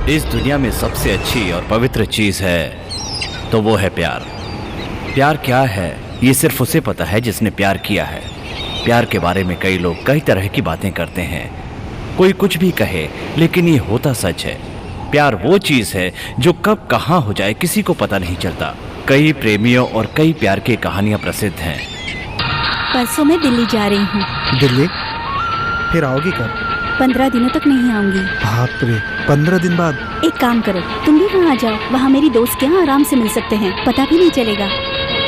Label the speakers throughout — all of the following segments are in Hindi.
Speaker 1: इस दुनिया में सबसे अच्छी और पवित्र चीज है तो वो है प्यार। प्यार क्या है ये सिर्फ उसे पता है जिसने प्यार किया है। प्यार के बारे में कई लोग कई तरह की बातें करते हैं, कोई कुछ भी कहे, लेकिन ये होता सच है। प्यार वो चीज है जो कब कहाँ हो जाए किसी को पता नहीं चलता। कई प्रेमियों और कई प्यार की कहानियां प्रसिद्ध हैं।
Speaker 2: परसों मैं दिल्ली जा रही हूँ।
Speaker 3: दिल्ली? फिर आओगी कब?
Speaker 2: 15 दिनों तक नहीं आऊंगी।
Speaker 3: बाप रे, 15 दिन बाद?
Speaker 2: एक काम करो, तुम भी वहाँ जाओ, वहाँ मेरी दोस्त के यहाँ आराम से मिल सकते हैं, पता भी नहीं चलेगा।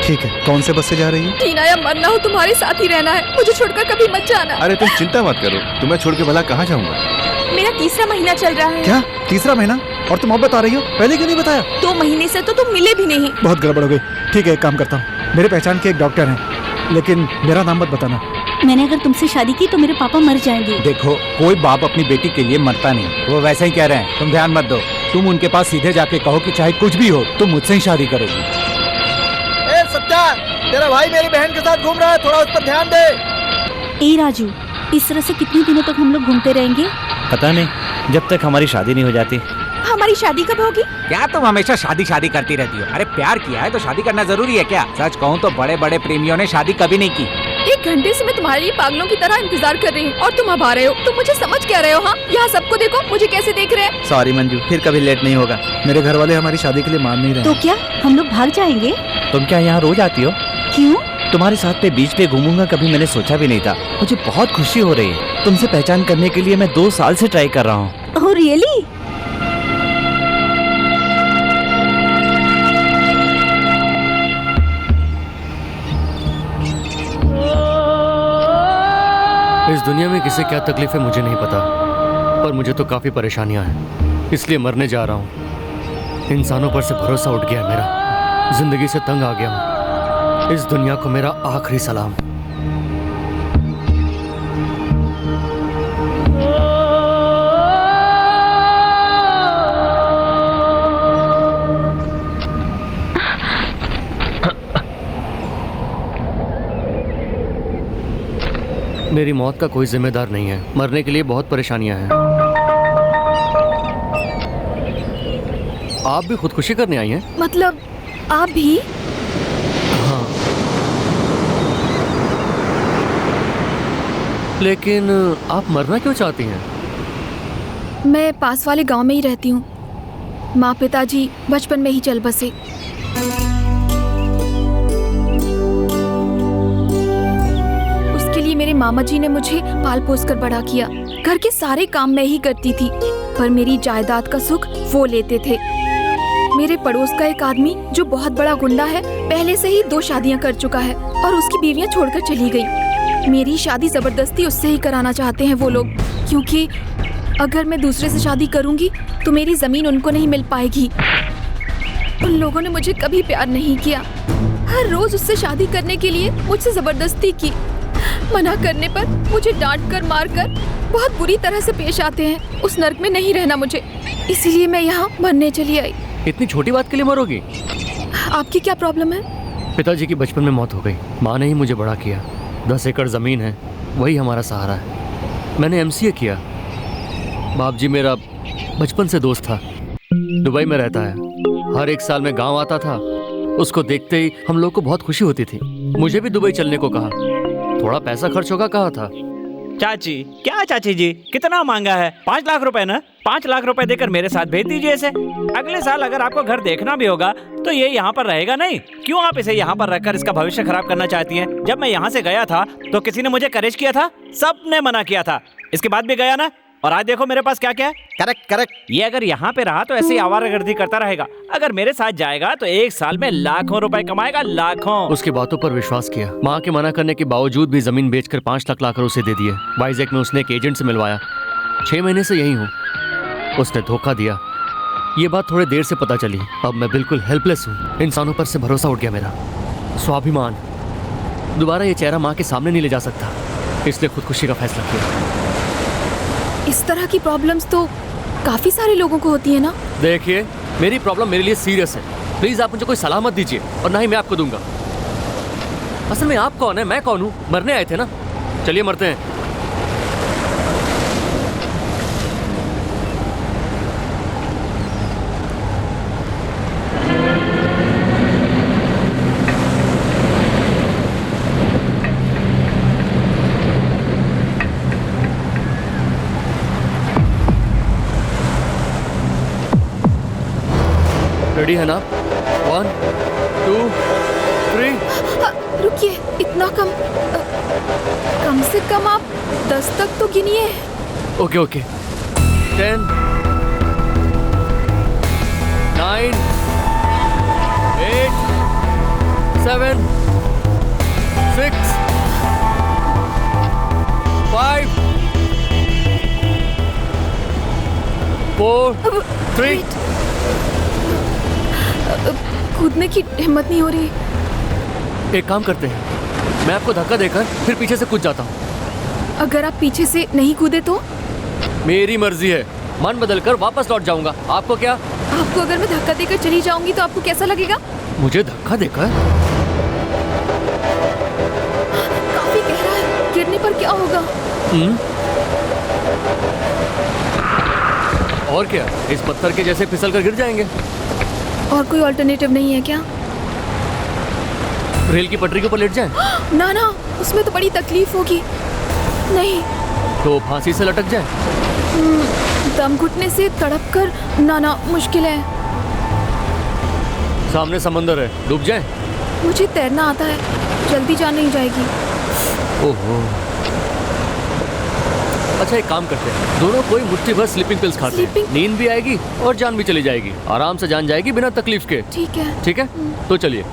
Speaker 3: ठीक है, कौन से बस से जा रही है?
Speaker 4: टीना या मरना हो तुम्हारे साथ ही रहना है, मुझे छोड़कर कभी मत जाना।
Speaker 5: अरे तुम चिंता मत करो, तुम्हें छोड़ के भला कहाँ जाऊंगा।
Speaker 4: मेरा तीसरा महीना चल रहा है।
Speaker 3: क्या? तीसरा महीना? और तुम अब बता रही हो, पहले क्यों नहीं बताया?
Speaker 4: 2 महीने से तो तुम मिले भी नहीं।
Speaker 3: बहुत गड़बड़ हो गई। ठीक है, एक काम करता हूँ, मेरे पहचान के एक डॉक्टर हैं, लेकिन मेरा नाम मत बताना।
Speaker 2: मैंने अगर तुमसे शादी की तो मेरे पापा मर जाएंगे।
Speaker 6: देखो, कोई बाप अपनी बेटी के लिए मरता नहीं, वो वैसे ही कह रहे हैं, तुम ध्यान मत दो। तुम उनके पास सीधे जाके कहो कि चाहे कुछ भी हो तुम मुझसे ही शादी करोगी।
Speaker 7: ए सत्या, तेरा भाई मेरी बहन के साथ घूम रहा है, थोड़ा उस पर ध्यान दे।
Speaker 2: ए राजू, इस तरह से कितने दिनों तक हम लोग घूमते रहेंगे?
Speaker 1: पता नहीं, जब तक हमारी शादी नहीं हो जाती।
Speaker 4: हमारी शादी कब होगी?
Speaker 6: क्या तुम हमेशा शादी शादी करती रहती हो? अरे प्यार किया है तो शादी करना जरूरी है क्या? सच कहूँ तो बड़े बड़े प्रेमियों ने शादी कभी नहीं की।
Speaker 4: 1 घंटे से मैं तुम्हारे लिए पागलों की तरह इंतजार कर रही हूँ और तुम अब आ रहे हो। तुम मुझे समझ क्या रहे हो? हाँ, यहाँ सबको देखो, मुझे कैसे देख रहे हैं।
Speaker 7: सॉरी मंजू, फिर कभी लेट नहीं होगा।
Speaker 3: मेरे घर वाले हमारी शादी के लिए मान नहीं रहे।
Speaker 2: तो क्या हम लोग भाग जाएंगे?
Speaker 1: तुम क्या यहाँ रोज आती हो?
Speaker 2: क्यों?
Speaker 1: तुम्हारे साथ पे बीच पे घूमूंगा कभी मैंने सोचा भी नहीं था। मुझे बहुत खुशी हो रही है। तुमसे पहचान करने के लिए मैं 2 साल से ट्राई कर रहा हूँ।
Speaker 2: Oh really?
Speaker 8: इस दुनिया में किसे क्या तकलीफ है मुझे नहीं पता, पर मुझे तो काफ़ी परेशानियां हैं, इसलिए मरने जा रहा हूँ। इंसानों पर से भरोसा उठ गया मेरा, जिंदगी से तंग आ गया हूँ। इस दुनिया को मेरा आखिरी सलाम। मेरी मौत का कोई जिम्मेदार नहीं है, मरने के लिए बहुत परेशानियां हैं। आप भी खुदकुशी करने आई हैं?
Speaker 4: मतलब आप भी?
Speaker 8: हाँ, लेकिन आप मरना क्यों चाहती हैं?
Speaker 4: मैं पास वाले गांव में ही रहती हूँ। माँ पिताजी बचपन में ही चल बसे। मेरे मामा जी ने मुझे पाल पोस कर बड़ा किया। घर के सारे काम मैं ही करती थी, पर मेरी जायदाद का सुख वो लेते थे। मेरे पड़ोस का एक आदमी जो बहुत बड़ा गुंडा है, पहले से ही 2 शादियां कर चुका है और उसकी बीवियां छोड़कर चली गई। मेरी शादी जबरदस्ती उससे ही कराना चाहते हैं वो लोग, क्योंकि अगर मैं दूसरे से शादी करूंगी तो मेरी जमीन उनको नहीं मिल पाएगी। उन लोगों ने मुझे कभी प्यार नहीं किया, हर रोज उससे शादी करने के लिए मुझसे जबरदस्ती की। मना करने पर मुझे डांट कर मार कर बहुत बुरी तरह से पेश आते हैं। उस नर्क में नहीं रहना मुझे, इसीलिए मैं यहाँ मरने चली आई।
Speaker 8: इतनी छोटी बात के लिए मरोगी?
Speaker 4: आपकी क्या प्रॉब्लम है?
Speaker 8: पिताजी की बचपन में मौत हो गई, माँ ने ही मुझे बड़ा किया। 10 एकड़ जमीन है, वही हमारा सहारा है। मैंने MCA किया। बाप जी मेरा बचपन से दोस्त था, दुबई में रहता है। हर 1 साल में गाँव आता था, उसको देखते ही हम लोग को बहुत खुशी होती थी। मुझे भी दुबई चलने को कहा, थोड़ा पैसा खर्च होगा कहा था।
Speaker 9: चाची, क्या चाची जी, कितना मांगा है? 5 लाख रुपए ना? 5 लाख रुपए देकर मेरे साथ भेज दीजिए इसे। अगले साल अगर आपको घर देखना भी होगा तो ये यहाँ पर रहेगा नहीं। क्यों आप इसे यहाँ पर रखकर इसका भविष्य खराब करना चाहती हैं? जब मैं यहाँ से गया था तो किसी ने मुझे करेज किया था? सबने मना किया था। इसके बाद भी गया ना, और आज देखो मेरे पास क्या क्या है।
Speaker 7: करेक्ट।
Speaker 9: ये अगर यहाँ पे रहा तो ऐसे ही आवारागर्दी करता रहेगा। अगर मेरे साथ जाएगा तो 1 साल में लाखों रुपए कमाएगा, लाखों।
Speaker 8: उसकी बातों पर विश्वास किया। माँ के मना करने के बावजूद भी जमीन बेचकर 5 लाख लाकर उसे दे दिए। वाइजैक में उसने एक एजेंट से मिलवाया। 6 महीने से यही हूँ। उसने धोखा दिया। ये बात थोड़ी देर से पता चली। अब मैं बिल्कुल हेल्पलेस हूँ। इंसानों पर से भरोसा उठ गया मेरा, स्वाभिमान। दोबारा ये चेहरा माँ के सामने नहीं ले जा सकता, इसलिए खुदकुशी का फैसला किया।
Speaker 4: इस तरह की प्रॉब्लम्स तो काफी सारे लोगों को होती है ना?
Speaker 8: देखिए, मेरी प्रॉब्लम मेरे लिए सीरियस है। प्लीज आप मुझे कोई सलाह मत दीजिए, और ना ही मैं आपको दूंगा। असल में आप कौन है, मैं कौन हूँ? मरने आए थे ना, चलिए मरते हैं। रेडी है ना? 1 2 3।
Speaker 4: रुकिए, इतना कम? कम से कम आप 10 तक तो गिनिए।
Speaker 8: Okay okay. 10 9 8 7 6 5 4 3।
Speaker 4: कूदने की हिम्मत नहीं हो रही।
Speaker 8: एक काम करते हैं, मैं आपको धक्का देकर फिर पीछे से कूद जाता हूँ।
Speaker 4: अगर आप पीछे से नहीं कूदे तो?
Speaker 8: मेरी मर्जी है, मन बदलकर वापस लौट जाऊंगा। आपको क्या?
Speaker 4: आपको अगर मैं धक्का देकर चली जाऊंगी तो आपको कैसा लगेगा?
Speaker 8: मुझे धक्का देकर?
Speaker 4: काफी गहरा है, गिरने पर क्या होगा?
Speaker 8: और क्या, इस पत्थर के जैसे फिसल कर गिर जाएंगे।
Speaker 4: और कोई ऑल्टरनेटिव नहीं है क्या?
Speaker 8: रेल की पटरी के ऊपर लेट जाएं?
Speaker 4: ना ना, उसमें तो बड़ी तकलीफ होगी। नहीं।
Speaker 8: तो फांसी से लटक जाए?
Speaker 4: दम घुटने से तड़प कर? ना ना, मुश्किल है।
Speaker 8: सामने समंदर है, डूब जाए?
Speaker 4: मुझे तैरना आता है, जल्दी जान नहीं जाएगी।
Speaker 8: ओहो। अच्छा एक काम करते हैं, दोनों कोई मुट्ठी भर स्लीपिंग पिल्स खाते हैं, नींद भी आएगी और जान भी चली जाएगी, आराम से जान जाएगी बिना तकलीफ के।
Speaker 4: ठीक है।
Speaker 8: ठीक है, तो चलिए।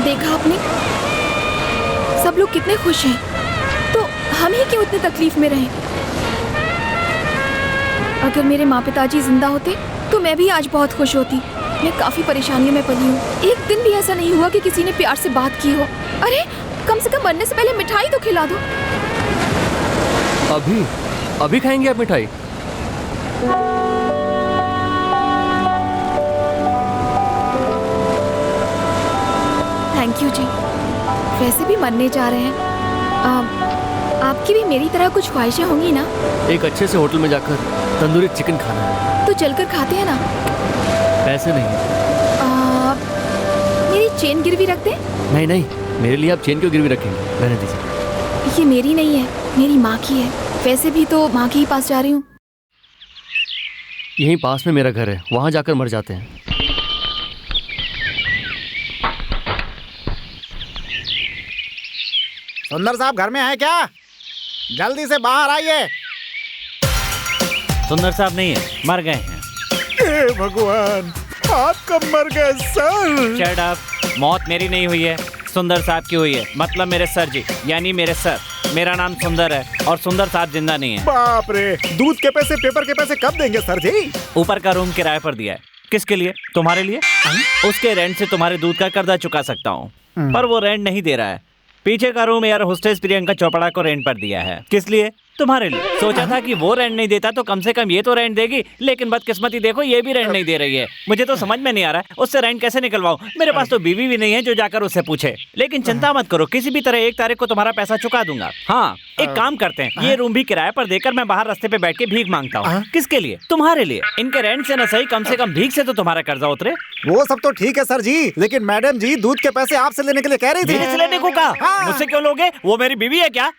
Speaker 4: देखा आपने, सब लोग कितने खुश हैं, तो हम ही क्यों इतनी तकलीफ में रहें? अगर मेरे माँ पिताजी जिंदा होते तो मैं भी आज बहुत खुश होती। मैं काफी परेशानियों में पली हूँ। एक दिन भी ऐसा नहीं हुआ कि किसी ने प्यार से बात की हो। अरे कम से कम मरने से पहले मिठाई तो खिला दो।
Speaker 8: अभी अभी खाएंगे आप मिठाई?
Speaker 4: थैंक यू जी। वैसे भी मरने जा रहे हैं, आपकी भी मेरी तरह कुछ ख्वाहिशें होंगी ना?
Speaker 8: एक अच्छे से होटल में जाकर तंदूरी चिकन खाना है।
Speaker 4: तो चलकर खाते हैं ना?
Speaker 8: पैसे नहीं है।
Speaker 4: मेरी चेन गिरवी रख दे?
Speaker 8: नहीं नहीं, मेरे लिए आप चेन क्यों गिरवी रखेंगे, रहने दीजिए।
Speaker 4: ये मेरी नहीं है, मेरी माँ की है। वैसे भी तो माँ के ही पास जा रही हूँ।
Speaker 8: यहीं पास में मेरा घर है, वहाँ जाकर मर जाते हैं।
Speaker 7: सुंदर साहब घर में है क्या? जल्दी से बाहर आइए।
Speaker 9: सुंदर साहब नहीं है, मर गए हैं।
Speaker 3: हे भगवान, आप कब मर गए सर?
Speaker 9: शट अप, मौत मेरी नहीं हुई है, सुंदर साहब की हुई है। मतलब मेरे सर जी, यानी मेरे सर। मेरा नाम सुंदर है और सुंदर साहब जिंदा नहीं है।
Speaker 3: बाप रे, दूध के पैसे पेपर के पैसे कब देंगे सर जी?
Speaker 9: ऊपर का रूम किराए पर दिया है। किसके लिए? तुम्हारे लिए। उसके रेंट से तुम्हारे दूध का कर्जा चुका सकता हूँ, पर वो रेंट नहीं दे रहा है। पीछे का room air hostess Priyanka Chopra को रेंट पर दिया है। किस लिए? तुम्हारे लिए। सोचा था कि वो रेंट नहीं देता तो कम से कम ये तो रेंट देगी, लेकिन बदकिस्मती देखो ये भी रेंट नहीं दे रही है। मुझे तो समझ में नहीं आ रहा है उससे रेंट कैसे निकलवाऊं। मेरे पास तो बीवी भी नहीं है जो जाकर उससे पूछे। लेकिन चिंता मत करो, किसी भी तरह 1 तारीख को तुम्हारा पैसा चुका दूंगा। हाँ, एक काम करते हैं, ये रूम भी किराए पर देकर मैं बाहर रास्ते पे बैठ के भीख मांगता हूँ। किसके लिए? तुम्हारे लिए। इनके रेंट से न सही, कम से कम भीख से तो तुम्हारा कर्जा उतरे।
Speaker 3: वो सब तो ठीक है सर जी, लेकिन मैडम जी दूध के पैसे आपसे लेने के लिए कह रही थी।
Speaker 9: मेरे से लेने को कहा? मुझसे क्यों लोगे? वो मेरी बीवी है क्या?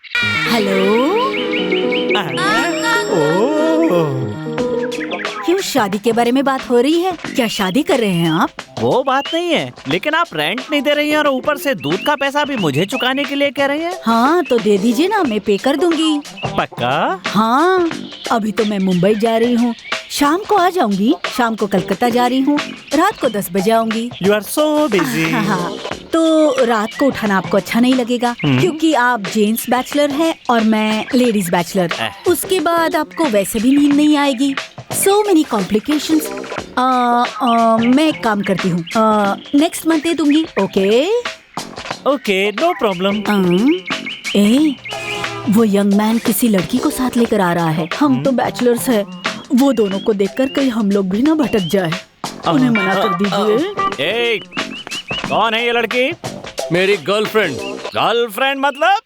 Speaker 2: क्यों शादी के बारे में बात हो रही है? क्या शादी कर रहे हैं आप?
Speaker 9: वो बात नहीं है, लेकिन आप रेंट नहीं दे रही हैं और ऊपर से दूध का पैसा भी मुझे चुकाने के लिए कह रही हैं।
Speaker 2: हाँ तो दे दीजिए ना, मैं पे कर दूंगी।
Speaker 9: पक्का?
Speaker 2: हाँ, अभी तो मैं मुंबई जा रही हूँ, शाम को आ जाऊंगी। शाम को कलकत्ता जा रही हूँ, रात को 10 बजे आऊंगी।
Speaker 9: You are so busy.
Speaker 2: हाँ, तो रात को उठाना आपको अच्छा नहीं लगेगा क्योंकि आप जेंट्स बैचलर हैं और मैं लेडीज बैचलर। उसके बाद आपको वैसे भी नींद नहीं आएगी। So many complications. मैं एक काम करती हूँ, नेक्स्ट मंथ दे दूंगी। Okay
Speaker 9: okay no problem.
Speaker 2: ए, वो यंग मैन किसी लड़की को साथ लेकर आ रहा है। हम तो बैचलर्स हैं। वो दोनों को देखकर कहीं हम लोग भी ना भटक जाए। उन्हें मना कर दीजिए।
Speaker 9: ए, कौन है ये लड़की?
Speaker 8: मेरी गर्लफ्रेंड।
Speaker 9: गर्लफ्रेंड मतलब?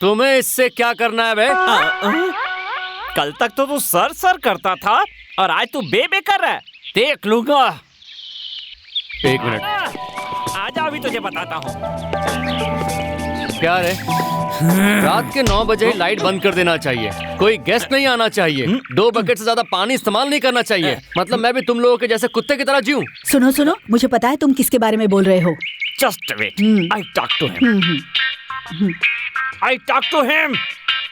Speaker 8: तुम्हें इससे क्या करना है बे?
Speaker 9: कल तक तो तू सर सर करता था और आज तू बे कर रहा है। देख लूंगा।
Speaker 8: एक मिनट,
Speaker 9: आजा अभी तुझे बताता हूँ।
Speaker 8: क्या रे? रात के 9 बजे ही लाइट बंद कर देना चाहिए। कोई गेस्ट नहीं आना चाहिए। 2 बकेट से ज्यादा पानी इस्तेमाल नहीं करना चाहिए। मतलब मैं भी तुम लोगों के जैसे कुत्ते की तरह जीऊं।
Speaker 2: सुनो सुनो, मुझे पता है तुम किसके बारे में बोल रहे हो।
Speaker 9: Just wait, I talk to him. I talk to him.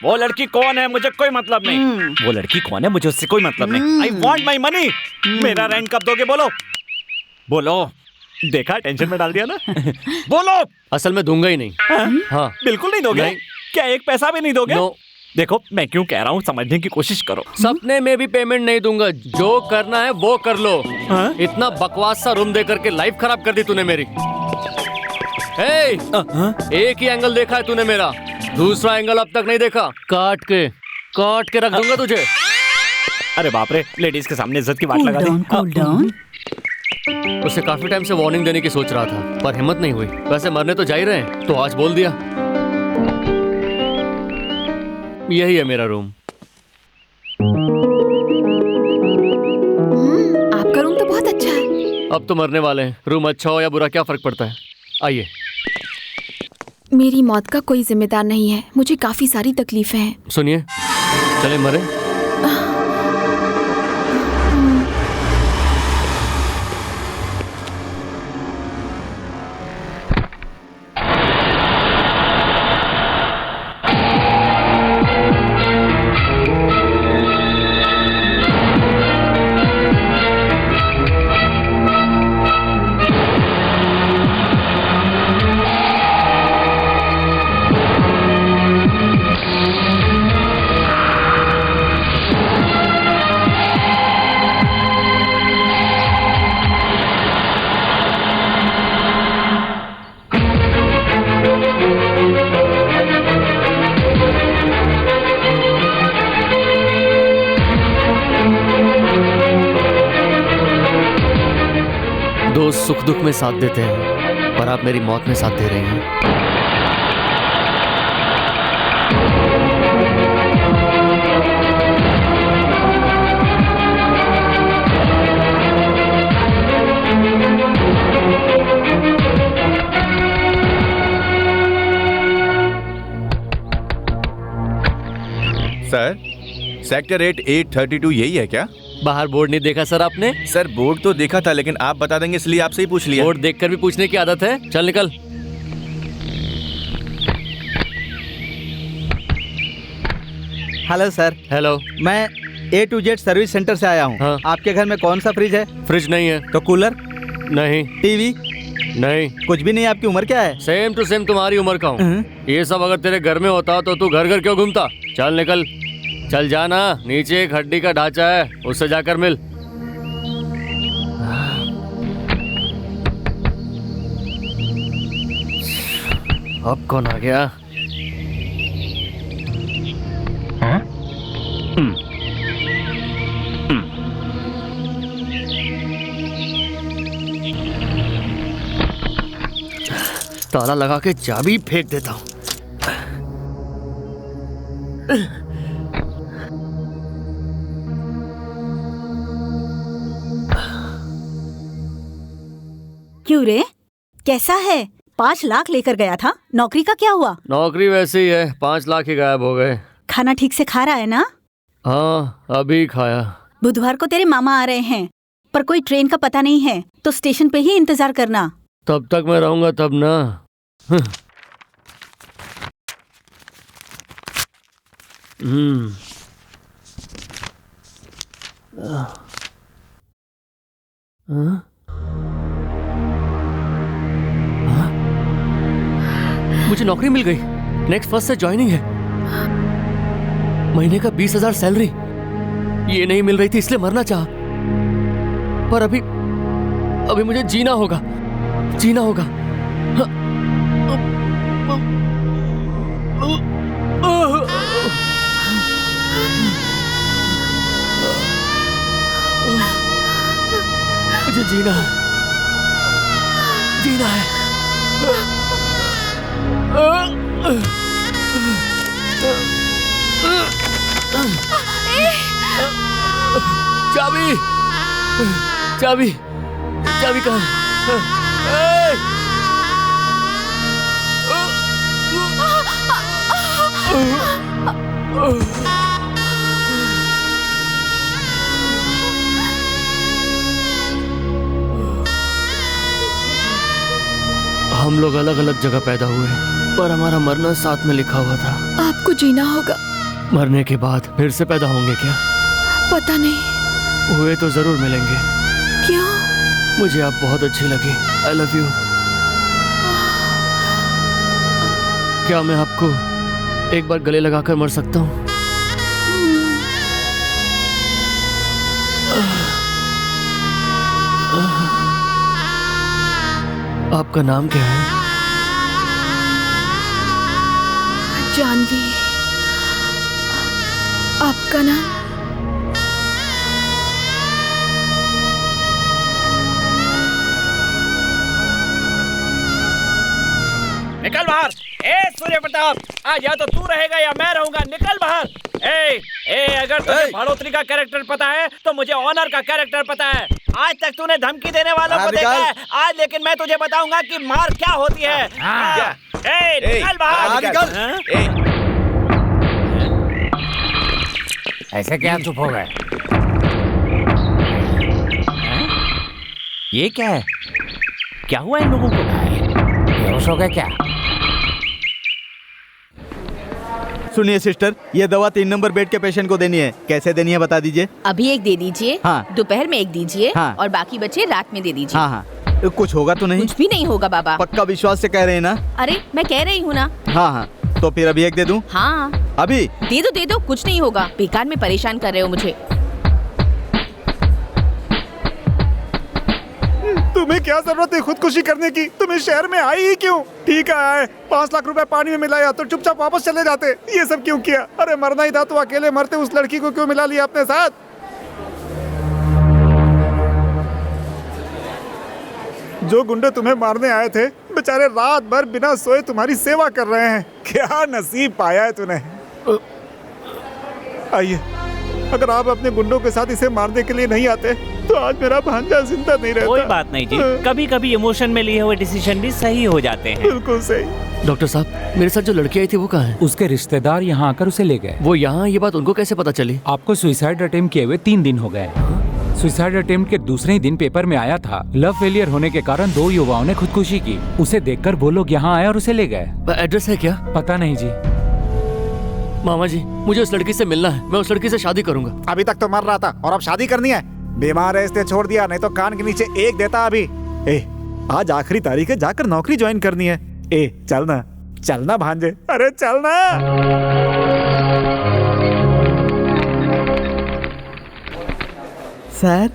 Speaker 9: वो लड़की कौन है मुझे कोई मतलब नहीं। वो लड़की कौन है मुझे उससे कोई मतलब नहीं। I want my money. मेरा रेंट कब दोगे? बोलो बोलो। देखा, टेंशन में डाल दिया ना। बोलो।
Speaker 8: असल में दूंगा ही नहीं। हाँ,
Speaker 9: बिल्कुल नहीं दोगे?
Speaker 8: नहीं।
Speaker 9: क्या एक पैसा भी नहीं दोगे?
Speaker 8: नो।
Speaker 9: देखो मैं क्यों कह रहा हूँ, समझने की कोशिश करो।
Speaker 8: सपने में भी पेमेंट नहीं दूंगा। जो करना है वो कर लो। इतना बकवास सा रूम दे करके लाइफ खराब कर दी तूने मेरी। एक ही एंगल देखा है तूने मेरा, दूसरा एंगल अब तक नहीं देखा। काट के रख दूंगा तुझे।
Speaker 9: अरे बाप रे, लेडीज के सामने इज्जत की बात लगा दी।
Speaker 2: Cool down.
Speaker 8: उसे काफी टाइम से वार्निंग देने की सोच रहा था, पर हिम्मत नहीं हुई। वैसे मरने तो जा ही रहे हैं, तो आज बोल दिया। यही है मेरा रूम।
Speaker 4: आपका रूम तो बहुत अच्छा है।
Speaker 8: अब तो मरने वाले हैं, रूम अच्छा हो या बुरा क्या फर्क पड़ता है। आइए।
Speaker 4: मेरी मौत का कोई जिम्मेदार नहीं है। मुझे काफी सारी तकलीफें हैं।
Speaker 8: सुनिए, चले मरे। दोस्त सुख दुख में साथ देते हैं, पर आप मेरी मौत में साथ दे रही हैं।
Speaker 5: सर, सेक्टर 8-832 यही है क्या?
Speaker 8: बाहर बोर्ड नहीं देखा सर आपने?
Speaker 5: सर बोर्ड तो देखा था, लेकिन आप बता देंगे इसलिए आपसे ही पूछ लिया।
Speaker 8: बोर्ड देखकर भी पूछने की आदत है? चल निकल।
Speaker 7: Hello sir.
Speaker 8: हेलो।
Speaker 7: मैं A to Z service centre से आया हूँ।
Speaker 8: हाँ।
Speaker 7: आपके घर में कौन सा फ्रिज है?
Speaker 8: फ्रिज नहीं है।
Speaker 7: तो कूलर?
Speaker 8: नहीं।
Speaker 7: टीवी?
Speaker 8: नहीं।
Speaker 7: कुछ भी नहीं। आपकी उम्र क्या है?
Speaker 8: सेम टू सेम तुम्हारी उम्र का हूँ। ये सब अगर तेरे घर में होता तो तू घर घर क्यों घूमता? चल निकल, चल जाना। नीचे एक हड्डी का ढांचा है, उससे जाकर मिल। अब कौन आ गया? ताला लगा के चाबी फेंक देता हूँ।
Speaker 2: क्यों रे, कैसा है? 5 लाख लेकर गया था, नौकरी का क्या हुआ?
Speaker 8: नौकरी वैसे ही है, 5 लाख ही गायब हो गए।
Speaker 2: खाना ठीक से खा रहा है ना?
Speaker 8: हाँ, अभी खाया।
Speaker 2: बुधवार को तेरे मामा आ रहे हैं, पर कोई ट्रेन का पता नहीं है, तो स्टेशन पे ही इंतजार करना।
Speaker 8: तब तक मैं रहूंगा तब ना। मुझे नौकरी मिल गई, नेक्स्ट फर्स्ट से ज्वाइनिंग है। महीने का 20,000 सैलरी। ये नहीं मिल रही थी इसलिए मरना चाहा, पर अभी मुझे जीना होगा। जीना जीना है। चाबी चाबी चाबी कहाँ? हम लोग अलग अलग जगह पैदा हुए, पर हमारा मरना साथ में लिखा हुआ था।
Speaker 4: आपको जीना होगा।
Speaker 8: मरने के बाद फिर से पैदा होंगे क्या?
Speaker 4: पता नहीं।
Speaker 8: हुए तो जरूर मिलेंगे।
Speaker 4: क्यों?
Speaker 8: मुझे आप बहुत अच्छी लगी। I love you. क्या मैं आपको एक बार गले लगाकर मर सकता हूँ? आपका नाम क्या है?
Speaker 4: जानवी। आपका नाम?
Speaker 9: निकल बाहर। ए सूर्य प्रताप, आज या तो तू रहेगा या मैं रहूंगा। निकल बाहर। अगर तुझे बढ़ोतरी का कैरेक्टर पता है तो मुझे ऑनर का कैरेक्टर पता है। आज तक तूने धमकी देने वालों को देखा है, आज लेकिन मैं तुझे बताऊंगा कि मार क्या होती है। निकल बाहर।
Speaker 6: ऐसे क्या चुप हो गए?
Speaker 9: ये क्या है? क्या हुआ इन लोगों को?
Speaker 6: बेहोश हो गए क्या?
Speaker 7: सुनिए सिस्टर, ये दवा 3 नंबर बेड के पेशेंट को देनी है। कैसे देनी है बता दीजिए।
Speaker 2: अभी एक दे दीजिए,
Speaker 7: हाँ।
Speaker 2: दोपहर में एक दीजिए,
Speaker 7: हाँ।
Speaker 2: और बाकी बचे रात में दे दीजिए।
Speaker 7: हाँ हाँ, कुछ होगा तो नहीं?
Speaker 2: कुछ भी नहीं होगा बाबा।
Speaker 7: पक्का विश्वास से कह रहे हैं ना?
Speaker 2: अरे मैं कह रही हूँ ना।
Speaker 7: हाँ हाँ, तो फिर अभी एक दे दूं?
Speaker 2: हाँ
Speaker 7: अभी
Speaker 2: दे दो, कुछ नहीं होगा। बेकार में परेशान कर रहे हो मुझे।
Speaker 3: तुम्हें क्या जरूरत है खुदकुशी करने की? तुम्हें शहर में आई ही क्यों? ठीक है, 5 लाख रुपए पानी में मिलाया तो चुपचाप वापस चले जाते। ये सब क्यों किया? अरे मरना ही था तो अकेले मरते। उस लड़की को क्यों मिला लिया अपने साथ? जो गुंडे तुम्हें मारने आए थे बेचारे रात भर बिना सोए तुम्हारी सेवा कर रहे हैं। क्या नसीब पाया है तूने। आइए, अगर आप अपने गुंडों के साथ इसे मारने के लिए नहीं आते तो आज मेरा भांजा जिंदा नहीं रहता।
Speaker 9: कोई बात नहीं जी, कभी कभी इमोशन में लिए हुए डिसीजन भी सही हो जाते हैं।
Speaker 3: बिल्कुल सही।
Speaker 8: डॉक्टर साहब, मेरे साथ जो लड़की आई थी वो कहाँ है?
Speaker 6: उसके रिश्तेदार यहाँ आकर उसे ले गए।
Speaker 8: वो यहाँ? ये बात उनको कैसे पता चली?
Speaker 6: आपको सुसाइड अटेम्प्ट किए हुए 3 दिन हो गए। सुसाइड अटेम्प्ट के दूसरे ही दिन पेपर में आया था, लव फेलियर होने के कारण 2 युवाओं ने खुदकुशी की। उसे देखकर वो लोग यहाँ आए और उसे ले गए।
Speaker 8: एड्रेस है क्या?
Speaker 6: पता नहीं जी।
Speaker 8: मामा जी, मुझे उस लड़की से मिलना है। मैं उस लड़की से शादी करूंगा।
Speaker 3: अभी तक तो मर रहा था और अब शादी करनी है? बीमार है इसलिए छोड़ दिया, नहीं तो कान के नीचे एक देता अभी। आज आखिरी तारीख है, जाकर नौकरी ज्वाइन करनी है। चलना चलना भांजे, अरे चलना।
Speaker 7: सर,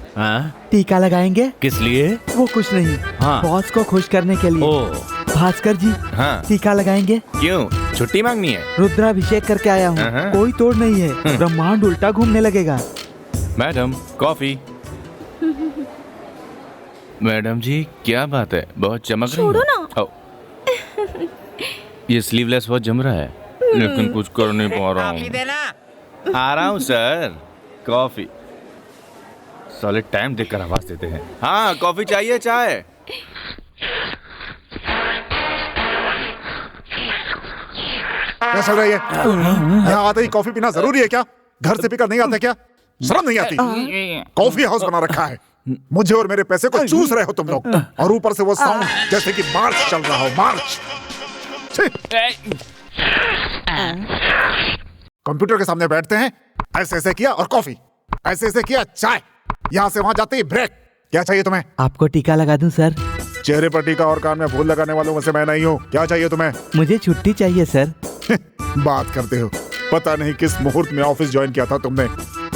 Speaker 7: टीका लगाएंगे?
Speaker 1: किस लिए?
Speaker 7: वो कुछ नहीं,
Speaker 1: हाँ।
Speaker 7: बॉस को खुश करने के लिए।
Speaker 1: ओ,
Speaker 7: भास्कर जी,
Speaker 5: हाँ।
Speaker 7: टीका लगाएंगे?
Speaker 5: क्यों? छुट्टी मांगनी है?
Speaker 7: रुद्राभिषेक करके आया हूँ।
Speaker 5: हाँ।
Speaker 7: कोई तोड़ नहीं है, ब्रह्मांड उल्टा घूमने लगेगा।
Speaker 5: Madam, coffee. मैडम जी, क्या बात है, बहुत चमक रही
Speaker 2: छोड़ो
Speaker 5: ना। ये स्लीवलेस बहुत जम रहा है, लेकिन कुछ कर नहीं पा रहा हूँ। आ रहा हूँ सर। कॉफी। साले टाइम देखकर आवाज देते हैं। हाँ, कॉफी चाहिए? चाय?
Speaker 3: क्या चल रहा है? यहाँ आते ही कॉफी पीना जरूरी है क्या? घर से पीकर नहीं आता क्या? शर्म नहीं आती? कॉफी हाउस बना रखा है, मुझे और मेरे पैसे को चूस रहे हो तुम लोग, और ऊपर से वो साउंड जैसे कि मार्च चल रहा हो। मार्च। कंप्यूटर के सामने बैठते हैं, ऐसे ऐसे किया और कॉफी, ऐसे ऐसे किया चाय, यहाँ से वहां जाते ही ब्रेक। क्या चाहिए तुम्हें?
Speaker 7: आपको टीका लगा दूं सर?
Speaker 3: चेहरे पर टीका और कान में फूल लगाने वालों में से मैं नहीं हूँ। क्या चाहिए तुम्हें?
Speaker 7: मुझे छुट्टी चाहिए सर।
Speaker 3: बात करते हो, पता नहीं किस मुहूर्त में ऑफिस ज्वाइन किया था तुमने।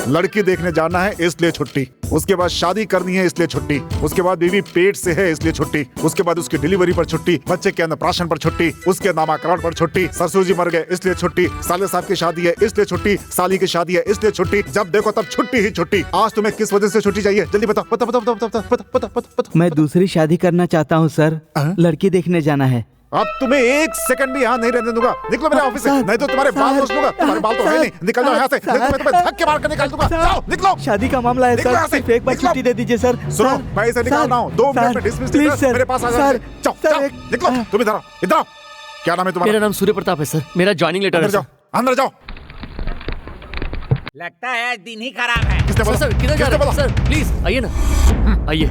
Speaker 3: लड़की देखने जाना है इसलिए छुट्टी, उसके बाद शादी करनी है इसलिए छुट्टी, उसके बाद बीवी पेट से है इसलिए छुट्टी, उसके बाद उसकी डिलीवरी पर छुट्टी, बच्चे के अन्नप्राशन पर छुट्टी, उसके नामाकरण पर छुट्टी, ससुर जी मर गए इसलिए छुट्टी, साले साहब की शादी है इसलिए छुट्टी, साली की शादी है इसलिए छुट्टी, जब देखो तब छुट्टी ही छुट्टी। आज तुम्हें किस वजह से छुट्टी चाहिए? जल्दी बताओ बताओ बताओ बताओ बताओ बताओ बताओ बताओ।
Speaker 7: मैं दूसरी शादी करना चाहता हूँ सर, लड़की देखने जाना है।
Speaker 3: अब तुम्हें एक सेकंड भी यहाँ नहीं रहने दूंगा। निकलो मेरे ऑफिस से, नहीं तो तुम्हारे बाल नोच लूंगा। तुम्हारे बाल तो है नहीं, निकल जाओ यहाँ से, नहीं तो मैं तुम्हें धक्के मार कर निकाल दूंगा। जाओ निकलो।
Speaker 7: शादी का मामला है सर, सिर्फ एक बार छुट्टी दे दीजिए सर।
Speaker 3: सुनो, मैं इसे निकाल रहा हूँ, 2 मिनट में डिसमिस मेरे पास आ जाओ। जाओ निकलो, तुम इधर आओ, इधर आओ। क्या नाम है तुम्हारा?
Speaker 8: मेरा नाम सूर्य प्रताप है सर, मेरा ज्वाइनिंग लेटर है।
Speaker 3: जाओ अंदर जाओ।
Speaker 10: लगता है दिन ही खराब है।
Speaker 3: किसने बोला?
Speaker 8: सर किधर जा रहे हैं सर? प्लीज आइए ना, आइए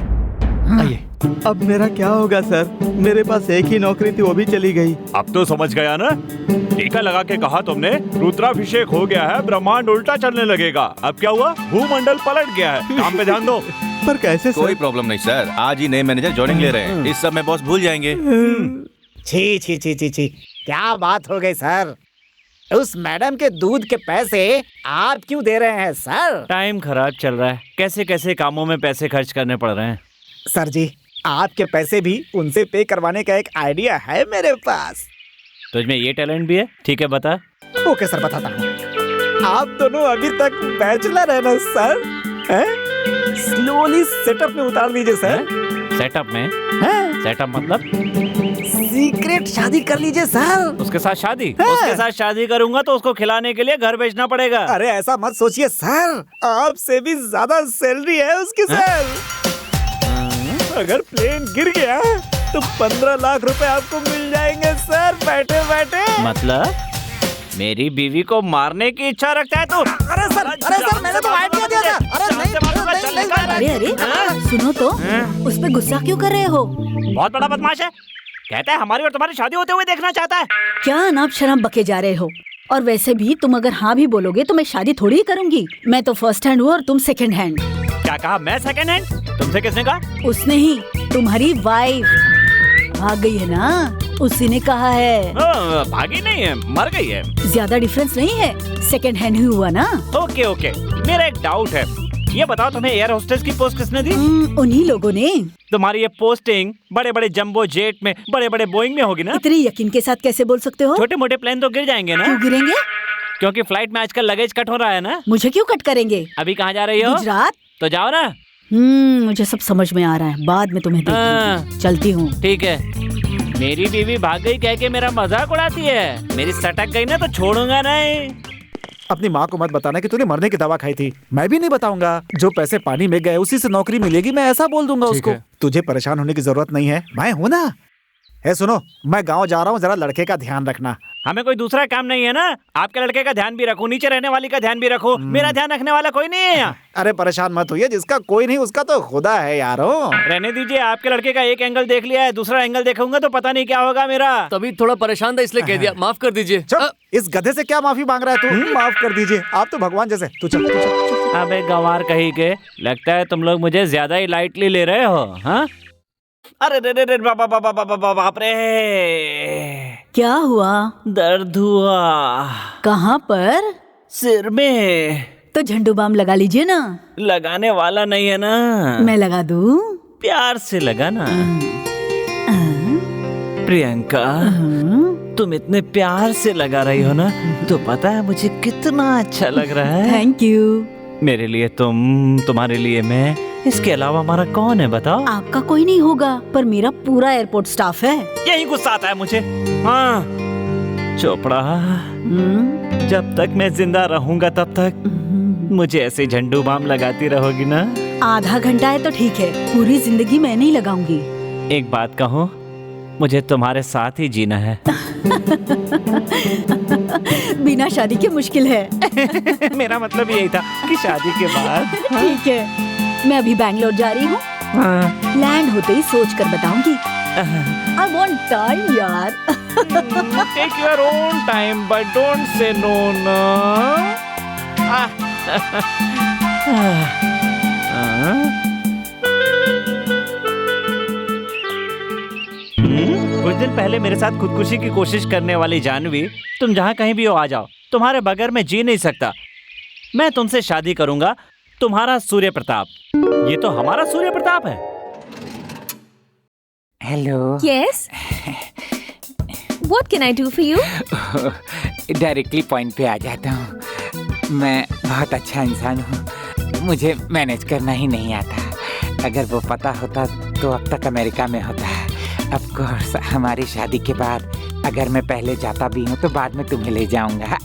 Speaker 8: आइए।
Speaker 7: अब मेरा क्या होगा सर? मेरे पास एक ही नौकरी थी, वो भी चली गई।
Speaker 9: अब तो समझ गया ना? टीका लगा के कहा तुमने, रुद्राभिषेक हो गया है, ब्रह्मांड उल्टा चलने लगेगा। अब क्या हुआ? भूमंडल पलट गया है। काम पे ध्यान दो।
Speaker 7: पर कैसे सर?
Speaker 5: कोई प्रॉब्लम नहीं सर, आज ही नए मैनेजर ज्वाइनिंग ले रहे हैं, इस सब में बॉस भूल जाएंगे।
Speaker 10: छी छी छी छी छी, क्या बात हो गई सर? उस मैडम के दूध के पैसे आप क्यों दे रहे हैं सर?
Speaker 9: टाइम खराब चल रहा है, कैसे कैसे कामों में पैसे खर्च करने पड़ रहे हैं।
Speaker 10: सर जी, आपके पैसे भी उनसे पे करवाने का एक आइडिया है मेरे पास।
Speaker 9: तुझमें ये टैलेंट भी है? ठीक है बता।
Speaker 10: ओके सर, बताता हूँ। आप दोनों अभी तक बैचलर है ना सर? स्लोली सेटअप में उतार दीजिए सर।
Speaker 9: सेटअप में? सेटअप मतलब?
Speaker 10: सीक्रेट शादी कर लीजिए सर।
Speaker 9: उसके साथ शादी? उसके साथ शादी करूंगा तो उसको खिलाने के लिए घर बेचना पड़ेगा।
Speaker 10: अरे ऐसा मत सोचिए सर, आपसे भी ज्यादा सैलरी है उसकी सर। अगर प्लेन गिर गया तो 15 लाख रुपए आपको मिल जाएंगे सर, बैठे बैठे।
Speaker 9: मतलब मेरी बीवी को मारने की इच्छा रखता है तू?
Speaker 10: अरे सर मैंने तो आइडिया दिया था। अरे नहीं,
Speaker 2: अरे सुनो तो, उस पे गुस्सा क्यों कर रहे हो?
Speaker 9: बहुत बड़ा बदमाश है, कहता है हमारी और तुम्हारी शादी होते हुए देखना चाहता है।
Speaker 2: क्या अनाप शनाप बके जा रहे हो? और वैसे भी तुम अगर हाँ भी बोलोगे तो मैं शादी थोड़ी ही करूंगी। मैं तो फर्स्ट हैंड हूँ और तुम सेकंड हैंड।
Speaker 9: क्या कहा? मैं सेकंड हैंड? तुमसे किसने कहा?
Speaker 2: उसने ही, तुम्हारी वाइफ भाग गई है ना, उसी ने कहा है।
Speaker 9: भागी नहीं है, मर गई है।
Speaker 2: ज्यादा डिफरेंस नहीं है, सेकंड हैंड ही हुआ ना।
Speaker 9: ओके ओके, मेरा एक डाउट है, ये बताओ तुम्हें एयर होस्टेस की पोस्ट किसने दी?
Speaker 2: उन्हीं लोगों ने।
Speaker 9: तुम्हारी ये पोस्टिंग बड़े बड़े जंबो जेट में, बड़े बड़े बोइंग में होगी ना?
Speaker 2: इतने यकीन के साथ कैसे बोल सकते हो?
Speaker 9: छोटे मोटे प्लेन तो गिर जाएंगे ना?
Speaker 2: क्यों गिरेंगे?
Speaker 9: क्योंकि फ्लाइट में आजकल लगेज कट हो रहा है ना।
Speaker 2: मुझे क्यों कट करेंगे?
Speaker 9: अभी कहाँ जा रही हो?
Speaker 2: गुजरात।
Speaker 9: तो जाओ ना।
Speaker 2: मुझे सब समझ में आ रहा है, बाद में तुम्हें देखूंगी। चलती हूँ।
Speaker 9: ठीक है। मेरी बीवी भाग गई कह के मेरा मजाक उड़ाती है, मेरी सटक गई ना तो छोड़ूंगा नहीं।
Speaker 3: अपनी माँ को मत बताना कि तूने मरने की दवा खाई थी। मैं भी नहीं बताऊंगा। जो पैसे पानी में गए उसी से नौकरी मिलेगी, मैं ऐसा बोल दूंगा उसको। तुझे परेशान होने की जरूरत नहीं है, मैं हूं ना। है सुनो, मैं गांव जा रहा हूँ, जरा लड़के का ध्यान रखना।
Speaker 9: हमें कोई दूसरा काम नहीं है ना? आपके लड़के का ध्यान भी रखो, नीचे रहने वाली का ध्यान भी रखो। मेरा ध्यान रखने वाला कोई नहीं है यहाँ।
Speaker 3: अरे परेशान मत होइए, जिसका कोई नहीं उसका तो खुदा है यारो।
Speaker 9: रहने दीजिए, आपके लड़के का एक एंगल देख लिया है, दूसरा एंगल देखूंगा तो पता नहीं क्या होगा मेरा।
Speaker 8: तभी थोड़ा परेशान था इसलिए कह दिया, माफ कर दीजिए।
Speaker 3: इस गधे से क्या माफी मांग रहा है तू? माफ कर दीजिए, आप तो भगवान जैसे। तू चल, तू चल।
Speaker 9: अबे गंवार कहीं के, लगता है तुम लोग मुझे ज्यादा ही लाइटली ले रहे हो। हाँ, अरे रे रे रे बाप रे,
Speaker 2: क्या हुआ?
Speaker 9: दर्द हुआ।
Speaker 2: कहाँ पर?
Speaker 9: सिर में।
Speaker 2: तो झंडू बाम लगा लीजिए ना।
Speaker 9: लगाने वाला नहीं है ना।
Speaker 2: मैं लगा दूं?
Speaker 9: प्यार से लगा ना। प्रियंका, तुम इतने प्यार से लगा रही हो ना, तो पता है मुझे कितना अच्छा लग रहा है।
Speaker 2: Thank you.
Speaker 9: मेरे लिए तुम, तुम्हारे लिए मैं, इसके अलावा हमारा कौन है बताओ?
Speaker 2: आपका कोई नहीं होगा, पर मेरा पूरा एयरपोर्ट स्टाफ है।
Speaker 9: यही गुस्सा आता है मुझे। हाँ चोपड़ा, जब तक मैं जिंदा रहूंगा तब तक मुझे ऐसे झंडू बाम लगाती रहोगी ना?
Speaker 2: आधा घंटा है तो ठीक है, पूरी जिंदगी मैं नहीं लगाऊंगी।
Speaker 9: एक बात कहूँ, मुझे तुम्हारे साथ ही जीना है।
Speaker 2: बिना शादी के मुश्किल है।
Speaker 9: मेरा मतलब यही था कि शादी के बाद।
Speaker 2: ठीक है, मैं अभी बैंगलोर जा रही हूँ। लैंड होते ही सोच कर बताऊंगी। I want time यार।
Speaker 9: Take your own time, but don't say no ना। कुछ दिन पहले मेरे साथ खुदकुशी की कोशिश करने वाली जानवी, तुम जहाँ कहीं भी हो आ जाओ, तुम्हारे बगैर मैं जी नहीं सकता। मैं तुमसे शादी करूंगा, तुम्हारा सूर्य प्रताप। ये तो हमारा सूर्य प्रताप है।
Speaker 6: Hello.
Speaker 11: Yes, what can I do for you?
Speaker 6: Directly point पे आ जाता हूँ। मैं बहुत अच्छा इंसान हूँ, मुझे मैनेज करना ही नहीं आता। अगर वो पता होता तो अब तक अमेरिका में होता। ऑफ कोर्स हमारी शादी के बाद अगर मैं पहले जाता भी हूँ तो बाद में तुम्हें ले जाऊंगा।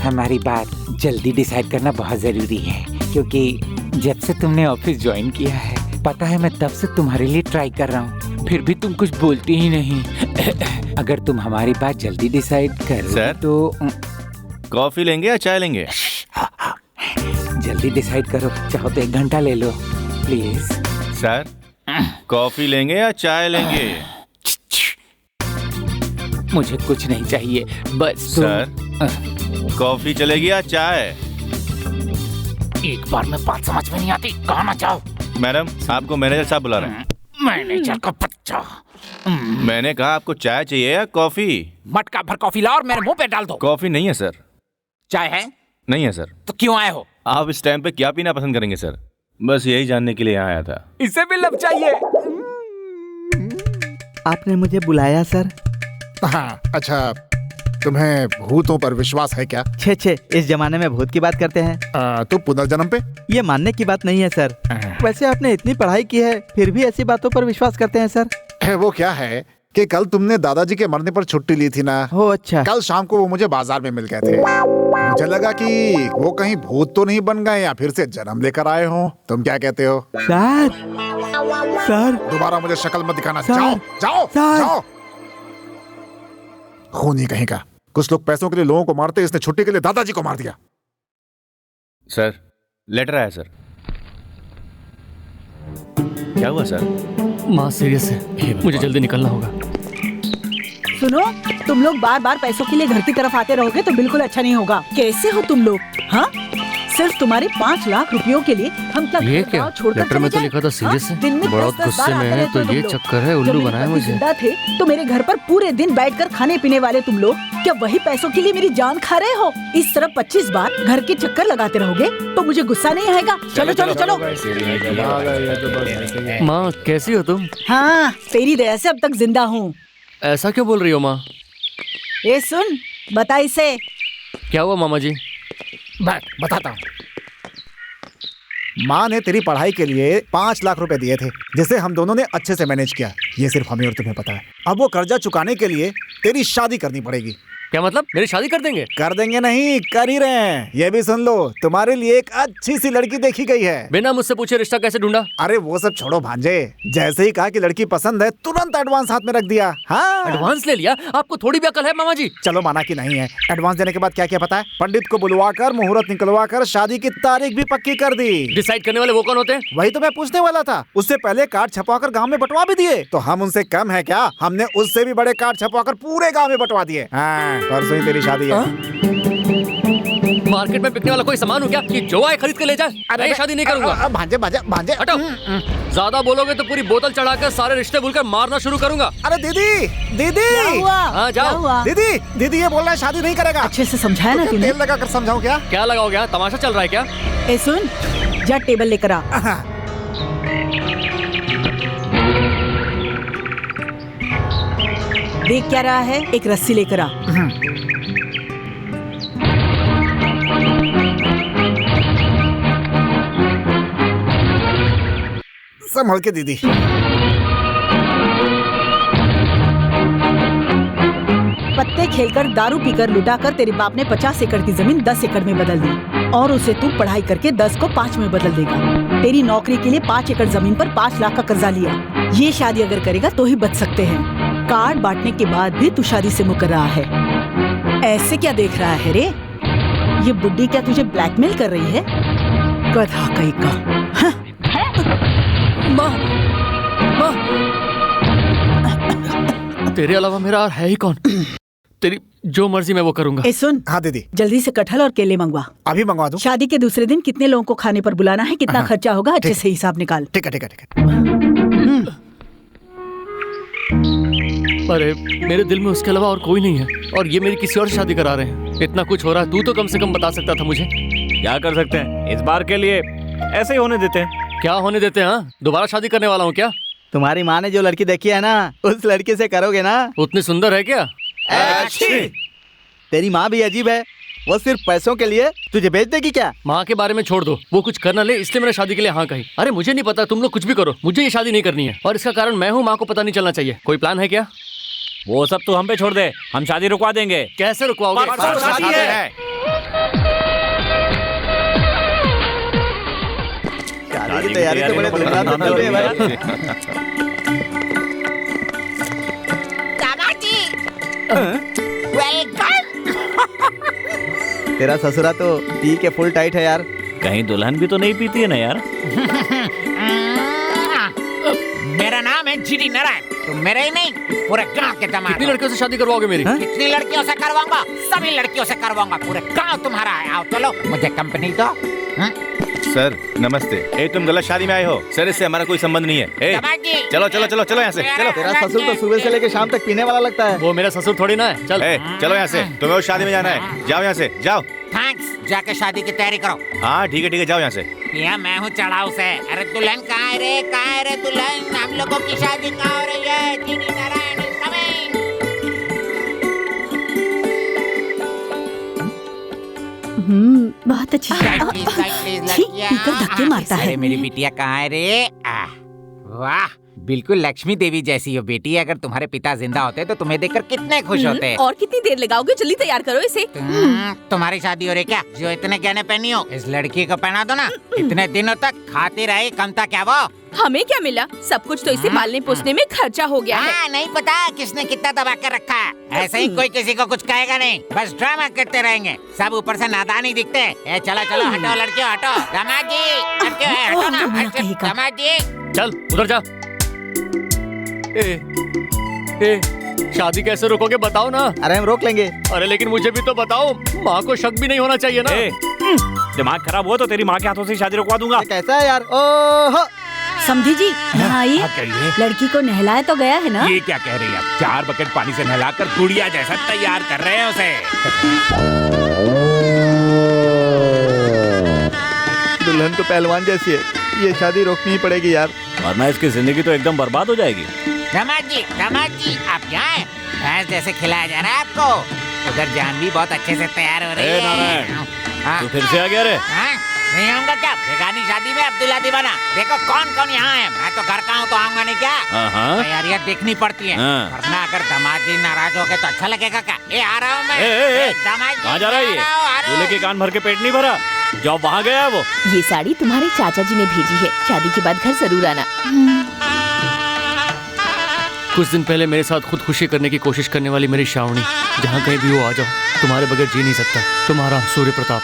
Speaker 6: हमारी बात जल्दी डिसाइड करना बहुत ज़रूरी है, क्योंकि जब से तुमने ऑफिस ज्वाइन किया है, पता है मैं तब से तुम्हारे लिए ट्राई कर रहा हूँ, फिर भी तुम कुछ बोलती ही नहीं। अगर तुम हमारी बात जल्दी डिसाइड करो
Speaker 5: सर?
Speaker 6: तो
Speaker 5: कॉफी लेंगे या चाय लेंगे?
Speaker 6: जल्दी डिसाइड करो, चाहो तो 1 घंटा ले लो प्लीज।
Speaker 5: सर, कॉफी लेंगे या चाय लेंगे?
Speaker 6: मुझे कुछ नहीं चाहिए, बस
Speaker 5: सर, कॉफी चलेगी या चाय?
Speaker 6: एक बार में बात समझ में नहीं आती, कहाँ ना जाओ।
Speaker 5: मैडम, आपको मैनेजर साहब बुला रहे हैं।
Speaker 6: मैनेजर का बच्चा।
Speaker 5: मैंने कहा आपको चाय चाहिए या कॉफी?
Speaker 6: मटका भर कॉफी लाओ और मेरे मुंह पे डाल दो।
Speaker 5: कॉफी नहीं है सर।
Speaker 6: चाय है?
Speaker 5: नहीं है सर।
Speaker 6: तो क्यों आए हो?
Speaker 5: आप इस टाइम पे क्या पीना पसंद करेंगे सर? बस यही जानने के लिए यहाँ आया था।
Speaker 6: इसे भी लब चाहिए।
Speaker 7: आपने मुझे बुलाया सर?
Speaker 3: हाँ, अच्छा, तुम्हें भूतों पर विश्वास है क्या?
Speaker 7: छे, इस जमाने में भूत की बात करते हैं?
Speaker 3: तो पुनर्जन्म पे?
Speaker 7: ये मानने की बात नहीं है सर। वैसे आपने इतनी पढ़ाई की है, फिर भी ऐसी बातों पर विश्वास करते हैं सर?
Speaker 3: वो क्या है कि कल तुमने दादाजी के मरने पर छुट्टी ली थी ना?
Speaker 7: हो अच्छा।
Speaker 3: कल शाम को वो मुझे बाजार में मिल गए थे। मुझे लगा कि वो कहीं भूत तो नहीं बन गए या फिर से जन्म लेकर आए हो। तुम क्या कहते हो?
Speaker 7: सर
Speaker 3: दोबारा मुझे शक्ल मत दिखाना।
Speaker 7: सर,
Speaker 3: जाओ जाओ
Speaker 7: सर।
Speaker 3: जाओ। खूनी कहीं का। कुछ लोग पैसों के लिए लोगों को मारते, इसने छुट्टी के लिए दादाजी को मार दिया।
Speaker 5: सर, लेटर आया सर। क्या हुआ सर?
Speaker 8: माँ सीरियस है, मुझे जल्दी निकलना होगा।
Speaker 2: सुनो, तुम लोग बार बार पैसों के लिए घर की तरफ आते रहोगे तो बिल्कुल अच्छा नहीं होगा। कैसे हो तुम लोग? हाँ, सिर्फ तुम्हारे 5 लाख रुपयों के लिए हम क्या
Speaker 8: ये क्या? लेटर में तो लिखा था सीरियस है। बहुत गुस्से में है, तो ये चक्कर है, उल्लू बनाया मुझे।
Speaker 2: जिंदा थे तो मेरे घर पर पूरे दिन बैठकर खाने पीने वाले तुम लोग क्या वही पैसों के लिए मेरी जान खा रहे हो? इस तरह 25 बार घर के चक्कर लगाते रहोगे तो मुझे गुस्सा नहीं आएगा? चलो चलो चलो।
Speaker 8: माँ कैसी हो तुम?
Speaker 2: हाँ, तेरी दया से अब तक जिंदा हूँ।
Speaker 8: ऐसा क्यों बोल रही हो माँ?
Speaker 2: ये सुन, बता इसे।
Speaker 8: क्या हुआ मामा जी?
Speaker 3: बताता हूँ। माँ ने तेरी पढ़ाई के लिए 5 लाख रुपए दिए थे, जिसे हम दोनों ने अच्छे से मैनेज किया। ये सिर्फ हमें और तुम्हें पता है। अब वो कर्जा चुकाने के लिए तेरी शादी करनी पड़ेगी।
Speaker 8: क्या मतलब? मेरी शादी कर देंगे?
Speaker 3: कर देंगे नहीं, कर ही रहे हैं। ये भी सुन लो, तुम्हारे लिए एक अच्छी सी लड़की देखी गई है।
Speaker 8: बिना मुझसे पूछे रिश्ता कैसे ढूंढा?
Speaker 3: अरे वो सब छोड़ो भांजे, जैसे ही कहा कि लड़की पसंद है, तुरंत एडवांस हाथ में रख दिया। हाँ,
Speaker 8: एडवांस ले लिया? आपको थोड़ी भी अकल है मामा जी?
Speaker 3: चलो माना कि नहीं है। एडवांस देने के बाद क्या क्या पता है? पंडित को बुलवाकर मुहूर्त निकलवाकर शादी की तारीख भी पक्की कर दी।
Speaker 8: डिसाइड करने वाले वो कौन होते हैं?
Speaker 3: वही तो मैं पूछने वाला था। उससे पहले कार्ड छपवाकर गांव में बंटवा भी दिए। तो हम उनसे कम है क्या? हमने उससे भी बड़े कार्ड छपवाकर पूरे गांव में बंटवा दिए। हाँ, परसों ही तेरी शादी है।
Speaker 8: मार्केट में बिकने वाला कोई सामान हो क्या कि जो आए खरीद के ले जाए? मैं शादी नहीं करूंगा।
Speaker 3: भांजे भांजे
Speaker 8: हटो। ज्यादा बोलोगे तो पूरी बोतल चढ़ाकर सारे रिश्ते भूलकर मारना शुरू करूंगा।
Speaker 3: अरे दीदी, दीदी,
Speaker 2: क्या हुआ?
Speaker 8: हाँ जाओ।
Speaker 2: क्या हुआ?
Speaker 3: दीदी, दीदी ये बोल रहा है शादी नहीं करेगा।
Speaker 2: अच्छे से समझाया ना तूने?
Speaker 3: तेल लगाकर समझाऊं क्या?
Speaker 8: क्या लगाओगे? यहाँ तमाशा चल रहा है क्या?
Speaker 2: ए सुन, जा टेबल लेकर आ। देख क्या रहा है? एक रस्सी लेकर आ।
Speaker 3: संभल के दीदी।
Speaker 2: पत्ते खेलकर, दारू पीकर, लुटाकर तेरे बाप ने 50 एकड़ की जमीन 10 एकड़ में बदल दी और उसे तू पढ़ाई करके 10 को 5 में बदल देगा। तेरी नौकरी के लिए 5 एकड़ जमीन पर 5 लाख का कर्जा लिया। ये शादी अगर करेगा तो ही बच सकते हैं। कार्ड बांटने के बाद भी तू शादी से मुकर रहा है। ऐसे क्या देख रहा है रे? ये बुड्ढी क्या तुझे ब्लैकमेल कर रही है? गधा कहीं का। हाँ?
Speaker 8: माँ, माँ, तेरे अलावा मेरा और है ही कौन? तेरी जो मर्जी मैं वो करूंगा।
Speaker 2: ए सुन।
Speaker 3: हाँ दीदी।
Speaker 2: जल्दी से कटहल और केले मंगवा।
Speaker 3: अभी मंगवा दूं?
Speaker 2: शादी के दूसरे दिन कितने लोगों को खाने पर बुलाना है, कितना खर्चा होगा, अच्छे से हिसाब निकाल।
Speaker 3: ठीक है ठीक है ठीक है।
Speaker 8: अरे मेरे दिल में उसके अलावा और कोई नहीं है और ये मेरी किसी और से शादी करा रहे हैं। इतना कुछ हो रहा है, तू तो कम से कम बता सकता था मुझे।
Speaker 9: क्या कर सकते हैं, इस बार के लिए ऐसे ही होने देते हैं।
Speaker 8: क्या होने देते हैं? हाँ, दोबारा शादी करने वाला हूँ क्या?
Speaker 7: तुम्हारी माँ ने जो लड़की देखी है ना, उस लड़की से करोगे ना?
Speaker 8: उतनी सुंदर है क्या?
Speaker 7: तेरी माँ भी अजीब है, वो सिर्फ पैसों के लिए तुझे बेच देगी क्या?
Speaker 8: माँ के बारे में छोड़ दो, वो कुछ कर ना ले इसलिए मैंने शादी के लिए हाँ कही। अरे मुझे नहीं पता, तुम लोग कुछ भी करो, मुझे ये शादी नहीं करनी है और इसका कारण मैं हूँ। माँ को पता नहीं चलना चाहिए। कोई प्लान है क्या?
Speaker 9: वो सब तू हम पे छोड़ दे, हम शादी रुकवा देंगे।
Speaker 8: कैसे रुकवाओगे?
Speaker 5: शादी है।
Speaker 7: शादी की तैयारी तो बड़े धूमधाम से चल रही है भाई। तेरा ससुरा तो पी के फुल टाइट है यार।
Speaker 9: कहीं दुल्हन भी तो नहीं पीती है ना यार।
Speaker 6: मेरा नाम है जीडी नारायण, तुम मेरे ही नहीं पूरे गांव के दामाद।
Speaker 8: कितनी लड़कियों से शादी करवाओगे मेरी?
Speaker 6: कितनी लड़कियों से करवाऊंगा? सभी लड़कियों से करवाऊंगा, पूरे गांव तुम्हारा है। आओ चलो, मुझे कंपनी दो।
Speaker 5: सर नमस्ते। ए तुम गलत शादी में आए हो सर, इससे हमारा कोई संबंध नहीं है। ए चलो चलो चलो चलो यहाँ से चलो।
Speaker 7: तेरा ससुर तो सुबह से लेकर शाम तक पीने वाला लगता है।
Speaker 8: वो मेरा ससुर थोड़ी ना है। चल
Speaker 5: चलो यहाँ से, तुम्हें उस शादी में जाना है। जाओ यहाँ से जाओ।
Speaker 6: थैंक्स, जाके शादी की तैयारी करो।
Speaker 5: हाँ ठीक है जाओ यहाँ से।
Speaker 6: ये मैं हूँ चढ़ाऊ से। अरे दुल्हन कहाँ है रे दुल्हन? हम लोगों की शादी कहाँ हो रही है? GD Narayan is coming।
Speaker 2: बहुत अच्छी छी, पीकर धक्के मारता है।
Speaker 6: अरे मेरी बिटिया कहाँ है रे? वाह, बिल्कुल लक्ष्मी देवी जैसी हो बेटी। अगर तुम्हारे पिता जिंदा होते तो तुम्हें देखकर कितने खुश होते।
Speaker 11: और कितनी देर लगाओगे? जल्दी तैयार करो इसे।
Speaker 6: तुम्हारी शादी हो रही क्या जो इतने गहने पहनी हो? इस लड़की को पहना दो ना, इतने दिनों तक खाती रही, कम था क्या वो?
Speaker 11: हमें क्या मिला? सब कुछ तो इसे पालने पोसने में खर्चा हो गया है।
Speaker 6: नहीं पता किसने कितना दबा कर रखा है। ऐसे ही कोई किसी को कुछ कहेगा नहीं, बस ड्रामा करते रहेंगे। सब ऊपर से नादान ही दिखते हैं। चलो चलो हटो लड़कियों हटो। दामाद जी हटो ना, दामाद जी
Speaker 8: चल उधर जा। ए, शादी कैसे रोकोगे बताओ ना।
Speaker 7: अरे हम रोक लेंगे।
Speaker 8: अरे लेकिन मुझे भी तो बताओ, माँ को शक भी नहीं होना चाहिए ना।
Speaker 9: दिमाग खराब हुआ तो तेरी माँ के हाथों से शादी रुकवा दूंगा।
Speaker 7: कैसा है यार? ओहो
Speaker 2: समझी जी, यहाँ आइए। लड़की को नहलाया तो गया है ना?
Speaker 6: ये क्या कह रही है? 4 बकेट पानी से नहलाकर गुड़िया जैसा तैयार कर रहे हैं उसे।
Speaker 7: दुल्हन तो पहलवान जैसी है, ये शादी रोकनी ही पड़ेगी यार,
Speaker 9: वरना इसकी जिंदगी तो एकदम बर्बाद हो जाएगी।
Speaker 6: दामाद जी आप यहाँ हैं? भैंस जैसे खिलाया जा रहा है आपको। उधर जानवी बहुत अच्छे से तैयार हो रही है।
Speaker 9: तू फिर से आ गया रे?
Speaker 6: नहीं आऊंगा क्या? बेगानी शादी में अब्दुल्ला दीवाना। देखो कौन कौन यहाँ है। मैं तो घर का हूँ तो आऊंगा नहीं क्या? तैयारियाँ देखनी पड़ती है, वरना अगर दामाद जी नाराज हो गए तो अच्छा लगेगा क्या? आ रहा हूँ मैं।
Speaker 9: कहाँ जा रहा है ये? दूल्हे के कान भर के पेट नहीं भरा? जॉब वहाँ गया है वो।
Speaker 11: ये साड़ी तुम्हारे चाचा जी ने भेजी है, शादी के बाद घर जरूर आना।
Speaker 8: कुछ दिन पहले मेरे साथ खुदकुशी करने की कोशिश करने वाली मेरी श्रावणी, जहाँ कहीं भी वो आ जाओ, तुम्हारे बगैर जी नहीं सकता। तुम्हारा सूर्य प्रताप।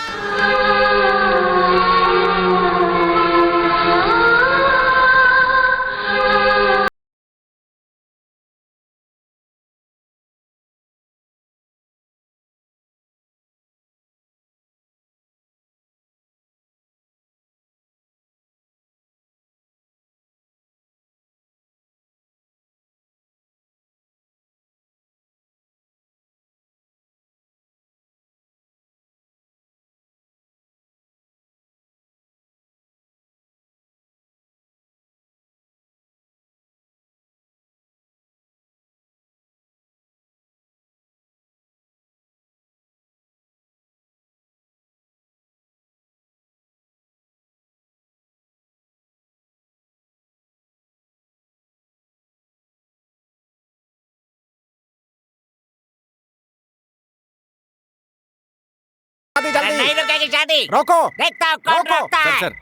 Speaker 6: नहीं रुकेगी शादी।
Speaker 3: रोको।
Speaker 6: देखता हूँ कौन रोकता है।
Speaker 5: सर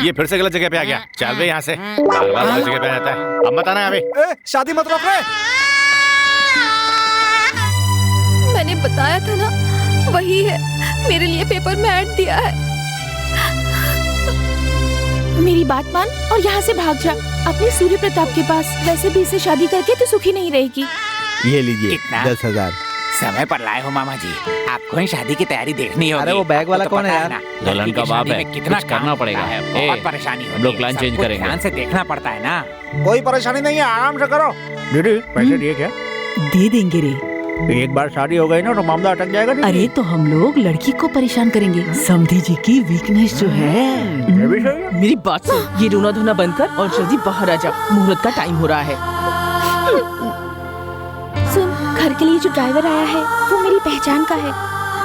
Speaker 5: ये फिर से गलत जगह पे आ गया। चल बे यहाँ से, बार बार गलत जगह पे आ जाता है। अब मत आना अभी।
Speaker 3: शादी मत रोक रे।
Speaker 4: मैंने बताया था ना, वही है, मेरे लिए पेपर में ऐड दिया है। मेरी बात मान और यहाँ से भाग जा अपने सूर्य प्रताप के पास। वैसे भी इसे शादी करके तो सुखी नहीं रहेगी।
Speaker 7: ये लीजिए 10,000।
Speaker 6: समय पर लाए हो मामा जी, आपको ही शादी की तैयारी देखनी होगी।
Speaker 7: अरे वो बैग वाला कौन है यार?
Speaker 9: दुल्हन का बाप है,
Speaker 6: कितना
Speaker 9: कुछ करना पड़ेगा।
Speaker 6: बहुत परेशानी होती है।
Speaker 9: हम लोग प्लान चेंज करेंगे।
Speaker 6: ध्यान से देखना पड़ता है ना।
Speaker 3: कोई परेशानी नहीं है, आराम से करो। दीदी पैसे दिए क्या?
Speaker 2: दे देंगे रे,
Speaker 7: एक बार शादी हो गई ना तो मामला अटक जाएगा।
Speaker 2: अरे तो हम लोग लड़की को परेशान करेंगे। समधी जी की वीकनेस जो है।
Speaker 7: ये भी सही है।
Speaker 12: मेरी बात सुन, ये रोना धोना बंद कर और जल्दी बाहर आ जा, मुहूर्त का टाइम हो रहा है।
Speaker 4: सुन, घर के लिए जो ड्राइवर आया है वो मेरी पहचान का है।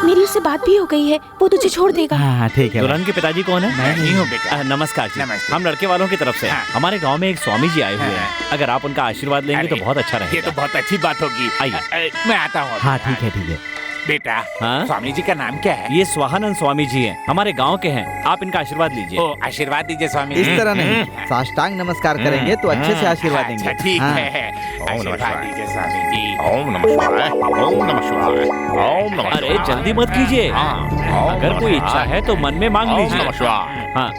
Speaker 4: मेरी उससे बात भी हो गई है, वो तुझे छोड़ देगा।
Speaker 7: हाँ ठीक है।
Speaker 9: दुल्हन के पिताजी कौन है?
Speaker 6: मैं नहीं हूँ बेटा।
Speaker 9: नमस्कार जी।
Speaker 6: नमस्ते।
Speaker 9: हम लड़के वालों की तरफ से
Speaker 6: हाँ।
Speaker 9: हमारे गांव में एक स्वामी जी आए हुए
Speaker 6: हाँ।
Speaker 9: हैं। अगर आप उनका आशीर्वाद लेंगे तो
Speaker 6: अरे,
Speaker 9: बहुत अच्छा
Speaker 6: ये
Speaker 9: रहेगा।
Speaker 6: तो बहुत अच्छी बात होगी।
Speaker 9: आइए।
Speaker 6: मैं आता हूँ।
Speaker 7: हाँ ठीक है ठीक है।
Speaker 6: बेटा,
Speaker 9: हाँ?
Speaker 6: स्वामी जी का नाम क्या है?
Speaker 9: ये स्वाहानंद स्वामी जी हैं, हमारे गांव के हैं। आप इनका आशीर्वाद लीजिए।
Speaker 6: ओ, आशीर्वाद दीजिए स्वामी।
Speaker 7: इस तरह नहीं, साष्टांग नमस्कार करेंगे तो अच्छे से आशीर्वाद देंगे।
Speaker 6: अच्छा, ठीक
Speaker 7: हाँ।
Speaker 6: है। आशीर्वाद दीजिए स्वामी जी।
Speaker 5: ओम नमः शिवाय, ओम नमः शिवाय, ओम नमः
Speaker 9: अरे
Speaker 5: शिवाय।
Speaker 9: जल्दी मत कीजिए। अगर कोई इच्छा है तो मन में मांग
Speaker 5: ओम
Speaker 9: लीजिए।
Speaker 5: नमः शिवाय,
Speaker 9: हाँ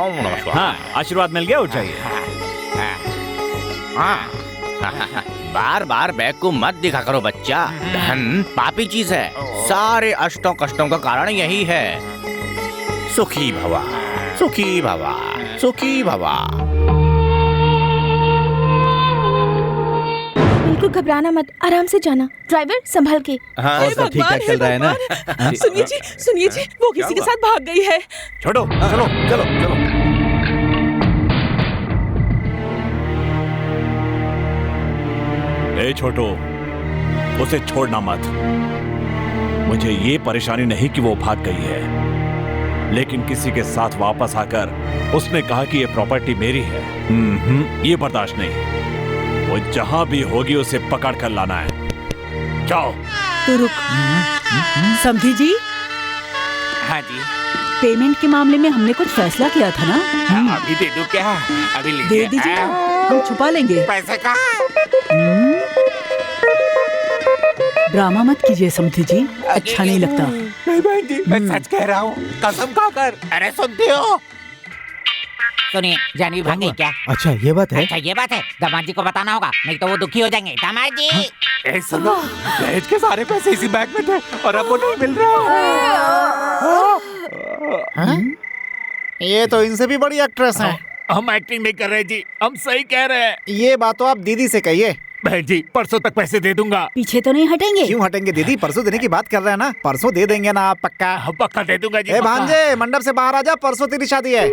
Speaker 5: ओम नमः शिवाय।
Speaker 9: हाँ, आशीर्वाद मिल गया, उठ जाइए।
Speaker 5: बार बार बैग को मत दिखा करो बच्चा। धन पापी चीज है। सारे अष्टों कष्टों का कारण यही है। सुखी भवा, सुखी भवा, सुखी भवा।
Speaker 4: बिल्कुल घबराना मत, आराम से जाना। ड्राइवर संभल के।
Speaker 5: हाँ,
Speaker 7: और सब ठीक ठाक चल रहा है ना?
Speaker 12: सुनिए जी, वो किसी के साथ भाग गई है।
Speaker 3: छोड़ो, चलो चलो चलो। ए छोटो, उसे छोड़ना मत। मुझे ये परेशानी नहीं कि वो भाग गई है, लेकिन किसी के साथ वापस आकर उसने कहा कि ये प्रॉपर्टी मेरी है। ये बर्दाश्त नहीं। वो जहां भी होगी उसे पकड़ कर लाना है। जाओ।
Speaker 2: तो रुक। समधी जी,
Speaker 6: हाँ जी।
Speaker 2: पेमेंट के मामले में हमने कुछ फैसला किया था ना?
Speaker 6: अभी दे दूं क्या? अभी
Speaker 2: दे
Speaker 6: लीजिए।
Speaker 2: दीजिए ना, हम छुपा लेंगे।
Speaker 6: पैसे का?
Speaker 2: ड्रामा मत कीजिए समधी जी, अच्छा नहीं लगता।
Speaker 6: नहीं बहन जी, मैं सच कह रहा हूँ, कसम खाकर। अरे सुनते हो?
Speaker 13: सुनिए, जानवी भाग गई क्या?
Speaker 7: अच्छा ये बात है।
Speaker 13: अच्छा ये बात है, दामाद जी को बताना होगा, नहीं तो वो दुखी हो जाएंगे। दामाद जी,
Speaker 6: ए सुनो, दहेज के सारे पैसे इसी बैग में थे और अब वो नहीं मिल रहा।
Speaker 10: ये तो इनसे भी बड़ी एक्ट्रेस हैं।
Speaker 6: हम एक्टिंग नहीं कर रहे जी, हम सही कह रहे हैं।
Speaker 10: ये बात तो आप दीदी से कहिए।
Speaker 6: बहन जी, परसों तक पैसे दे दूंगा।
Speaker 2: पीछे तो नहीं हटेंगे?
Speaker 10: क्यों हटेंगे दीदी, परसों देने की बात कर रहे हैं ना। परसों दे देंगे ना आप, पक्का?
Speaker 6: हम पक्का दे दूंगा जी।
Speaker 10: ए भांजे, मंडप से बाहर आ जा, परसों तेरी शादी है।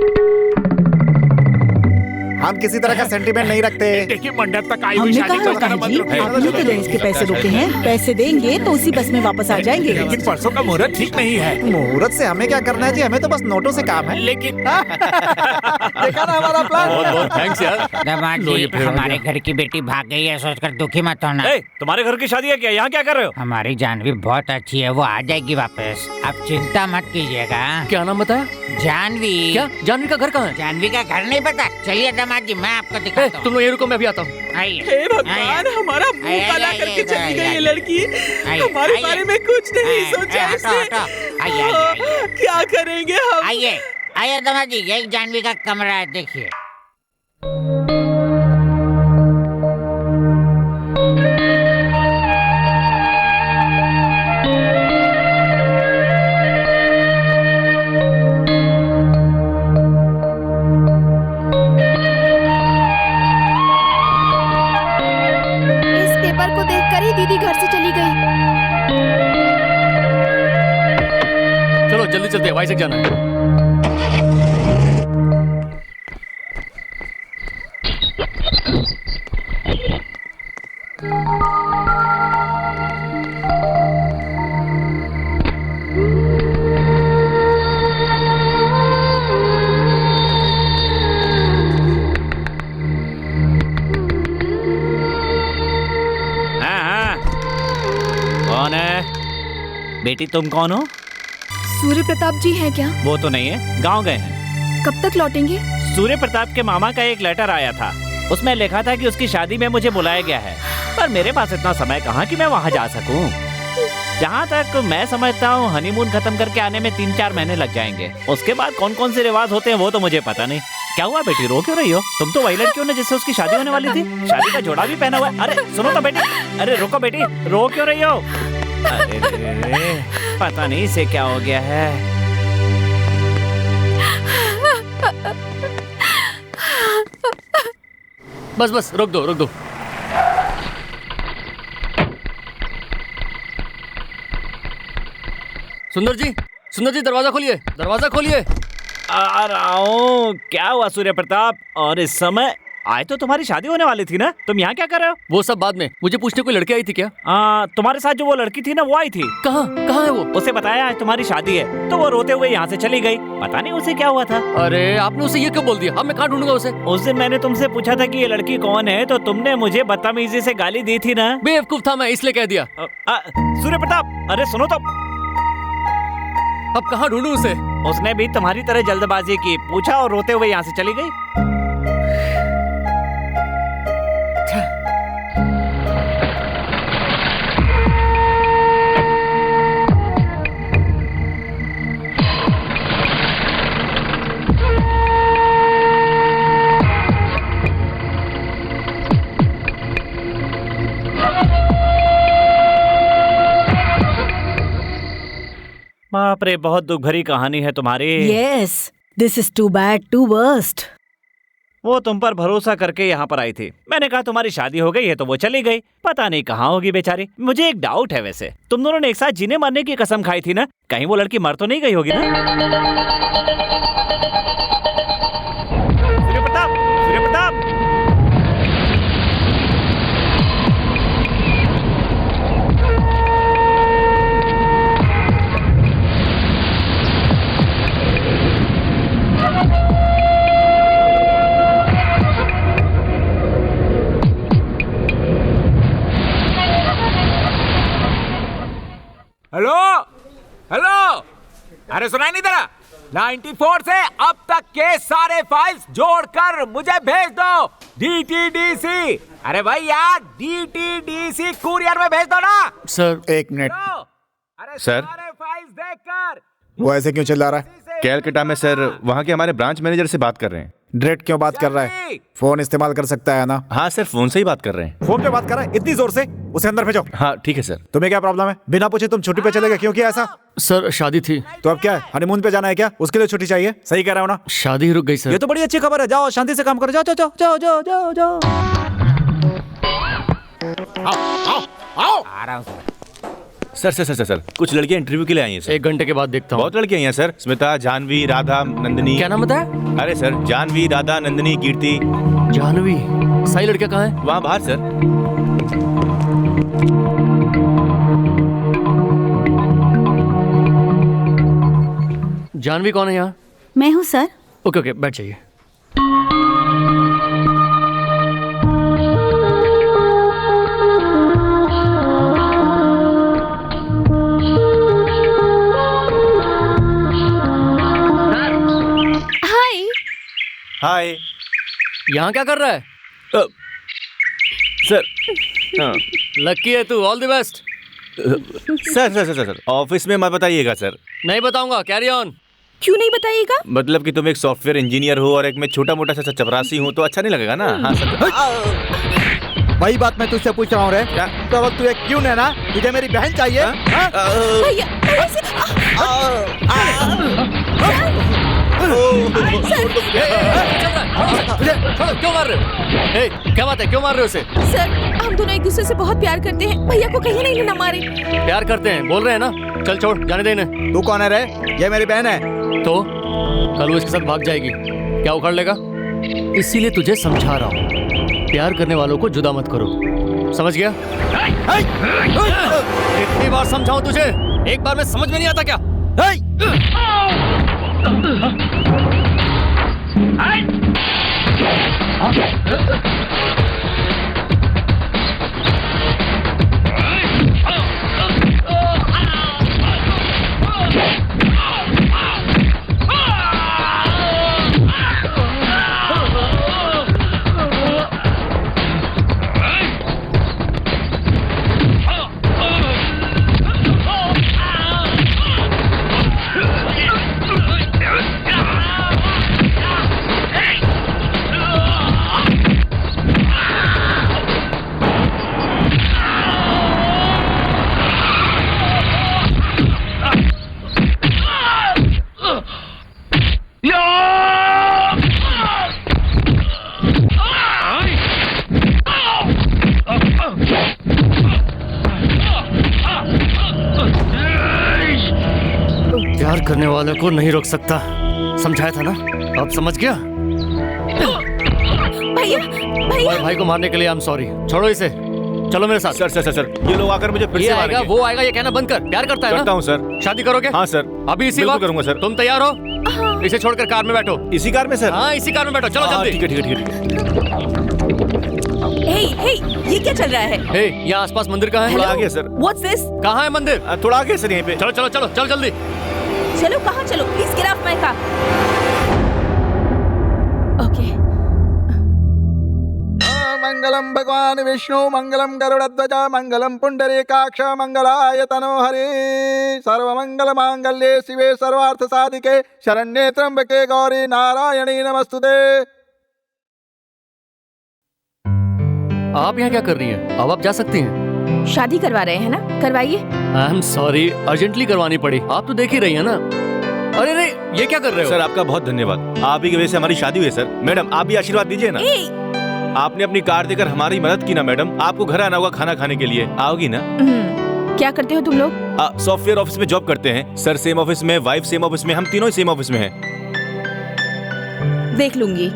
Speaker 10: हम किसी तरह का सेंटीमेंट नहीं रखते।
Speaker 6: देखिए मंडप तक आई हुई
Speaker 2: हमने
Speaker 6: शादी
Speaker 2: कहा
Speaker 6: को
Speaker 2: कहा जी, आपने तो दहेज के पैसे रोके हैं। पैसे देंगे तो उसी बस में वापस आ जाएंगे।
Speaker 6: लेकिन परसों का मुहूर्त ठीक नहीं है।
Speaker 10: मुहूर्त से हमें क्या करना है जी, हमें तो बस नोटों से काम है।
Speaker 6: लेकिन
Speaker 10: देखा ना हमारा प्लान।
Speaker 5: बहुत बहुत थैंक्स यार।
Speaker 13: दामाद
Speaker 5: लो, ये
Speaker 13: जी,
Speaker 5: फिर हो
Speaker 13: हमारे
Speaker 5: गया।
Speaker 13: घर की बेटी भाग गई है, सोचकर दुखी मत होना।
Speaker 9: तुम्हारे घर की शादी है क्या? यहाँ क्या कर रहे हो?
Speaker 13: हमारी जानवी बहुत अच्छी है, वो आ जाएगी वापस, आप चिंता मत कीजिएगा।
Speaker 8: क्या नाम बताया?
Speaker 13: जानवी।
Speaker 8: क्या जानवी का घर कहाँ है?
Speaker 13: जानवी का घर नहीं पता? चलिए दामाद जी, मैं आपको दिखाता हूँ।
Speaker 8: तुम लोग ये रुको, मैं भी आता हूँ।
Speaker 13: आइए।
Speaker 12: हे भगवान, हमारा मुंह काला करके चली गई ये लड़की। हमारे बारे में कुछ नहीं सोचा इसने। क्या करेंगे हम?
Speaker 13: आइए आइए दामाद जी, यही जानवी का कमरा है, देखिए।
Speaker 4: इस पेपर को देखकर ही दीदी घर से चली गई।
Speaker 8: चलो जल्दी चलते, वाइजैक जाना है।
Speaker 9: कौन है? बेटी तुम कौन हो?
Speaker 4: सूर्य प्रताप जी हैं क्या?
Speaker 9: वो तो नहीं है, गांव गए हैं।
Speaker 4: कब तक लौटेंगे?
Speaker 9: सूर्य प्रताप के मामा का एक लेटर आया था, उसमें लिखा था कि उसकी शादी में मुझे बुलाया गया है, पर मेरे पास इतना समय कहाँ कि मैं वहाँ जा सकूं। जहाँ तक मैं समझता हूँ हनीमून खत्म करके आने में 3-4 महीने लग जाएंगे। उसके बाद कौन कौन से रिवाज होते हैं वो तो मुझे पता नहीं। क्या हुआ बेटी, रो क्यों रही हो? तुम तो वही लड़की हो ना जिससे उसकी शादी होने वाली थी, शादी का जोड़ा भी पहना हुआ है। अरे सुनो तो बेटी, अरे रुको बेटी, रो क्यों रही हो? अरे रे, पता नहीं इसे क्या हो गया है।
Speaker 8: बस बस, रोक दो रोक दो। सुंदर जी दरवाजा खोलिए, दरवाजा खोलिए।
Speaker 9: आ रहा हूँ। क्या हुआ सूर्य प्रताप? और इस समय आज तो तुम्हारी शादी होने वाली थी ना, तुम यहाँ क्या कर रहे हो?
Speaker 8: वो सब बाद में, मुझे पूछने कोई लड़की आई थी क्या?
Speaker 9: तुम्हारे साथ जो वो लड़की थी ना, वो आई थी।
Speaker 8: कहाँ है वो?
Speaker 9: उसे बताया आज तुम्हारी शादी है, तो वो रोते हुए यहाँ से चली गई। पता नहीं उसे क्या हुआ था।
Speaker 8: अरे आपने उसे ये क्यों बोल दिया? अब मैं कहाँ ढूंढूंगा उसे?
Speaker 9: उस दिन मैंने तुमसे पूछा था कि ये लड़की कौन है, तो तुमने मुझे बदतमीजी से गाली दी थी ना।
Speaker 8: बेवकूफ था मैं, इसलिए कह दिया।
Speaker 9: सूर्य प्रताप, अरे सुनो तो।
Speaker 8: अब कहाँ ढूंढूं उसे?
Speaker 9: उसने भी तुम्हारी तरह जल्दबाजी की, पूछा और रोते हुए यहाँ से चली गई। बाप रे, बहुत दुख भरी कहानी है तुम्हारी।
Speaker 2: Yes, this is too bad, too worst.
Speaker 9: वो तुम पर भरोसा करके यहाँ पर आई थी। मैंने कहा तुम्हारी शादी हो गई है, तो वो चली गई। पता नहीं कहाँ होगी बेचारी। मुझे एक डाउट है, वैसे तुम दोनों ने एक साथ जीने मरने की कसम खाई थी ना, कहीं वो लड़की मर तो नहीं गई होगी ना? सूर्य प्रताप, सूर्य प्रताप।
Speaker 6: हेलो हेलो, अरे सुनाई नहीं दे रहा? 94 से अब तक के सारे फाइल्स जोड़कर मुझे भेज दो। DTDC, अरे भाई यार, DTDC कुरियर में भेज दो ना।
Speaker 8: सर
Speaker 3: एक मिनट।
Speaker 6: अरे
Speaker 14: सर।
Speaker 6: सारे फाइल्स देखकर।
Speaker 3: वो ऐसे क्यों चिल्ला रहा है?
Speaker 14: कैलकाटा में सर, वहाँ के हमारे ब्रांच मैनेजर से बात कर रहे हैं।
Speaker 3: डायरेक्ट क्यों बात कर रहा है? फोन इस्तेमाल कर सकता है ना?
Speaker 14: हाँ सर, फोन से ही बात कर रहे हैं।
Speaker 3: फोन पे बात कर रहा है इतनी जोर से? उसे अंदर भेजो।
Speaker 14: हाँ ठीक है सर।
Speaker 3: तुम्हें क्या प्रॉब्लम है? बिना पूछे तुम छुट्टी पे चले गए, क्यों किया ऐसा?
Speaker 8: सर शादी थी।
Speaker 3: तो अब क्या है, हनीमून पे जाना है क्या? उसके लिए छुट्टी चाहिए? सही कह रहा हूँ ना?
Speaker 8: शादी ही रुक गई सर।
Speaker 3: ये तो बड़ी अच्छी खबर है। जाओ शांति से काम करो। जाओ जाओ जाओ जाओ जाओ जाओ।
Speaker 6: आओ आ रहा हूँ
Speaker 14: सर। सर कुछ लड़कियां इंटरव्यू के लिए आई हैं सर।
Speaker 8: 1 घंटे के बाद देखता हूँ।
Speaker 14: बहुत लड़कियां आई हैं सर। स्मिता, जानवी, राधा, नंदिनी।
Speaker 8: क्या नाम बताया?
Speaker 14: अरे सर, जानवी, राधा, नंदिनी, कीर्ति।
Speaker 8: जानवी? सही लड़कियां कहाँ है?
Speaker 14: वहाँ बाहर सर।
Speaker 8: जानवी कौन है यहाँ?
Speaker 2: मैं हूँ सर।
Speaker 8: ओके ओके, बैठ जाइए।
Speaker 14: हाय।
Speaker 8: यहाँ क्या कर रहा है?
Speaker 14: सर।
Speaker 8: लकी है तू, all the best.
Speaker 14: Sir office में मत बताइएगा सर।
Speaker 8: नहीं बताऊंगा, कैरी ऑन।
Speaker 2: क्यों नहीं बताइएगा?
Speaker 14: मतलब कि तुम एक सॉफ्टवेयर इंजीनियर हो और एक मैं छोटा मोटा सा चपरासी हूँ, तो अच्छा नहीं लगेगा ना। हाँ सर।
Speaker 7: वही बात मैं तुझसे पूछ रहा हूँ रे। तो अब तू एक क्यों है ना? तुझे मेरी बहन चाहिए?
Speaker 8: क्यों मार रहे हो? क्या बात है, क्यों मार रहे हो उसे?
Speaker 11: सर, हम दोनों एक दूसरे से बहुत प्यार करते हैं। भैया को कहीं नहीं ना मारे।
Speaker 8: प्यार करते हैं, बोल रहे हैं ना। चल छोड़, जाने दे इन्हें।
Speaker 7: तू कौन है रे? ये मेरी बहन है।
Speaker 8: तो कल वो इसके साथ भाग जाएगी, क्या उखाड़ लेगा? इसीलिए तुझे समझा रहा हूँ, प्यार करने वालों को जुदा मत करो, समझ गया? कितनी बार समझाऊं तुझे, एक बार में समझ में नहीं आता क्या? प्यार करने वाले को नहीं रोक सकता, समझाया था ना? अब समझ गया?
Speaker 11: भैया भैया
Speaker 8: भाई को मारने के लिए आई एम सॉरी, छोड़ो इसे, चलो मेरे साथ।
Speaker 14: सर सर सर सर ये लोग आकर मुझे फिर
Speaker 8: ये
Speaker 14: से
Speaker 8: आएगा
Speaker 14: मारेंगे।
Speaker 8: वो आएगा, ये कहना बंद कर। प्यार करता है ना?
Speaker 14: करता हूँ सर।
Speaker 8: शादी करोगे?
Speaker 14: हाँ सर।
Speaker 8: अभी इसी
Speaker 14: बिल्कुल
Speaker 8: वक्त
Speaker 14: करूंगा सर।
Speaker 8: तुम तैयार हो? इसे छोड़कर कार में बैठो।
Speaker 14: इसी कार में सर?
Speaker 8: हाँ इसी कार में बैठो, चलो जल्दी।
Speaker 14: ठीक है ठीक है ठीक है।
Speaker 11: हे ये क्या चल रहा है?
Speaker 8: हे यहाँ आसपास मंदिर कहाँ है?
Speaker 14: थोड़ा आगे सर।
Speaker 11: What's this?
Speaker 8: कहाँ है मंदिर?
Speaker 14: थोड़ा आगे सर, यहीं पे।
Speaker 8: चलो चलो चलो चलो जल्दी।
Speaker 11: चलो कहाँ चलो? Please get off my car. Okay.
Speaker 15: मंगलम भगवान विष्णु मंगलम गरुड़ध्वज मंगलम पुंडरीकाक्ष मंगलाय तनोहरि सर्वमंगल मांगल्ये शिवे सर्वार्थ साधिके शरण्ये त्र्यंबके गौरी नारायणी नमस्तुते।
Speaker 8: आप यहाँ क्या कर रही हैं? अब आप जा सकती हैं।
Speaker 11: शादी करवा रहे हैं ना? करवाइए।
Speaker 8: आई एम सॉरी, अर्जेंटली करवानी पड़ी। आप तो देख ही रही हैं ना। अरे रे ये क्या कर रहे हो?
Speaker 14: सर आपका बहुत धन्यवाद, आप ही की वजह से हमारी शादी हुई सर। मैडम आप भी आशीर्वाद दीजिए ना। आपने अपनी कार देकर हमारी मदद की ना मैडम। आपको घर आना होगा खाना खाने के लिए, आओगी ना?
Speaker 11: क्या करते हो तुम लोग?
Speaker 14: सॉफ्टवेयर ऑफिस में जॉब करते हैं सर। सेम ऑफिस में, वाइफ सेम ऑफिस में, हम तीनों ही सेम ऑफिस में हैं।
Speaker 11: देख लूंगी।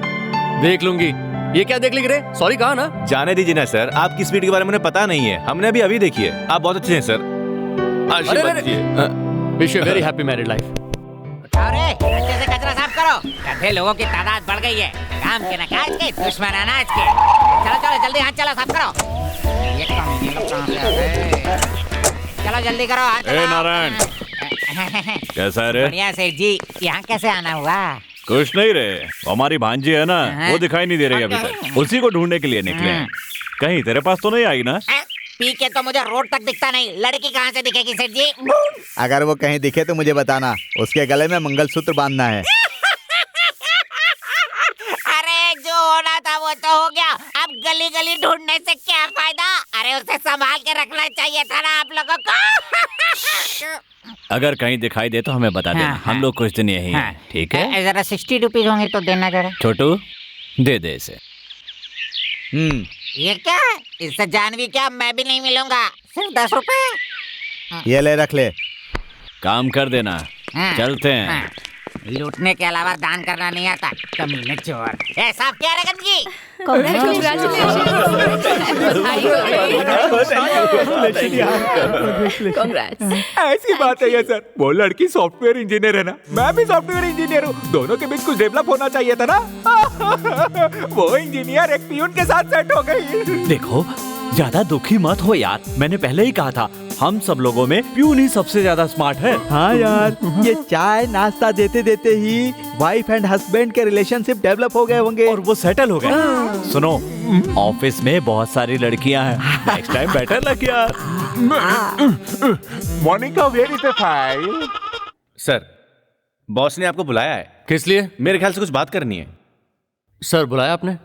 Speaker 8: देख लूंगी? ये क्या देख रे? सॉरी कहा ना।
Speaker 14: जाने दीजिए ना सर, आपकी स्पीड के बारे में उन्हें पता नहीं है, हमने अभी अभी देखी है। आप बहुत अच्छे हैं सर, आशीर्वाद दीजिए।
Speaker 8: Wish you very happy married life.
Speaker 13: अरे अच्छे से कचरा साफ करो, गंदे लोगों की तादाद बढ़ गई है। काम के नकाज के, दुश्मन अनाज के। चलो चलो जल्दी हाथ चलो, साफ करो। ये कमीने लोग कहाँ से आ गए? चलो जल्दी करो हाथ चलाओ।
Speaker 1: नारायण कैसा है रे?
Speaker 13: बढ़िया सेठ जी, यहाँ कैसे आना हुआ?
Speaker 1: कुछ नहीं रे, हमारी भांजी है ना, वो दिखाई नहीं दे रही अभी तक, उसी को ढूंढने के लिए निकले हैं। कहीं तेरे पास तो नहीं आई ना?
Speaker 13: पी के तो मुझे रोड तक दिखता नहीं, लड़की कहाँ से दिखेगी सेठ जी?
Speaker 7: अगर वो कहीं दिखे तो मुझे बताना, उसके गले में मंगलसूत्र बांधना है।
Speaker 13: अरे जो होना था वो तो हो गया, अब गली गली ढूंढने से क्या फायदा? अरे उसे संभाल के रखना चाहिए था ना आप लोगों को।
Speaker 1: अगर कहीं दिखाई दे तो हमें बता देना, हम लोग कुछ दिन यही हैं, ठीक है?
Speaker 13: जरा 60 रुपीज होंगे तो देना जरा।
Speaker 1: छोटू दे दे इसे।
Speaker 13: ये क्या? इससे जानवी क्या, मैं भी नहीं मिलूंगा, सिर्फ 10 रुपए।
Speaker 7: ये ले रख ले।
Speaker 1: काम कर देना, चलते हैं।
Speaker 13: लूटने के अलावा दान करना नहीं आता, कमीने चोर। ए साहब क्या रे गंदगी?
Speaker 10: ऐसी बात है ये सर, वो लड़की सॉफ्टवेयर इंजीनियर है ना, मैं भी सॉफ्टवेयर इंजीनियर हूँ, दोनों के बीच कुछ डेवलप होना चाहिए था ना। वो इंजीनियर एक पियून के साथ सेट हो गई।
Speaker 1: देखो ज्यादा दुखी मत हो यार, मैंने पहले ही कहा था हम सब लोगों में प्यून ही सबसे ज्यादा स्मार्ट है।
Speaker 7: हाँ यार, ये चाय नाश्ता देते देते ही वाइफ एंड हस्बैंड के रिलेशनशिप डेवलप हो गए होंगे
Speaker 1: और वो सेटल हो गए। सुनो, ऑफिस में बहुत सारी लड़कियां हैं, नेक्स्ट टाइम बेटर लग यार।
Speaker 10: Monica where is the file?
Speaker 14: Sir boss ने आपको बुलाया है।
Speaker 8: किस लिए?
Speaker 14: मेरे ख्याल से कुछ बात करनी है।
Speaker 8: सर बुलाया आपने?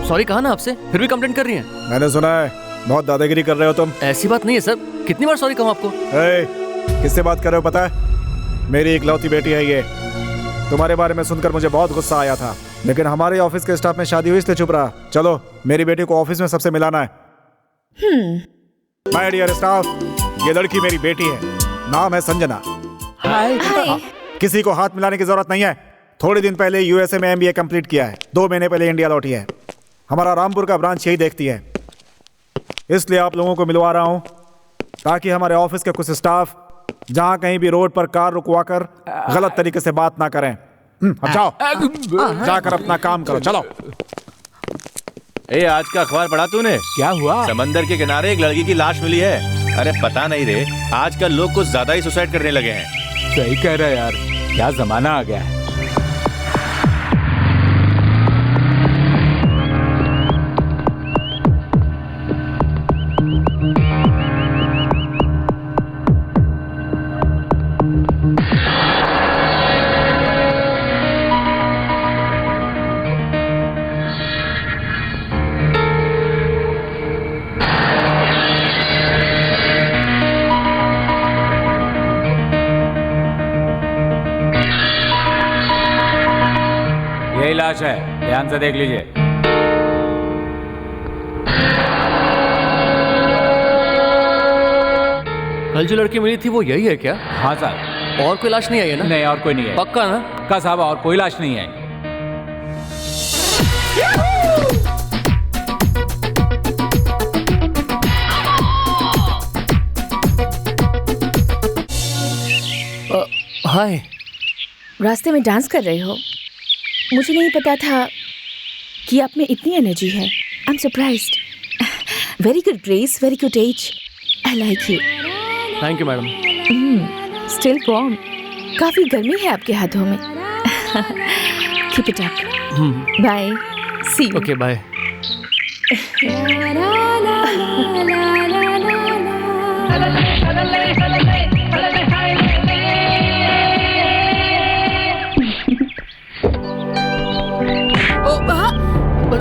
Speaker 8: सॉरी कहा ना आपसे, फिर भी कंप्लेंट कर रही हैं।
Speaker 3: मैंने सुना है बहुत दादागिरी कर रहे हो तुम।
Speaker 8: ऐसी बात नहीं है सर, कितनी बार सॉरी कहूं आपको?
Speaker 3: किससे बात कर रहे हो पता है? मेरी इकलौती बेटी है ये। तुम्हारे बारे में सुनकर मुझे बहुत गुस्सा आया था, लेकिन हमारे ऑफिस के स्टाफ में शादी हुई इसलिए चुप रहा। चलो मेरी बेटी को ऑफिस में सबसे मिलाना है। माय डियर स्टाफ, ये लड़की मेरी बेटी है, नाम है संजना।
Speaker 11: हाय।
Speaker 3: किसी को हाथ मिलाने की जरूरत नहीं है। थोड़े दिन पहले यूएसए में एमबीए कंप्लीट किया है, 2 महीने पहले इंडिया लौटी है। हमारा रामपुर का ब्रांच यही देखती है, इसलिए आप लोगों को मिलवा रहा हूं ताकि हमारे ऑफिस के कुछ स्टाफ जहां कहीं भी रोड पर कार रुकवाकर गलत तरीके से बात ना करें। अब जाओ, जाकर अपना काम करो, चलो।
Speaker 14: आज का अखबार पढ़ा तूने?
Speaker 10: क्या हुआ?
Speaker 14: समंदर के किनारे एक लड़की की लाश मिली है। अरे पता नहीं रे, आजकल लोग कुछ ज्यादा ही सुसाइड करने लगे हैं।
Speaker 10: सही कह रहा है यार, क्या जमाना आ गया है। यही लाश है, ध्यान से देख लीजिए।
Speaker 8: कल जो लड़की मिली थी वो यही है क्या?
Speaker 6: हाँ सर।
Speaker 8: और कोई लाश नहीं आई है ना?
Speaker 6: नहीं, और कोई नहीं है।
Speaker 8: पक्का ना?
Speaker 6: पक्का साहब, और कोई लाश नहीं है।
Speaker 8: हाय।
Speaker 11: रास्ते में डांस कर रहे हो? मुझे नहीं पता था कि आप में इतनी एनर्जी है। I am surprised. Very good grace, very good age. I like you.
Speaker 8: Thank you madam.
Speaker 11: Still warm. काफी गर्मी है आपके हाथों में। Keep it up. Bye. See you.
Speaker 8: Okay bye.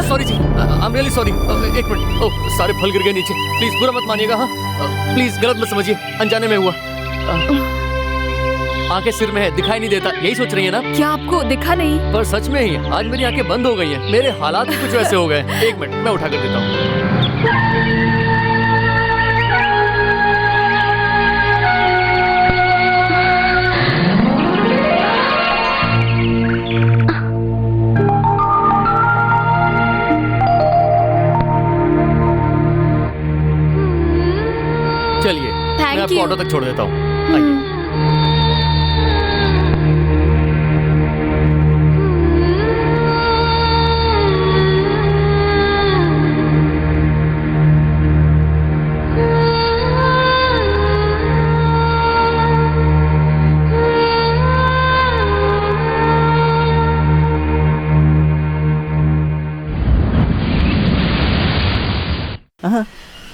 Speaker 8: Sorry जी, आई एम रियली सॉरी। एक मिनट। ओह, सारे फल गिर गए नीचे। प्लीज बुरा मत मानिएगा। हाँ प्लीज गलत मत समझिए, अनजाने में हुआ। आंखें सिर में है, दिखाई नहीं देता, यही सोच रही है ना?
Speaker 4: क्या आपको दिखा नहीं?
Speaker 8: पर सच में ही आज मेरी आंखें बंद हो गई हैं। मेरे हालात ही कुछ वैसे हो गए। एक मिनट, मैं उठा कर देता हूँ। चलिए मैं आपको ऑटो तक छोड़ देता हूँ।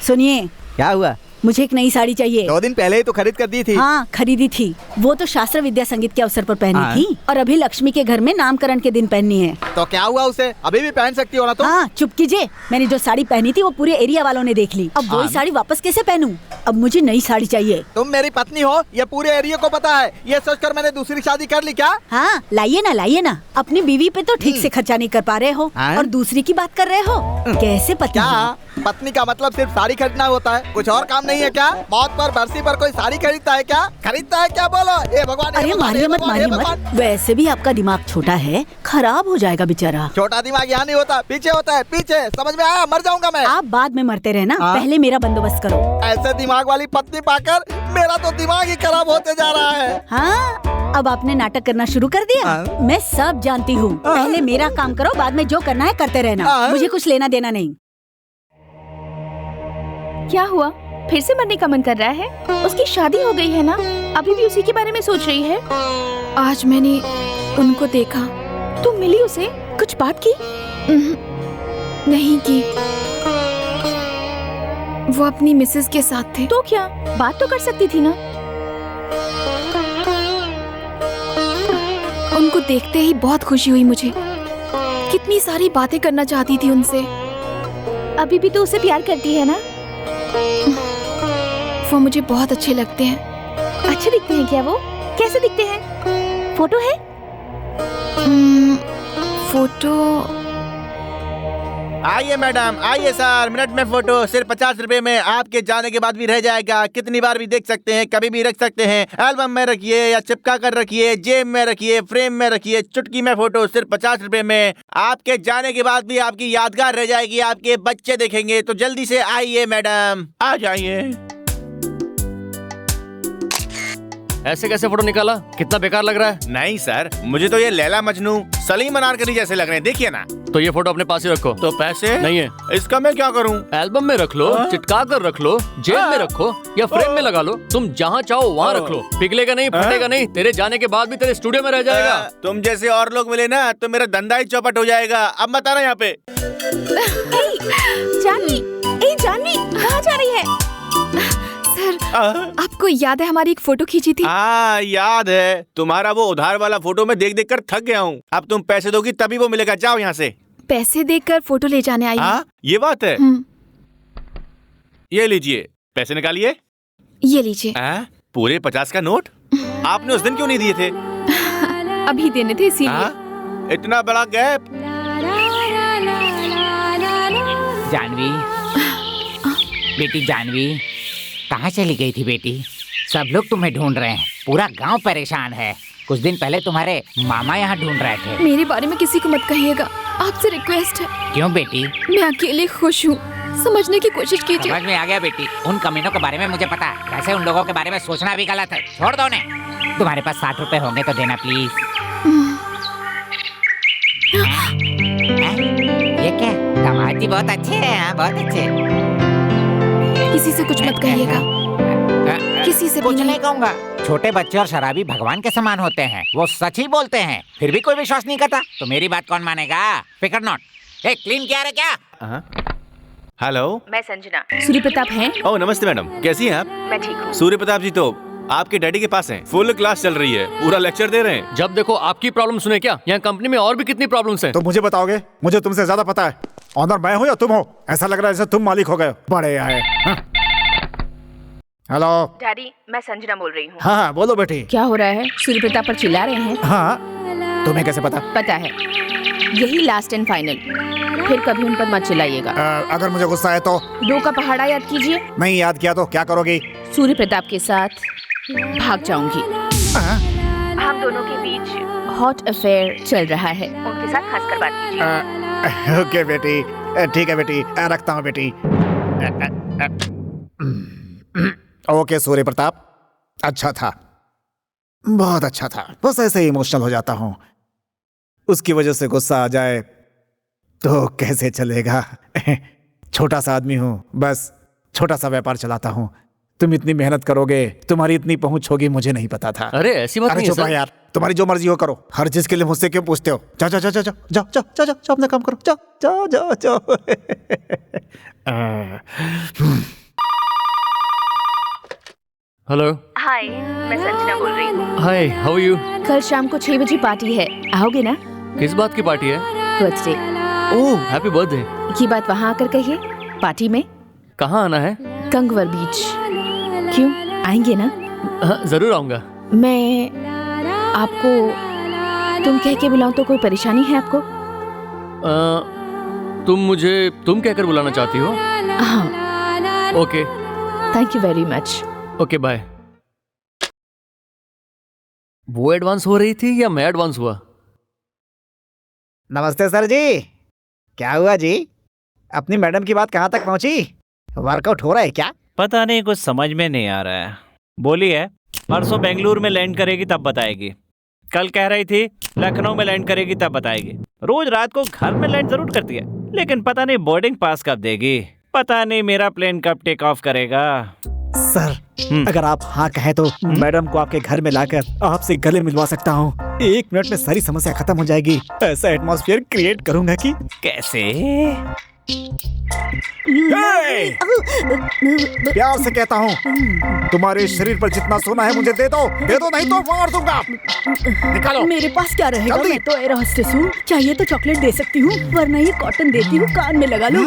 Speaker 2: सुनिए।
Speaker 7: क्या हुआ?
Speaker 2: मुझे एक नई साड़ी चाहिए।
Speaker 7: 2 दिन पहले ही तो खरीद कर दी थी।
Speaker 2: हाँ खरीदी थी, वो तो शास्त्र विद्या संगीत के अवसर पर पहनी
Speaker 7: हाँ।
Speaker 2: थी, और अभी लक्ष्मी के घर में नामकरण के दिन पहननी है।
Speaker 15: तो क्या हुआ उसे? अभी भी पहन सकती हो ना तुम?
Speaker 2: हाँ चुप कीजिए। मैंने जो साड़ी पहनी थी वो पूरे एरिया वालों ने देख ली। अब वही साड़ी वापस कैसे पहनूं? अब मुझे नई साड़ी चाहिए।
Speaker 15: तुम मेरी पत्नी हो, ये पूरे एरिया को पता है। ये सोचकर मैंने दूसरी शादी कर ली क्या?
Speaker 2: हाँ लाइए ना। अपनी बीवी पे तो ठीक से खर्चा नहीं कर पा रहे हो और दूसरी की बात कर रहे हो। कैसे पत्नी?
Speaker 15: क्या पत्नी का मतलब सिर्फ साड़ी खरीदना होता है? कुछ और काम नहीं है क्या? मौत पर बरसी पर कोई साड़ी खरीदता है क्या? खरीदता है क्या? बोलो। हे भगवान।
Speaker 2: अरे मारिए मत। वैसे भी आपका दिमाग छोटा है, खराब हो जाएगा बेचारा।
Speaker 15: छोटा दिमाग यहाँ नहीं होता, पीछे होता है, पीछे। समझ में आया? मर जाऊंगा मैं।
Speaker 2: आप बाद में मरते रहना, पहले मेरा बंदोबस्त करो।
Speaker 15: ऐसे दिमाग वाली पत्नी पाकर मेरा तो दिमाग ही खराब होते जा रहा है।
Speaker 2: हाँ अब आपने नाटक करना शुरू कर दिया। मैं सब जानती हूँ। पहले मेरा काम करो, बाद में जो करना है करते रहना। मुझे कुछ लेना देना नहीं।
Speaker 11: क्या हुआ? फिर से मरने का मन कर रहा है? उसकी शादी हो गई है ना, अभी भी उसी के बारे में सोच रही है।
Speaker 4: आज मैंने उनको देखा।
Speaker 11: तुम मिली उसे? कुछ बात की?
Speaker 4: नहीं की। वो अपनी मिसेस के साथ थे।
Speaker 11: तो क्या बात तो कर सकती थी ना?
Speaker 4: उनको देखते ही बहुत खुशी हुई मुझे। कितनी सारी बातें करना चाहती थी उनसे।
Speaker 11: अभी भी तो उसे प्यार करती है ना?
Speaker 4: वो मुझे बहुत अच्छे लगते हैं।
Speaker 11: अच्छे दिखते हैं क्या वो? कैसे दिखते हैं? फोटो है?
Speaker 4: फोटो।
Speaker 14: आइए मैडम, आइए सर, मिनट में फोटो सिर्फ 50 रुपए में आपके जाने के बाद भी रह जाएगा। कितनी बार भी देख सकते हैं, कभी भी रख सकते हैं। एल्बम में रखिए या चिपका कर रखिए, जेब में रखिए, फ्रेम में रखिए। चुटकी में फोटो सिर्फ 50 रुपए में। आपके जाने के बाद भी आपकी यादगार रह जाएगी। आपके बच्चे देखेंगे। तो जल्दी से आइए मैडम, आ जाइए।
Speaker 8: ऐसे कैसे फोटो निकाला? कितना बेकार लग रहा है।
Speaker 14: नहीं सर, मुझे तो ये लैला मजनू, सलीम अनारकली जैसे लग रहे हैं। देखिए ना।
Speaker 8: तो ये फोटो अपने पास ही रखो।
Speaker 14: तो पैसे
Speaker 8: नहीं है।
Speaker 14: इसका मैं क्या करूं?
Speaker 8: एल्बम में रख लो, चिटका कर रख लो, जेब में रखो या फ्रेम में लगा लो। तुम जहाँ चाहो वहाँ रख लो। पिघलेगा नहीं, फटेगा नहीं। तेरे जाने के बाद भी तेरे स्टूडियो में रह जाएगा।
Speaker 14: तुम जैसे और लोग मिले ना तो मेरा धंधा ही चौपट हो जाएगा। अब मत आना यहाँ पे।
Speaker 11: जानवी कहाँ जा रही है?
Speaker 4: सर, आपको याद है हमारी एक फोटो खींची थी?
Speaker 14: हाँ याद है। तुम्हारा वो उधार वाला फोटो मैं देख देख कर थक गया हूँ। अब तुम पैसे दोगी तभी वो मिलेगा। जाओ यहाँ से।
Speaker 4: पैसे देकर फोटो ले जाने आई हूँ।
Speaker 14: ये बात है। ये लीजिए, पैसे निकालिए।
Speaker 4: ये लीजिए।
Speaker 14: पूरे 50 का नोट? आपने उस दिन क्यों नहीं दिए थे?
Speaker 4: अभी देने थे इसीलिए।
Speaker 14: इतना बड़ा गैप।
Speaker 6: जानवी, बेटी जानवी, कहाँ चली गई थी बेटी?
Speaker 13: सब लोग तुम्हें ढूंढ रहे हैं, पूरा गांव परेशान है। कुछ दिन पहले तुम्हारे मामा यहाँ ढूंढ रहे थे।
Speaker 4: मेरे बारे में किसी को मत कहिएगा, आपसे रिक्वेस्ट है।
Speaker 13: क्यों बेटी?
Speaker 4: मैं अकेले खुश हूँ, समझने की कोशिश कीजिए।
Speaker 13: समझ में आ गया बेटी, उन कमीनों के बारे में मुझे पता है। वैसे उन लोगों के बारे में सोचना भी गलत है, छोड़ दो उन्हें। तुम्हारे पास 60 रुपए होंगे तो देना प्लीज। ये क्या? दामाद जी बहुत अच्छे हैं, बहुत अच्छे।
Speaker 4: किसी से कुछ मत कहिएगा, किसी से
Speaker 13: कुछ नहीं कहूँगा। छोटे बच्चे और शराबी भगवान के समान होते हैं, वो सच ही बोलते हैं, फिर भी कोई विश्वास नहीं करता तो मेरी बात कौन मानेगा? फिकर नॉट। क्लीन किया रे क्या?
Speaker 14: हेलो,
Speaker 11: मैं संजना। सूर्य प्रताप हैं?
Speaker 14: ओह नमस्ते मैडम, कैसी हैं आप?
Speaker 11: मैं ठीक हूँ।
Speaker 14: सूर्य प्रताप जी तो आपके डैडी के पास हैं, फुल क्लास चल रही है, पूरा लेक्चर दे रहे हैं।
Speaker 8: जब देखो आपकी प्रॉब्लम सुने क्या, यहाँ कंपनी में और भी कितनी प्रॉब्लम्स हैं।
Speaker 3: तो मुझे बताओगे? मुझे तुमसे ज्यादा पता है। ऑनर मैं हूँ या तुम हो? ऐसा लग रहा है जैसे तुम मालिक हो गए। बड़े आए। हेलो
Speaker 11: डैडी, मैं संजना बोल रही हूँ।
Speaker 3: हाँ बोलो बेटी।
Speaker 11: क्या हो रहा है? सूर्य प्रताप पर चिल्ला रहे हैं।
Speaker 3: हाँ, तुम्हें कैसे पता?
Speaker 11: पता है, यही लास्ट एंड फाइनल, फिर कभी उन पर मत चिल्लाइएगा।
Speaker 3: अगर मुझे गुस्सा है तो?
Speaker 11: 2 का पहाड़ा याद कीजिए।
Speaker 3: नहीं याद किया तो क्या करोगी?
Speaker 11: सूर्य प्रताप के साथ भाग जाऊंगी। हम दोनों के बीच हॉट अफेयर चल रहा है, उनके साथ खासकर बात कीजिए।
Speaker 3: ओके बेटी, ठीक है बेटी, रखता हूँ बेटी। ओके सूर्य प्रताप, अच्छा था, बहुत अच्छा था। बस ऐसे ही इमोशनल हो जाता हूँ, उसकी वजह से गुस्सा आ जाए तो कैसे चलेगा? छोटा सा आदमी हूँ, बस छोटा सा व्यापार चलाता हूँ। तुम इतनी मेहनत करोगे, तुम्हारी इतनी पहुंच होगी, मुझे नहीं पता था।
Speaker 8: अरे ऐसी बात नहीं है सर।
Speaker 3: यार, तुम्हारी जो मर्जी हो करो, हर चीज के लिए मुझसे क्यों पूछते हो? जाओ जाओ जाओ जाओ जाओ जाओ जाओ जाओ, अपना काम करो, जाओ जाओ जाओ जाओ।
Speaker 8: हेलो।
Speaker 11: हाय, मैं संजना बोल रही हूँ।
Speaker 8: हाय, हाउ आर यू?
Speaker 11: कल शाम को 6 बजे पार्टी है, आओगे ना?
Speaker 8: किस बात की पार्टी है?
Speaker 11: बर्थडे।
Speaker 8: ओह, हैप्पी बर्थडे।
Speaker 11: ये बात वहाँ आकर कहिए, पार्टी में।
Speaker 8: कहाँ आना है?
Speaker 11: कंगवर बीच। क्यों, आएंगे ना?
Speaker 8: हाँ, जरूर आऊंगा।
Speaker 11: मैं आपको तुम कह के बुलाऊं तो कोई परेशानी है आपको?
Speaker 8: तुम मुझे तुम कहकर बुलाना चाहती हो?
Speaker 11: हाँ।
Speaker 8: Okay,
Speaker 11: thank you very much.
Speaker 8: Okay bye. वो एडवांस हो रही थी या मैं एडवांस हुआ?
Speaker 10: नमस्ते सर जी, क्या हुआ जी? अपनी मैडम की बात कहाँ तक पहुँची? वर्कआउट हो रहा है क्या?
Speaker 9: पता नहीं, कुछ समझ में नहीं आ रहा है। बोली है परसों बेंगलुरु में लैंड करेगी तब बताएगी, कल कह रही थी लखनऊ में लैंड करेगी तब बताएगी। रोज रात को घर में लैंड जरूर करती है, लेकिन पता नहीं बोर्डिंग पास कब देगी, पता नहीं मेरा प्लेन कब टेक ऑफ करेगा।
Speaker 10: सर, अगर आप हाँ कहें तो मैडम को आपके घर में लाकर आपसे गले मिलवा सकता हूँ। 1 मिनट में सारी समस्या खत्म हो जाएगी। ऐसा एटमॉस्फेयर क्रिएट करूंगा कि
Speaker 9: कैसे?
Speaker 3: प्यार से कहता हूँ, तुम्हारे शरीर पर जितना सोना है मुझे दे दो नहीं तो मार दूंगा। निकालो।
Speaker 2: मेरे पास क्या रहेगा, मैं तो एयर होस्टेस हूँ, चाहिए तो चॉकलेट दे सकती हूँ, वरना ये कॉटन देती हूँ, कान में लगा लो।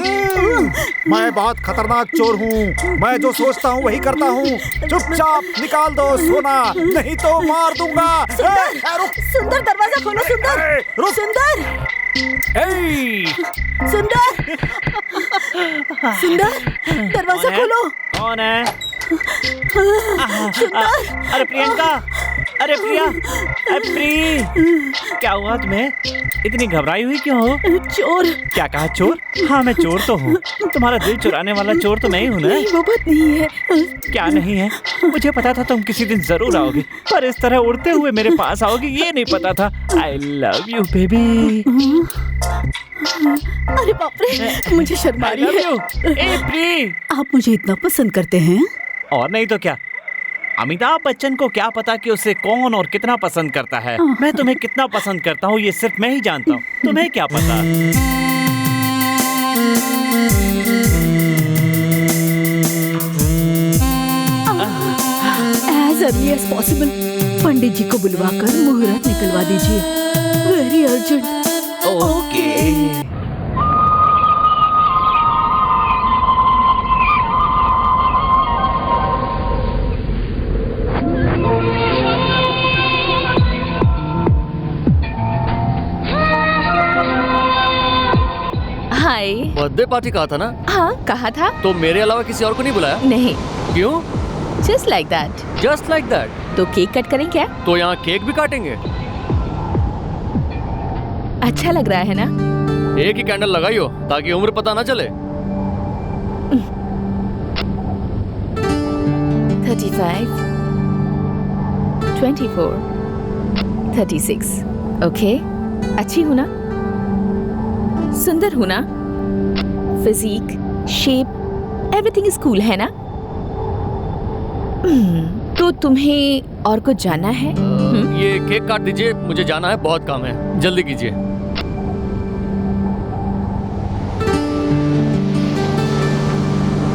Speaker 3: मैं बहुत खतरनाक चोर हूँ, मैं जो सोचता हूँ वही करता हूँ। चुपचाप निकाल दो सोना, नहीं तो मार दूंगा।
Speaker 2: सुंदर, दरवाजा खोलो। सुंदर, दरवाजा खोलो।
Speaker 9: कौन है? अरे प्रियंका, अरे प्रिया, अरे प्री, क्या हुआ तुम्हें? इतनी घबराई हुई क्यों हो?
Speaker 2: चोर।
Speaker 9: क्या कहा, चोर? हाँ मैं चोर तो हूँ, तुम्हारा दिल चुराने वाला चोर तो नहीं हूँ ना?
Speaker 2: नहीं, वो बात नहीं है।
Speaker 9: क्या नहीं है? मुझे पता था तुम किसी दिन जरूर आओगी, पर इस तरह उड़ते हुए मेरे पास आओगी ये नहीं पता था। I love you baby.
Speaker 2: अरे बाप रे, मुझे शर्म आ रही है।
Speaker 9: ए प्री,
Speaker 2: आप मुझे इतना पसंद करते हैं?
Speaker 9: और नहीं तो क्या। अमिताभ बच्चन को क्या पता कि उसे कौन और कितना पसंद करता है। मैं तुम्हें कितना पसंद करता हूँ ये सिर्फ मैं ही जानता हूँ, तुम्हें क्या पता।
Speaker 2: As early as possible, पंडित जी को बुलवाकर मुहूर्त निकलवा दीजिए। Very urgent.
Speaker 9: Okay.
Speaker 8: Birthday party कहा था ना?
Speaker 11: हाँ कहा था।
Speaker 8: तो मेरे अलावा किसी और को नहीं बुलाया?
Speaker 11: नहीं।
Speaker 8: क्यों?
Speaker 11: Just like that.
Speaker 8: Just like that.
Speaker 11: तो केक कट करें क्या?
Speaker 8: तो यहाँ केक भी काटेंगे?
Speaker 11: अच्छा लग रहा है ना?
Speaker 8: एक ही कैंडल लगाइयो ताकि उम्र पता ना चले।
Speaker 11: 35, 24, 36। ओके, अच्छी हूं ना? सुंदर हूं ना? Physique, shape, everything is cool है ना? तो तुम्हें और कुछ जानना है?
Speaker 8: ये केक काट दीजिए, मुझे जाना है, बहुत काम है, जल्दी कीजिए।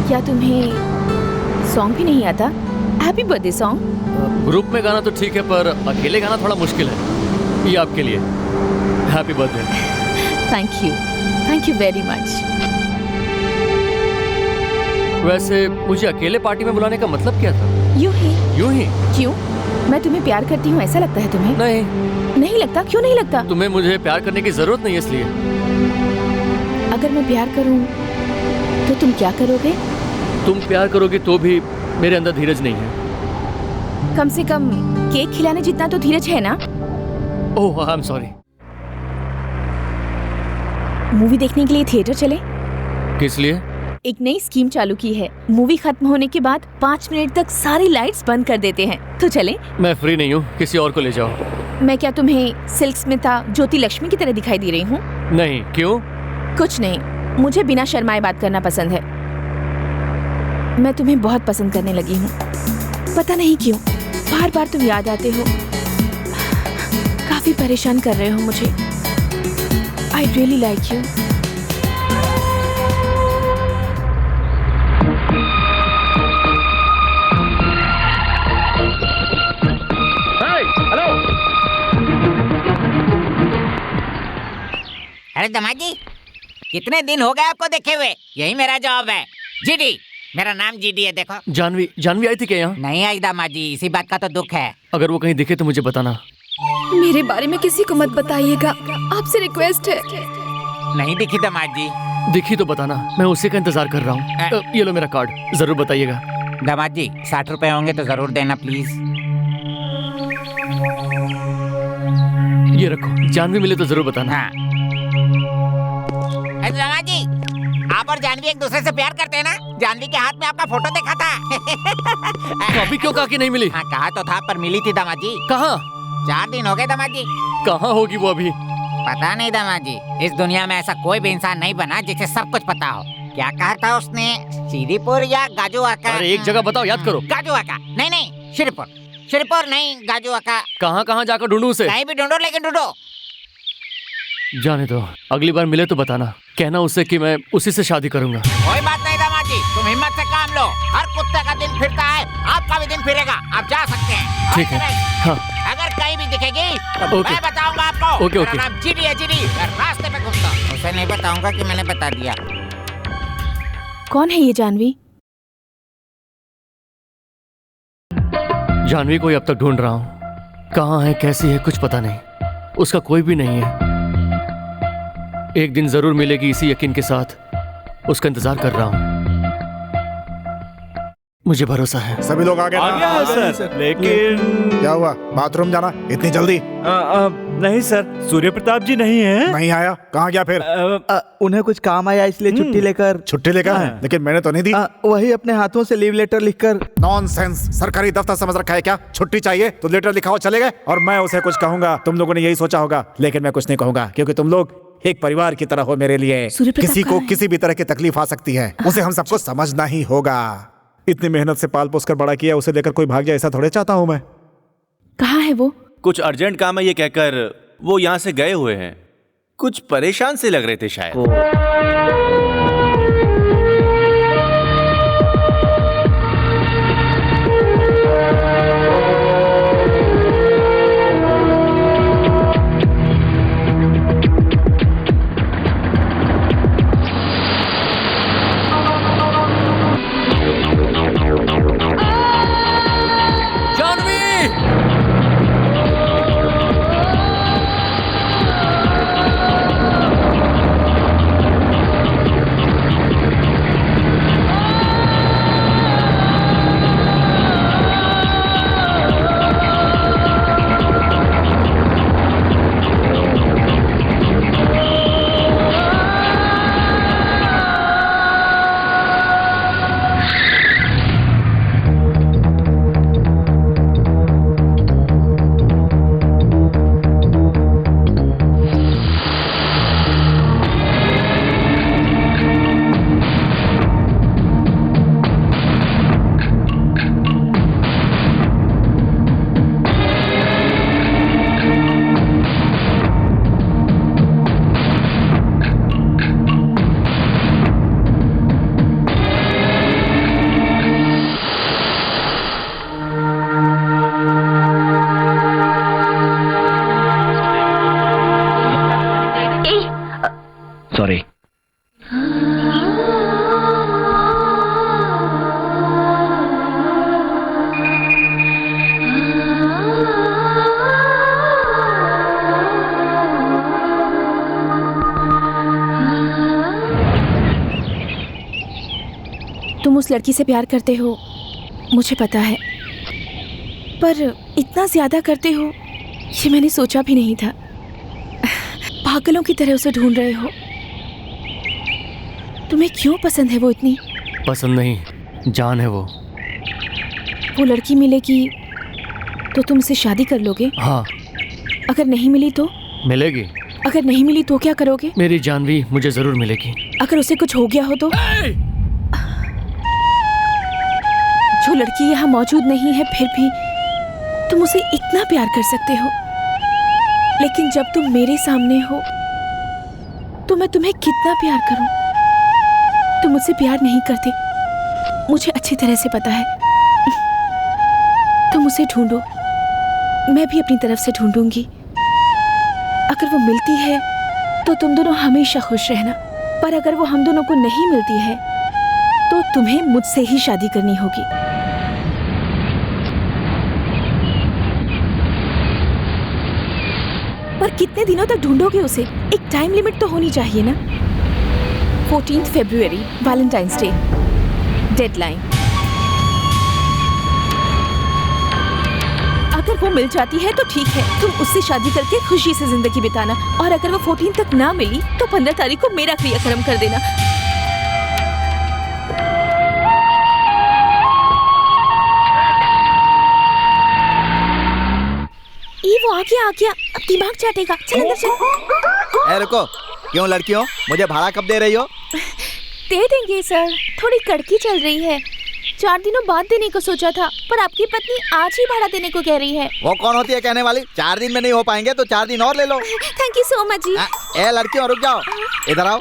Speaker 11: क्या तुम्हें सॉन्ग भी नहीं आता? Happy birthday song?
Speaker 8: ग्रुप में गाना तो ठीक है, पर अकेले गाना थोड़ा मुश्किल है। ये आपके लिए happy birthday.
Speaker 11: Thank you very much.
Speaker 8: वैसे मुझे अकेले पार्टी में बुलाने का मतलब क्या था?
Speaker 11: यूं ही।
Speaker 8: यूं ही?
Speaker 11: क्यों? मैं तुम्हें प्यार करती हूँ ऐसा लगता है तुम्हें? नहीं लगता? क्यों नहीं लगता?
Speaker 8: तुम्हें मुझे प्यार करने की जरूरत नहीं है इसलिए।
Speaker 11: अगर मैं प्यार करूँ तो तुम क्या करोगे?
Speaker 8: तुम प्यार करोगे तो भी मेरे अंदर धीरज नहीं है।
Speaker 11: कम से कम केक खिलाने जितना तो धीरज है ना?
Speaker 8: ओह, आई एम सॉरी।
Speaker 11: मूवी देखने के लिए थिएटर चले?
Speaker 8: किस लिए?
Speaker 11: एक नई स्कीम चालू की है। मूवी खत्म होने के बाद 5 मिनट तक सारी लाइट्स बंद कर देते हैं। तो चले?
Speaker 8: मैं फ्री नहीं हूँ, किसी और को ले जाओ।
Speaker 11: मैं क्या तुम्हें सिल्क स्मिता, ज्योति लक्ष्मी की तरह दिखाई दे रही हूँ?
Speaker 8: नहीं, क्यों?
Speaker 11: कुछ नहीं, मुझे बिना शर्माए बात करना पसंद है। मैं तुम्हें बहुत पसंद करने लगी हूँ, पता नहीं क्यों। बार बार तुम याद आते हो, काफी परेशान कर रहे हो मुझे। I really like you.
Speaker 13: अरे दामाद जी, कितने दिन हो गए आपको देखे हुए? यही मेरा जॉब है। जीडी, मेरा नाम जीडी है। देखो,
Speaker 8: जानवी आई थी क्या यहाँ?
Speaker 13: नहीं आई दामाद जी, इसी बात का तो दुख है।
Speaker 8: अगर वो कहीं दिखे तो मुझे बताना।
Speaker 4: मेरे बारे में किसी को मत बताइएगा, आपसे रिक्वेस्ट है।
Speaker 13: नहीं दिखी दामाद जी?
Speaker 8: दिखी तो बताना, मैं उसी का इंतजार कर रहा हूँ। ये लो मेरा कार्ड, जरूर बताइएगा।
Speaker 13: दामाद जी, 60 रुपए होंगे तो जरूर देना प्लीज।
Speaker 8: ये रखो, जानवी मिले तो जरूर बताना।
Speaker 13: हाँ। दामाद जी, आप और जानवी एक दूसरे से प्यार करते हैं ना? जानवी के हाथ में आपका फोटो देखा था।
Speaker 8: अभी क्यों कहा कि नहीं मिली?
Speaker 13: हाँ, कहा तो था, पर मिली थी दामाद जी।
Speaker 8: कहाँ?
Speaker 13: 4 दिन हो गए दामाद जी।
Speaker 8: कहाँ होगी वो अभी?
Speaker 13: पता नहीं दामाद जी, इस दुनिया में ऐसा कोई भी इंसान नहीं बना जिसे सब कुछ पता हो। क्या कहा था उसने? श्रीपुर या गाजुआका?
Speaker 8: अरे एक जगह बताओ, याद करो।
Speaker 13: गाजुआका नहीं, श्रीपुर नहीं, गाजुआका।
Speaker 8: कहाँ जाकर ढूंढूं उसे?
Speaker 13: कहीं भी ढूंढो, लेकिन ढूंढो।
Speaker 8: जाने दो, अगली बार मिले तो बताना। कहना उससे कि मैं उसी से शादी करूंगा।
Speaker 13: कोई बात नहीं दामाद जी, तुम हिम्मत से काम लो। हर कुत्ते का दिन फिरता है, आपका भी दिन फिरेगा। आप जा सकते हैं।
Speaker 8: ठीक है। हाँ।
Speaker 13: अगर कहीं भी दिखेगी तो मैं बताऊंगा आपको।
Speaker 8: ओके।
Speaker 13: मेरा नाम जीडी है, जीडी। मैं रास्ते पे घूमता हूँ, उसे नहीं बताऊंगा कि मैंने बता दिया।
Speaker 11: कौन है ये जानवी?
Speaker 8: जानवी को अब तक ढूंढ रहा हूँ, कहाँ है, कैसी है, कुछ पता नहीं। उसका कोई भी नहीं है। एक दिन जरूर मिलेगी, इसी यकीन के साथ उसका इंतजार कर रहा हूँ। मुझे भरोसा है।
Speaker 3: सभी लोग आ गए?
Speaker 9: आ गया है सर, लेकिन
Speaker 3: क्या हुआ? बाथरूम जाना इतनी जल्दी?
Speaker 9: नहीं सर, सूर्य प्रताप जी नहीं है।
Speaker 3: नहीं आया? कहाँ गया फिर?
Speaker 7: उन्हें कुछ काम आया इसलिए छुट्टी लेकर।
Speaker 3: छुट्टी लेकर? लेकिन मैंने तो नहीं दी।
Speaker 7: वही अपने हाथों से लीव लेटर लिखकर।
Speaker 3: नॉनसेंस, सरकारी दफ्तर समझ रखा है क्या? छुट्टी चाहिए तो लेटर लिखाओ, चले गए। और मैं उसे कुछ कहूंगा, तुम लोगों ने यही सोचा होगा, लेकिन मैं कुछ नहीं कहूंगा, क्योंकि तुम लोग एक परिवार की तरह हो मेरे लिए। किसी को किसी भी तरह की तकलीफ आ सकती है, उसे हम सबको समझना ही होगा। इतनी मेहनत से पाल पोस कर बड़ा किया, उसे लेकर कोई भाग जाए ऐसा थोड़े चाहता हूँ मैं।
Speaker 11: कहाँ है वो?
Speaker 14: कुछ अर्जेंट काम है ये कहकर वो यहाँ से गए हुए हैं। कुछ परेशान से लग रहे थे शायद।
Speaker 11: उस लड़की से प्यार करते हो मुझे पता है, पर इतना ज्यादा करते हो ये मैंने सोचा भी नहीं था। पागलों की तरह उसे ढूंढ रहे हो। तुम्हें क्यों पसंद है वो इतनी?
Speaker 8: पसंद नहीं, जान है वो।
Speaker 11: वो लड़की मिलेगी तो तुम उससे शादी कर लोगे?
Speaker 8: हाँ।
Speaker 11: अगर नहीं मिली तो?
Speaker 8: मिलेगी।
Speaker 11: अगर नहीं मिली तो क्या करोगे?
Speaker 8: मेरी जानवी मुझे जरूर मिलेगी।
Speaker 11: अगर उसे कुछ हो गया हो तो? जो लड़की यहाँ मौजूद नहीं है फिर भी तुम उसे इतना प्यार कर सकते हो, लेकिन जब तुम मेरे सामने हो तो मैं तुम्हें कितना प्यार करूं? तुम मुझसे प्यार नहीं करते, मुझे अच्छी तरह से पता है। तुम उसे ढूंढो, मैं भी अपनी तरफ से ढूंढूंगी। अगर वो मिलती है तो तुम दोनों हमेशा खुश रहना, पर अगर वो हम दोनों को नहीं मिलती है तो तुम्हें मुझसे ही शादी करनी होगी। पर कितने दिनों तक ढूंढोगे उसे? एक टाइम लिमिट तो होनी चाहिए ना। 14 फरवरी, वैलेंटाइंस डे, डेडलाइन। अगर वो मिल जाती है तो ठीक है, तुम उससे शादी करके खुशी से जिंदगी बिताना, और अगर वो 14 तक ना मिली तो 15 तारीख को मेरा क्रियाक्रम कर देना। वो आ गया, अब दिमाग चाटेगा। चल अंदर चल।
Speaker 7: ए रुको, क्यों लड़कियों, मुझे भाड़ा कब दे रही हो?
Speaker 11: दे देंगे सर, थोड़ी कड़की चल रही है। 4 दिनों बाद देने को सोचा था, पर आपकी पत्नी आज ही भाड़ा देने को कह रही है।
Speaker 7: वो कौन होती है कहने वाली? 4 दिन में नहीं हो पाएंगे तो 4 दिन और ले लो।
Speaker 11: थैंक यू सो मच जी।
Speaker 7: ए लड़कियों रुक जाओ, इधर आओ।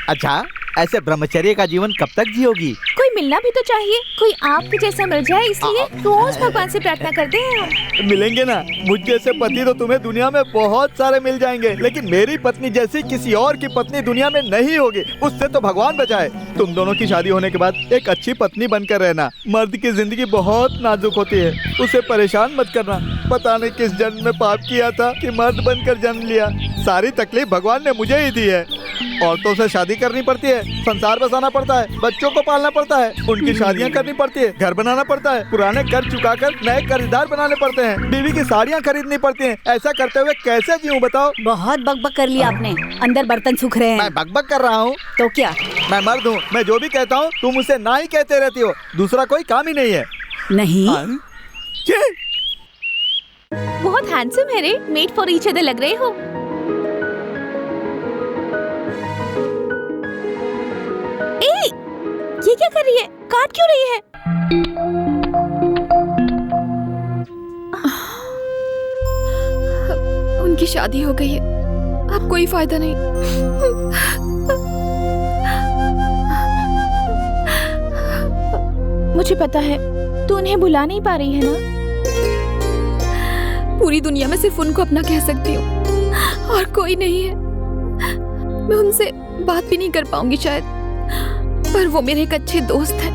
Speaker 7: अच्छा, ऐसे ब्रह्मचर्य का जीवन कब तक जियोगी?
Speaker 11: कोई मिलना भी तो चाहिए, कोई आपके जैसा मिल जाए, इसलिए रोज भगवान से प्रार्थना करते हैं हम।
Speaker 7: मिलेंगे ना, मुझ जैसे पति तो तुम्हें दुनिया में बहुत सारे मिल जाएंगे, लेकिन मेरी पत्नी जैसी किसी और की पत्नी दुनिया में नहीं होगी। उससे तो भगवान बचाए। तुम दोनों की शादी होने के बाद एक अच्छी पत्नी बनकर रहना। मर्द की जिंदगी बहुत नाजुक होती है, उसे परेशान मत करना। पता नहीं किस जन्म में पाप किया था कि मर्द बनकर जन्म लिया। सारी तकलीफ भगवान ने मुझे ही दी है। औरतों से शादी करनी पड़ती है, संसार बसाना पड़ता है, बच्चों को पालना पड़ता है, उनकी शादियां करनी पड़ती है, घर बनाना पड़ता है, पुराने कर्ज चुकाकर नए कर्जदार बनाने पड़ते हैं, बीवी की साड़ियां खरीदनी पड़ती हैं। ऐसा करते हुए कैसे जीऊं बताओ?
Speaker 2: बहुत बकबक कर लिया आपने, अंदर बर्तन सूख रहे हैं।
Speaker 7: मैं बकबक कर रहा हूँ
Speaker 2: तो क्या?
Speaker 7: मैं मर्द हूँ, मैं जो भी कहता हूँ तुम उसे ना ही कहते रहती हो। दूसरा कोई काम ही नहीं है।
Speaker 2: नहीं
Speaker 11: बहुत हैंडसम है रे, मेड फॉर ईच अदर लग रहे हो। ए, ये क्या कर रही है? काट क्यों रही है?
Speaker 4: उनकी शादी हो गई है, अब कोई फायदा नहीं।
Speaker 11: मुझे पता है तू उन्हें बुला नहीं पा रही है ना।
Speaker 4: पूरी दुनिया में सिर्फ उनको अपना कह सकती हूँ और कोई नहीं है। मैं उनसे बात भी नहीं कर पाऊंगी शायद, पर वो मेरे एक अच्छे दोस्त हैं,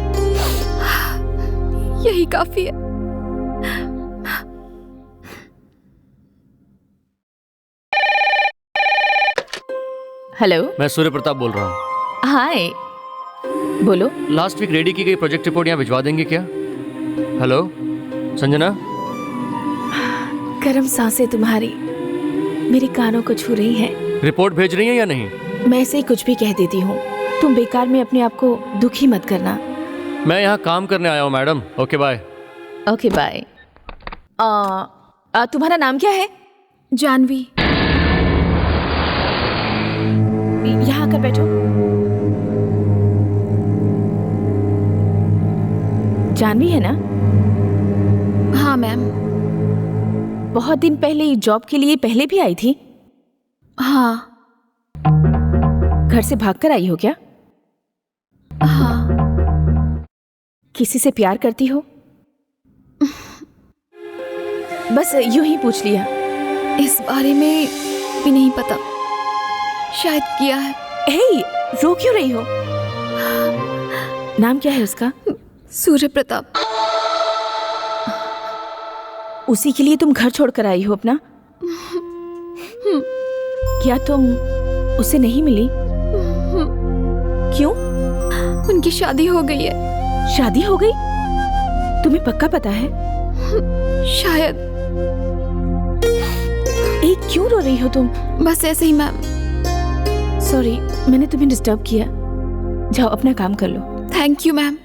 Speaker 4: यही काफी है।
Speaker 11: हेलो,
Speaker 8: मैं सूर्य प्रताप बोल रहा हूँ।
Speaker 11: हाय, बोलो।
Speaker 8: लास्ट वीक रेडी की गई प्रोजेक्ट रिपोर्ट यहाँ भिजवा देंगे क्या? हेलो संजना।
Speaker 11: गर्म सांसें तुम्हारी मेरे कानों को छू रही हैं।
Speaker 8: रिपोर्ट भेज रही हैं या नहीं?
Speaker 11: मैं ऐसे ही कुछ भी कह देती हूँ, तुम बेकार में अपने आप को दुखी मत करना।
Speaker 8: मैं यहाँ काम करने आया हूँ madam. Okay bye.
Speaker 11: Okay bye. तुम्हारा नाम क्या है?
Speaker 4: जानवी।
Speaker 11: यहाँ आकर बैठो। जानवी है ना?
Speaker 4: हाँ मैम।
Speaker 11: बहुत दिन पहले जॉब के लिए पहले भी आई थी?
Speaker 4: हाँ।
Speaker 11: घर से भागकर आई हो क्या?
Speaker 4: हाँ।
Speaker 11: किसी से प्यार करती हो? बस यूं ही पूछ लिया।
Speaker 4: इस बारे में भी नहीं पता, शायद किया है।
Speaker 11: हे, रो क्यों रही हो? नाम क्या है उसका?
Speaker 4: सूर्य प्रताप।
Speaker 11: उसी के लिए तुम घर छोड़कर आई हो अपना? क्या तुम उसे नहीं मिली? क्यों?
Speaker 4: उनकी शादी हो गई है।
Speaker 11: शादी हो गई? तुम्हें पक्का पता है?
Speaker 4: शायद।
Speaker 11: क्यों रो रही हो तुम?
Speaker 4: बस ऐसे ही मैम।
Speaker 11: सॉरी, मैंने तुम्हें डिस्टर्ब किया। जाओ अपना काम कर लो।
Speaker 4: Thank you ma'am.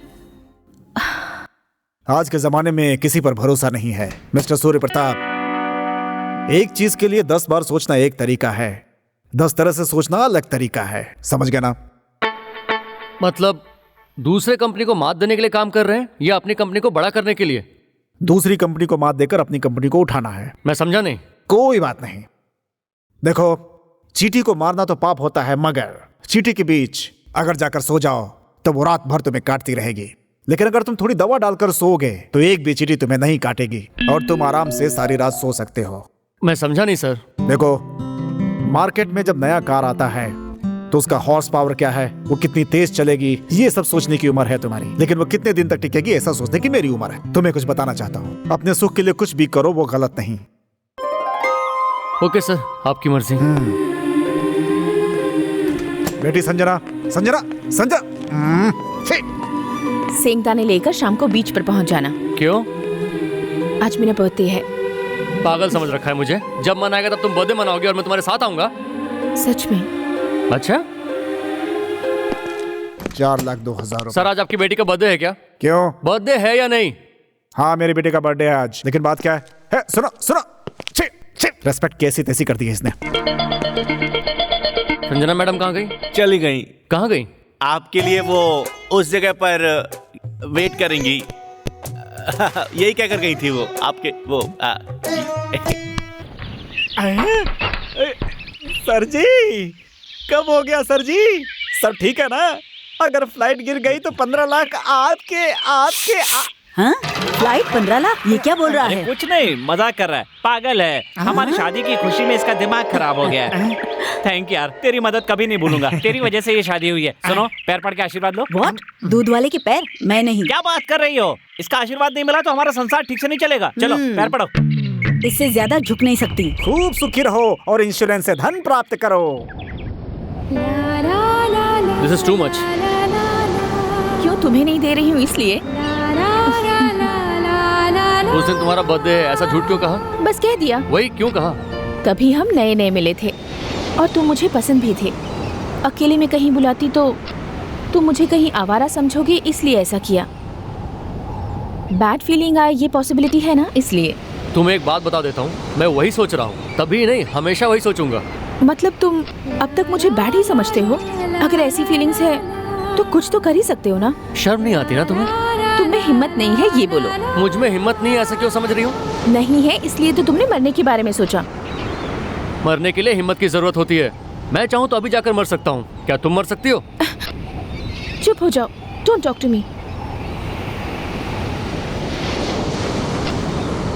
Speaker 3: आज के जमाने में किसी पर भरोसा नहीं है मिस्टर सूर्य प्रताप। एक चीज के लिए 10 बार सोचना एक तरीका है, 10 तरह से सोचना अलग तरीका है। समझ गया ना?
Speaker 8: मतलब दूसरे कंपनी को मात देने के लिए काम कर रहे हैं या अपनी कंपनी को बड़ा करने के लिए?
Speaker 3: दूसरी कंपनी को मात देकर अपनी कंपनी को उठाना है।
Speaker 8: मैं समझा नहीं।
Speaker 3: कोई बात नहीं। देखो, चींटी को मारना तो पाप होता है, मगर चींटी के बीच अगर जाकर सो जाओ तो वो रात भर तुम्हें काटती रहेगी। लेकिन अगर तुम थोड़ी दवा डालकर सोओगे तो एक भी चींटी तुम्हें नहीं काटेगी और तुम आराम से सारी रात सो सकते हो।
Speaker 8: मैं समझा नहीं सर।
Speaker 3: देखो, मार्केट में जब नया कार आता है तो उसका हॉर्स पावर क्या है, वो कितनी तेज चलेगी, ये सब सोचने की उम्र है तुम्हारी। लेकिन वो कितने दिन तक टिकेगी, ऐसा सोचने की मेरी उम्र है। तुम्हें कुछ बताना चाहता हूँ, अपने सुख के लिए कुछ भी करो, वो गलत नहीं।
Speaker 8: ओके सर, आपकी मर्जी।
Speaker 3: बेटी संजना, संजना, संजना,
Speaker 11: सेंगदाने लेकर शाम को बीच पर पहुंच जाना।
Speaker 8: क्यों?
Speaker 11: आज मेरा बर्थडे है।
Speaker 8: पागल समझ रखा है मुझे? जब मन आएगा तब तुम बर्थडे मनाओगे और मैं तुम्हारे साथ आऊंगा?
Speaker 11: सच में?
Speaker 8: अच्छा।
Speaker 3: 4,02,000
Speaker 8: सर, आज आपकी बेटी का बर्थडे है क्या?
Speaker 3: क्यों?
Speaker 8: बर्थडे है या नहीं?
Speaker 3: हाँ, मेरी बेटी का बर्थडे है आज। लेकिन बात क्या है? सुनो सुनो, रेस्पेक्ट कैसी तैसी कर दी है इसने।
Speaker 8: संजना मैडम कहाँ गई?
Speaker 5: चली गई।
Speaker 8: कहाँ गई?
Speaker 5: आपके लिए वो उस जगह पर वेट करेंगी। यही कहकर गई थी वो आपके वो
Speaker 10: सर जी, कब हो गया सर जी? सब ठीक है ना? अगर फ्लाइट गिर गई तो 15 लाख आपके
Speaker 2: हाँ? फ्लाइट 15 लाख? ये क्या बोल रहा है?
Speaker 9: कुछ नहीं, मजाक कर रहा है, पागल है। हमारी शादी की खुशी में इसका दिमाग खराब हो गया है। थैंक यार, तेरी मदद कभी नहीं भूलूंगा। तेरी वजह से ये शादी हुई है। सुनो, पैर पड़ के आशीर्वाद लो।
Speaker 2: What? दूध वाले के पैर? मैं नहीं।
Speaker 9: क्या बात कर रही हो? इसका आशीर्वाद नहीं मिला तो हमारा संसार ठीक से नहीं चलेगा। चलो पैर पड़ो।
Speaker 2: इससे ज्यादा झुक नहीं सकती।
Speaker 3: खूब सुखी रहो और इंश्योरेंस से धन प्राप्त करो।
Speaker 8: This is too much.
Speaker 11: क्यों, तुम्हें नहीं दे रही हूँ इसलिए?
Speaker 8: उस दिन तुम्हारा बर्थडे है, ऐसा झूठ क्यों कहा?
Speaker 11: बस कह दिया।
Speaker 8: वही क्यों कहा?
Speaker 11: कभी हम नए नए मिले थे और तुम मुझे पसंद भी थे। अकेले में कहीं बुलाती तो तुम मुझे कहीं आवारा समझोगे, इसलिए ऐसा किया। बैड फीलिंग आए ये पॉसिबिलिटी है ना, इसलिए।
Speaker 8: तुम्हें एक बात बता देता हूँ, मैं वही सोच रहा हूँ। तभी नहीं, हमेशा वही सोचूंगा।
Speaker 11: मतलब तुम अब तक मुझे बैड ही समझते हो? अगर ऐसी फीलिंग्स है तो कुछ तो कर ही सकते हो ना?
Speaker 8: शर्म नहीं आती ना तुम्हें?
Speaker 11: तुम्हें हिम्मत नहीं है ये बोलो।
Speaker 8: मुझ में हिम्मत नहीं है, ऐसा क्यों समझ रही हो?
Speaker 11: नहीं है, इसलिए तो तुमने मरने के बारे में सोचा।
Speaker 8: मरने के लिए हिम्मत की जरूरत होती है। मैं चाहूँ तो अभी जाकर मर सकता हूँ। क्या तुम मर सकती हो?
Speaker 11: चुप हो जाओ, don't talk to me.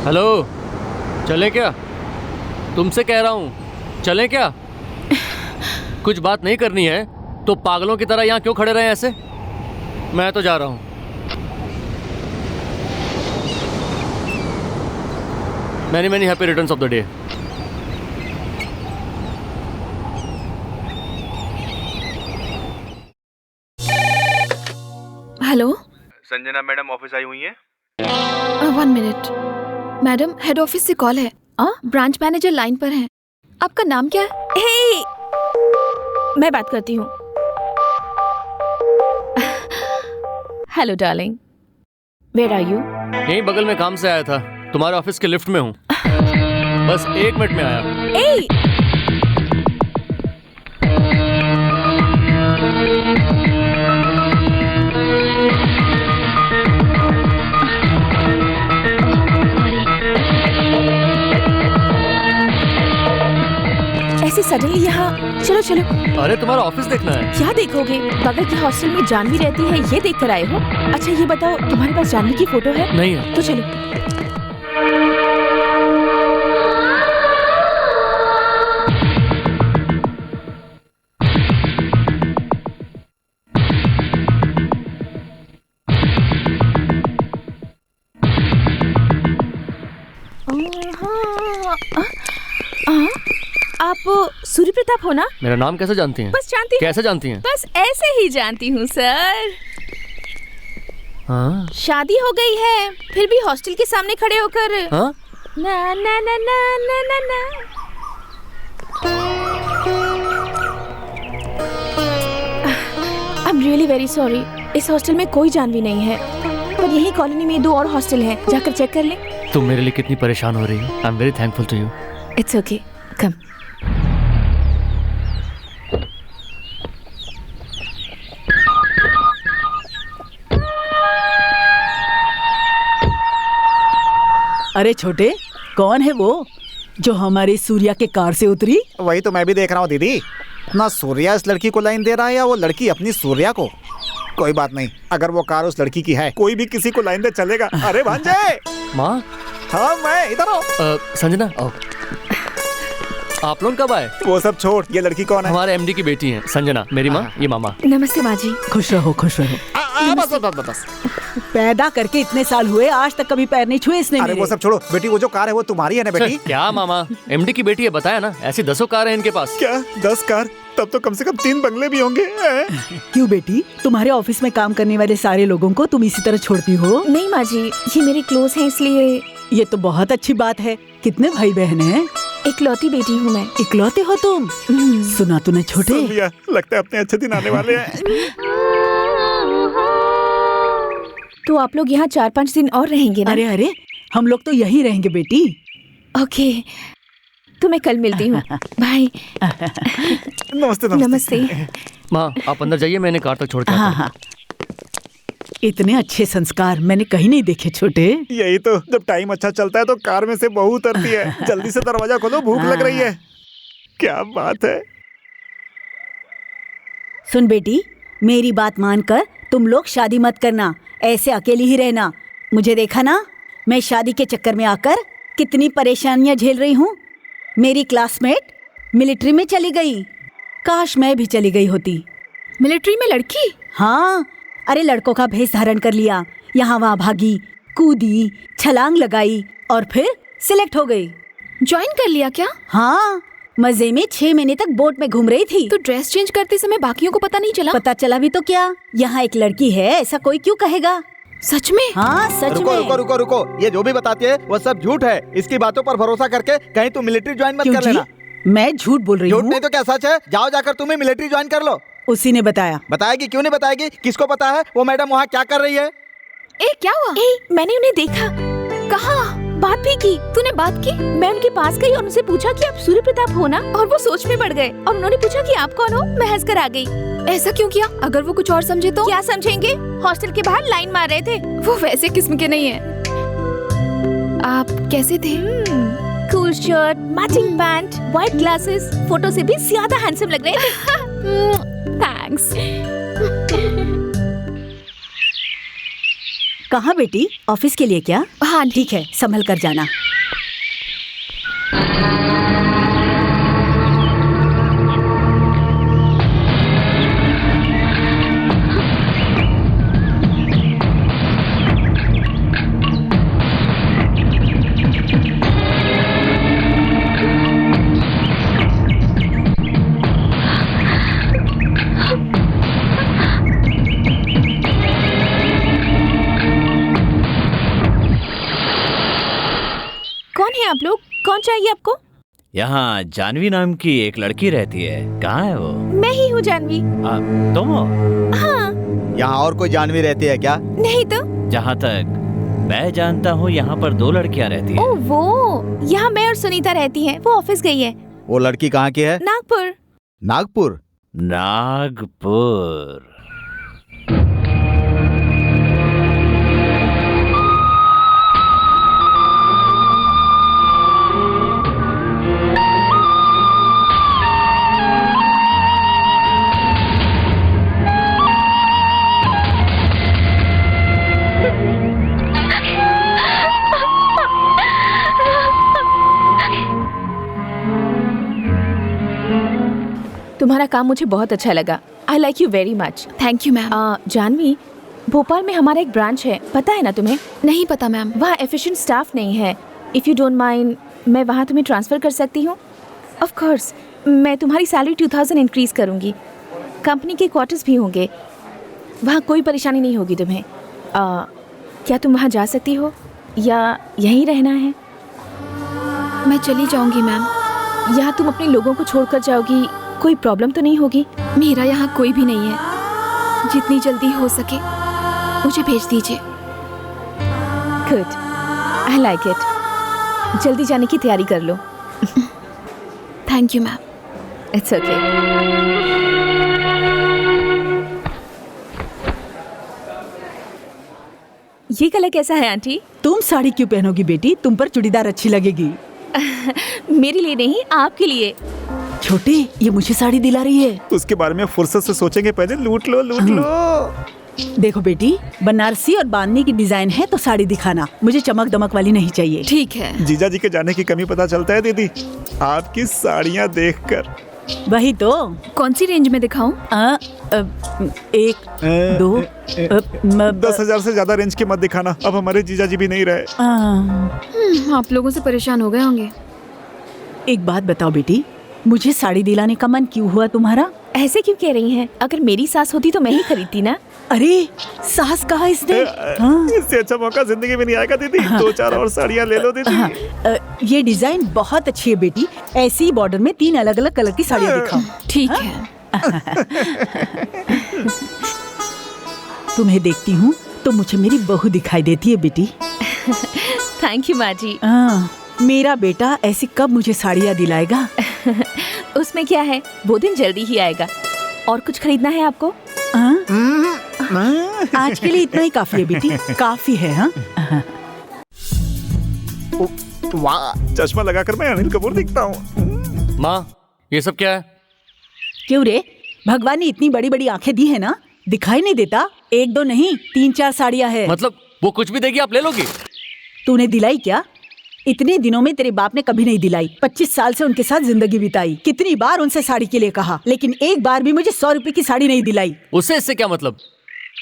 Speaker 8: Hello, चले क्या? तुमसे कह रहा हूँ, चले क्या? कुछ बात नहीं करनी है तो पागलों की तरह यहाँ क्यों खड़े रहे ऐसे? मैं तो जा रहा हूँ। Many many happy returns of the day.
Speaker 4: Hello,
Speaker 14: Sanjana madam office आई हुई हैं?
Speaker 4: 1 मिनट। मैडम, हेड ऑफिस से कॉल है। ब्रांच मैनेजर लाइन पर हैं। आपका नाम क्या है?
Speaker 11: हे, मैं बात करती हूँ। Hello darling, where are you?
Speaker 8: यहीं बगल में काम से आया था, तुम्हारे ऑफिस के लिफ्ट में हूँ। बस 1 मिनट में आया।
Speaker 11: ऐसे सडनली यहाँ? चलो चलो।
Speaker 8: अरे तुम्हारा ऑफिस देखना है।
Speaker 11: क्या देखोगे? बगल के हॉस्टल में जानवी रहती है, ये देख कर आए हो? अच्छा ये बताओ, तुम्हारे पास जानवी की फोटो है?
Speaker 8: नहीं है।
Speaker 11: तो चलो। आप सूर्य प्रताप हो ना?
Speaker 8: मेरा नाम कैसे जानती हैं?
Speaker 11: बस जानती हूँ।
Speaker 8: कैसे जानती हैं?
Speaker 11: बस ऐसे ही जानती हूँ सर।
Speaker 8: हाँ?
Speaker 11: शादी हो गई है, फिर भी हॉस्टल के सामने खड़े होकर
Speaker 8: हाँ?
Speaker 11: ना ना ना ना ना ना ना। I'm really very sorry. इस हॉस्टल में कोई जानवी नहीं है, पर यही कॉलोनी में 2 और हॉस्टल हैं, जाकर चेक कर ले।
Speaker 8: तुम मेरे लिए कितनी परेशान हो रही हो। I am very thankful to you.
Speaker 11: It's okay. Come.
Speaker 2: अरे छोटे, कौन है वो जो हमारी सूर्या के कार से उतरी?
Speaker 10: वही तो मैं भी देख रहा हूँ दीदी। ना सूर्या इस लड़की को लाइन दे रहा है या वो लड़की अपनी सूर्या को। कोई बात नहीं, अगर वो कार उस लड़की की है, कोई भी किसी को लाइन दे चलेगा। अरे भांजे।
Speaker 8: माँ।
Speaker 10: हाँ मैं इधर हूँ।
Speaker 8: संजना आओ। आप लोग कब आए?
Speaker 10: वो सब छोड़, ये लड़की कौन है?
Speaker 8: हमारे एमडी की बेटी है संजना, मेरी माँ, ये मामा।
Speaker 11: नमस्ते माँ जी।
Speaker 2: खुश रहो खुश रहो।
Speaker 10: बस।
Speaker 2: पैदा करके इतने साल हुए, आज तक कभी पैर नहीं छुए इसने।
Speaker 10: अरे वो सब छोड़ो बेटी, वो जो कार है वो तुम्हारी है ना बेटी?
Speaker 8: क्या मामा, एमडी की बेटी है, बताया ना, ऐसी 10 कार है इनके पास।
Speaker 3: क्या 10 कार? तब तो कम से कम 3 बंगले भी होंगे।
Speaker 2: क्यों बेटी, तुम्हारे ऑफिस में काम करने वाले सारे लोगों को तुम इसी तरह छोड़ती हो?
Speaker 11: नहीं माँ जी, ये मेरे क्लोज हैं इसलिए।
Speaker 2: ये तो बहुत अच्छी बात है। कितने भाई बहन हैं?
Speaker 11: इकलौती बेटी हूँ मैं।
Speaker 2: इकलौते हो तुम? सुना तूने छोटे?
Speaker 3: लगता है अपने अच्छे दिन आने वाले हैं।
Speaker 11: तो आप लोग यहाँ 4-5 दिन और रहेंगे ना?
Speaker 2: अरे अरे, हम लोग तो यहीं रहेंगे बेटी।
Speaker 11: ओके, तो मैं कल मिलती हूँ। बाय।
Speaker 10: नमस्ते।
Speaker 11: नमस्ते।
Speaker 8: माँ आप अंदर जाइए, मैंने कार तक छोड़ के आता हूँ।
Speaker 2: हाँ। इतने अच्छे संस्कार मैंने कहीं नहीं देखे छोटे।
Speaker 3: यही तो, जब टाइम अच्छा चलता है तो कार में से बहू उतरती है। जल्दी से दरवाजा खोलो, भूख लग रही है। क्या बात है।
Speaker 2: सुन बेटी, मेरी बात मानकर तुम लोग शादी मत करना, ऐसे अकेली ही रहना। मुझे देखा ना, मैं शादी के चक्कर में आकर कितनी परेशानियां झेल रही हूँ। मेरी क्लासमेट मिलिट्री में चली गई, काश मैं भी चली गई होती।
Speaker 4: मिलिट्री में लड़की?
Speaker 2: हाँ, अरे लड़कों का भेष धारण कर लिया, यहाँ वहाँ भागी, कूदी, छलांग लगाई और फिर सिलेक्ट हो गई।
Speaker 4: ज्वाइन कर लिया क्या?
Speaker 2: हाँ, मजे में 6 महीने तक बोट में घूम रही थी।
Speaker 4: तो ड्रेस चेंज करते समय बाकियों को पता नहीं चला?
Speaker 2: पता चला भी तो क्या, यहाँ एक लड़की है, ऐसा कोई क्यों कहेगा?
Speaker 4: सच में?
Speaker 2: हाँ सच में।
Speaker 15: रुको, ये जो भी बताती है वो सब झूठ है। इसकी बातों पर भरोसा करके कहीं तुम मिलिट्री ज्वाइन मत कर लेना।
Speaker 2: मैं झूठ बोल रही हूँ?
Speaker 15: झूठ नहीं तो क्या सच है? जाओ जाकर तुम्हें मिलिट्री ज्वाइन कर लो।
Speaker 2: उसी ने बताया।
Speaker 15: बताएगी? क्यों नहीं बताएगी? किसको पता है वो मैडम वहाँ क्या कर रही है?
Speaker 4: क्या हुआ?
Speaker 11: मैंने उन्हें देखा।
Speaker 4: कहाँ?
Speaker 11: बात भी की।
Speaker 4: तूने बात की?
Speaker 11: मैं उनके पास गई और उनसे पूछा कि आप सूर्य प्रताप हो ना, और वो सोच में पड़ गए और उन्होंने पूछा कि आप कौन हो। मैं हंस कर आ गई।
Speaker 4: ऐसा क्यों किया? अगर वो कुछ और समझे तो?
Speaker 11: क्या समझेंगे? हॉस्टल के बाहर लाइन मार रहे थे।
Speaker 4: वो वैसे किस्म के नहीं है। आप कैसे थे?
Speaker 11: Cool shirt, matching pant, white glasses, photo से भी ज्यादा हैंडसम लग रहे थे।
Speaker 4: थैंक्स।
Speaker 2: कहाँ बेटी, ऑफिस के लिए क्या?
Speaker 4: हाँ
Speaker 2: ठीक है, संभल कर जाना।
Speaker 11: आप लोग, कौन चाहिए आपको?
Speaker 1: यहाँ जानवी नाम की एक लड़की रहती है, कहाँ है वो?
Speaker 11: मैं ही हूँ जानवी।
Speaker 1: तुम हो?
Speaker 11: हाँ।
Speaker 15: यहाँ और कोई जानवी रहती है क्या?
Speaker 11: नहीं तो।
Speaker 1: जहाँ तक मैं जानता हूँ यहाँ पर 2 लड़कियाँ रहती हैं।
Speaker 11: ओह वो, यहाँ मैं और सुनीता रहती हैं, वो ऑफिस गई है।
Speaker 15: वो लड़की कहाँ की है?
Speaker 11: नागपुर।
Speaker 15: नागपुर?
Speaker 1: नागपुर।
Speaker 11: तुम्हारा काम मुझे बहुत अच्छा लगा। I like you very much.
Speaker 4: Thank you ma'am.
Speaker 11: Janhvi, Bhopal में हमारा एक ब्रांच है, पता है ना तुम्हें?
Speaker 4: नहीं पता मैम।
Speaker 11: वहाँ एफिशिएंट स्टाफ नहीं है। इफ़ यू डोंट माइंड, मैं वहाँ तुम्हें ट्रांसफ़र कर सकती हूँ। ऑफ कोर्स, मैं तुम्हारी सैलरी 2000 इंक्रीज़ करूँगी। कंपनी के क्वार्टर्स भी होंगे, वहाँ कोई परेशानी नहीं होगी तुम्हें। क्या तुम वहाँ जा सकती हो या यहीं रहना है?
Speaker 4: मैं चली जाऊंगी मैम।
Speaker 11: यहाँ तुम अपने लोगों को छोड़कर जाओगी, कोई प्रॉब्लम तो नहीं होगी?
Speaker 4: मेरा यहाँ कोई भी नहीं है। जितनी जल्दी हो सके मुझे भेज दीजिए।
Speaker 11: Good, I like it. जल्दी जाने की तैयारी कर लो।
Speaker 4: Thank you ma'am.
Speaker 11: It's okay. ये कलर कैसा है आंटी?
Speaker 2: तुम साड़ी क्यों पहनोगी बेटी? तुम पर चूड़ीदार अच्छी लगेगी।
Speaker 11: मेरे लिए नहीं, आपके लिए।
Speaker 2: छोटी, ये मुझे साड़ी दिला रही है।
Speaker 3: उसके बारे में फुर्सत से सोचेंगे, पहले लूट लो लूट लो।
Speaker 2: देखो बेटी, बनारसी और बांधनी की डिजाइन है तो साड़ी दिखाना, मुझे चमक दमक वाली नहीं चाहिए।
Speaker 4: ठीक है।
Speaker 3: जीजा जी के जाने की कमी पता चलता है दीदी आपकी साड़ियाँ देखकर।
Speaker 2: वही तो।
Speaker 4: कौन सी रेंज में दिखाऊं?
Speaker 2: 1, 2,
Speaker 3: 10,000 से ज्यादा रेंज की मत दिखाना, अब हमारे जीजा जी भी नहीं रहे।
Speaker 4: आप लोगों से परेशान हो गए होंगे।
Speaker 2: एक बात बताओ बेटी, मुझे साड़ी दिलाने का मन क्यों हुआ तुम्हारा?
Speaker 11: ऐसे क्यों कह रही हैं? अगर मेरी सास होती तो मैं ही खरीदती ना।
Speaker 2: अरे सास कहा इसने?
Speaker 3: इससे अच्छा मौका जिंदगी में नहीं आएगा दीदी। 2-4 और साड़ियाँ ले लो दीदी।
Speaker 2: ये डिजाइन बहुत अच्छी है बेटी, ऐसी बॉर्डर में 3 अलग अलग कलर की साड़ियाँ दिखाओ।
Speaker 4: ठीक है।
Speaker 2: तुम्हें देखती हूँ तो मुझे मेरी बहू दिखाई देती है बेटी।
Speaker 11: थैंक यू माँ जी।
Speaker 2: मेरा बेटा ऐसी कब मुझे साड़ियाँ दिलाएगा?
Speaker 11: उसमें क्या है, वो दिन जल्दी ही आएगा। और कुछ खरीदना है आपको?
Speaker 2: आज के लिए इतना ही काफी है बेटी, काफी है। हाँ,
Speaker 3: वाह, चश्मा लगाकर मैं अनिल कपूर दिखता हूँ।
Speaker 8: माँ, ये सब क्या है?
Speaker 2: क्यों रे, भगवान ने इतनी बड़ी बड़ी आंखें दी है ना, दिखाई नहीं देता? 1-2 नहीं, 3-4 साड़ियाँ है।
Speaker 8: मतलब वो कुछ भी देगी आप ले लोगी?
Speaker 2: तूने दिलाई क्या? इतने दिनों में तेरे बाप ने कभी नहीं दिलाई। 25 साल से उनके साथ जिंदगी बिताई, कितनी बार उनसे साड़ी के लिए कहा, लेकिन एक बार भी मुझे 100 रुपए की साड़ी नहीं दिलाई।
Speaker 8: उससे इससे क्या मतलब?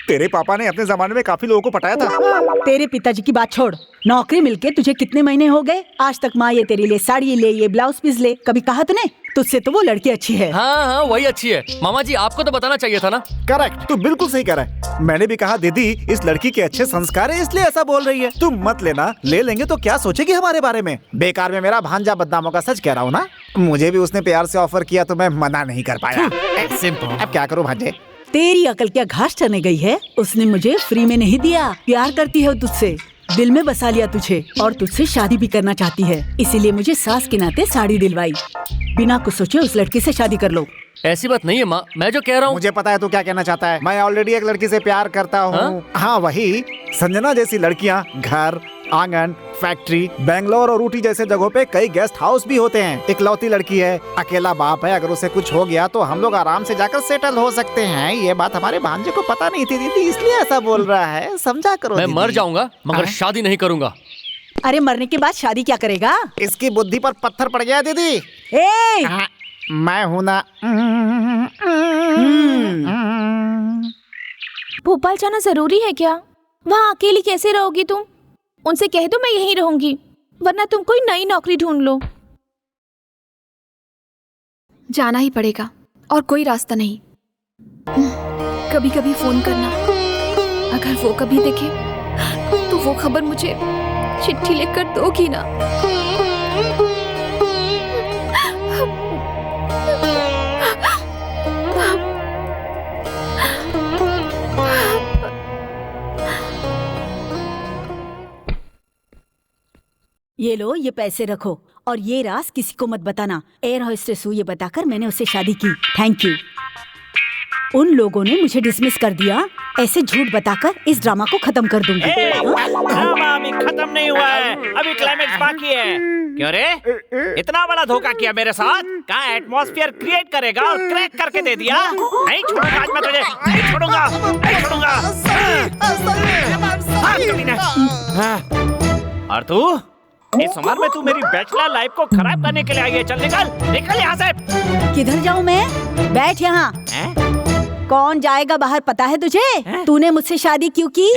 Speaker 3: तेरे पापा ने अपने जमाने में काफी लोगों को पटाया था।
Speaker 2: तेरे पिताजी की बात छोड़, नौकरी मिलके तुझे कितने महीने हो गए? आज तक माँ ये तेरे लिए साड़ी ले, ये ब्लाउज पीस ले, कभी कहा तूने? तुझसे तो वो लड़की अच्छी है।
Speaker 8: हाँ, वही अच्छी है। मामा जी, आपको तो बताना चाहिए था ना।
Speaker 3: करेक्ट, तू बिल्कुल सही कह रहा है। मैंने भी कहा दीदी इस लड़की के अच्छे संस्कार है इसलिए ऐसा बोल रही है। तुम मत लेना, ले लेंगे तो क्या सोचेगी हमारे बारे में? बेकार में मेरा भांजा बदनाम होगा, सच कह रहा हूँ ना। मुझे भी उसने प्यार से ऑफर किया तो मैं मना नहीं कर पाया। अब क्या करूँ भांजे?
Speaker 2: तेरी अकल क्या घास चढ़ने गई है? उसने मुझे फ्री में नहीं दिया, प्यार करती है तुझसे, दिल में बसा लिया तुझे और तुझसे शादी भी करना चाहती है, इसीलिए मुझे सास के नाते साड़ी दिलवाई। बिना कुछ सोचे उस लड़की से शादी कर लो।
Speaker 8: ऐसी बात नहीं है माँ, मैं जो कह रहा हूँ।
Speaker 3: मुझे पता है तू क्या कहना चाहता है। मैं ऑलरेडी एक लड़की से प्यार करता हूँ। हाँ, वही संजना जैसी लड़कियाँ घर, आंगन, फैक्ट्री, बेंगलोर और ऊटी जैसे जगहों पे कई गेस्ट हाउस भी होते हैं। इकलौती लड़की है, अकेला बाप है, अगर उसे कुछ हो गया तो हम लोग आराम से जाकर सेटल हो सकते हैं। ये बात हमारे भांजे को पता नहीं थी दीदी, इसलिए ऐसा बोल रहा है, समझा करो।
Speaker 8: मैं मर जाऊंगा मगर शादी नहीं करूंगा।
Speaker 2: अरे मरने के बाद शादी क्या करेगा?
Speaker 3: इसकी बुद्धि पर पत्थर पड़ गया दीदी। मैं हूं ना।
Speaker 11: भोपाल जाना जरूरी है क्या? वहाँ अकेली कैसे रहोगी तुम? उनसे कह दो मैं यहीं रहूंगी, वरना तुम कोई नई नौकरी ढूंढ लो।
Speaker 4: जाना ही पड़ेगा और कोई रास्ता नहीं। कभी कभी फोन करना, अगर वो कभी देखे तो वो खबर मुझे चिट्ठी लिखकर दोगी ना?
Speaker 2: ये लो, ये पैसे रखो और ये राज किसी को मत बताना। एयर होस्टेस हूँ ये बताकर मैंने उससे शादी की। Thank you. उन लोगों ने मुझे डिसमिस कर दिया, ऐसे झूठ बताकर इस ड्रामा को खत्म कर दूंगी।
Speaker 9: ड्रामा अभी खत्म नहीं हुआ है, अभी क्लाइमेक्स बाकी है। क्यों रे, इतना बड़ा धोखा किया मेरे साथ? क्या एटमॉस्फेयर क्रिएट करेगा और क्रैक करके दे दिया? नहीं छोड़ूंगा आज मैं तुझे, नहीं छोड़ूंगा, नहीं छोड़ूंगा। और तू इस उम्र में तू मेरी बैचलर लाइफ को खराब करने के लिए आई है। चल निकल, निकल यहाँ से।
Speaker 2: किधर जाऊँ मैं? बैठ यहाँ। कौन जाएगा बाहर पता है तुझे? तूने मुझसे शादी क्यों की?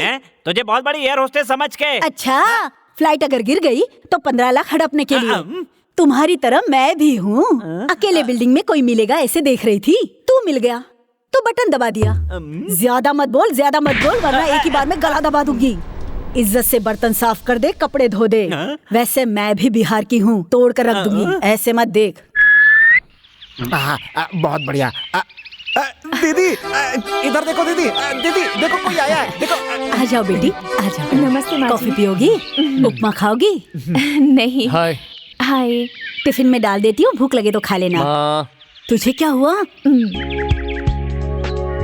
Speaker 9: तुझे बहुत बड़ी एयर होस्टेस समझ के।
Speaker 2: अच्छा, फ्लाइट अगर गिर गई तो 15 लाख हड़पने के लिए। तुम्हारी तरह मैं भी हूँ। अकेले बिल्डिंग में कोई मिलेगा ऐसे देख रही थी, तू मिल गया। तो बटन दबा दिया। ज्यादा मत बोल वरना एक ही बार में गला दबा दूंगी। इज्जत से बर्तन साफ कर दे, कपड़े धो दे। वैसे मैं भी बिहार की हूँ, तोड़ कर रख दूंगी, ऐसे मत देख।
Speaker 15: बहुत बढ़िया। दीदी इधर देखो, दीदी देखो कोई आया है, देखो।
Speaker 2: आ जाओ बेटी, आ जाओ।
Speaker 11: नमस्ते माँ
Speaker 2: कॉफी पियोगी? उपमा खाओगी?
Speaker 11: नहीं।
Speaker 8: हाय।
Speaker 2: हाय। टिफिन में डाल देती हूँ, भूख लगे तो खा लेना।
Speaker 8: माँ।
Speaker 2: तुझे क्या हुआ?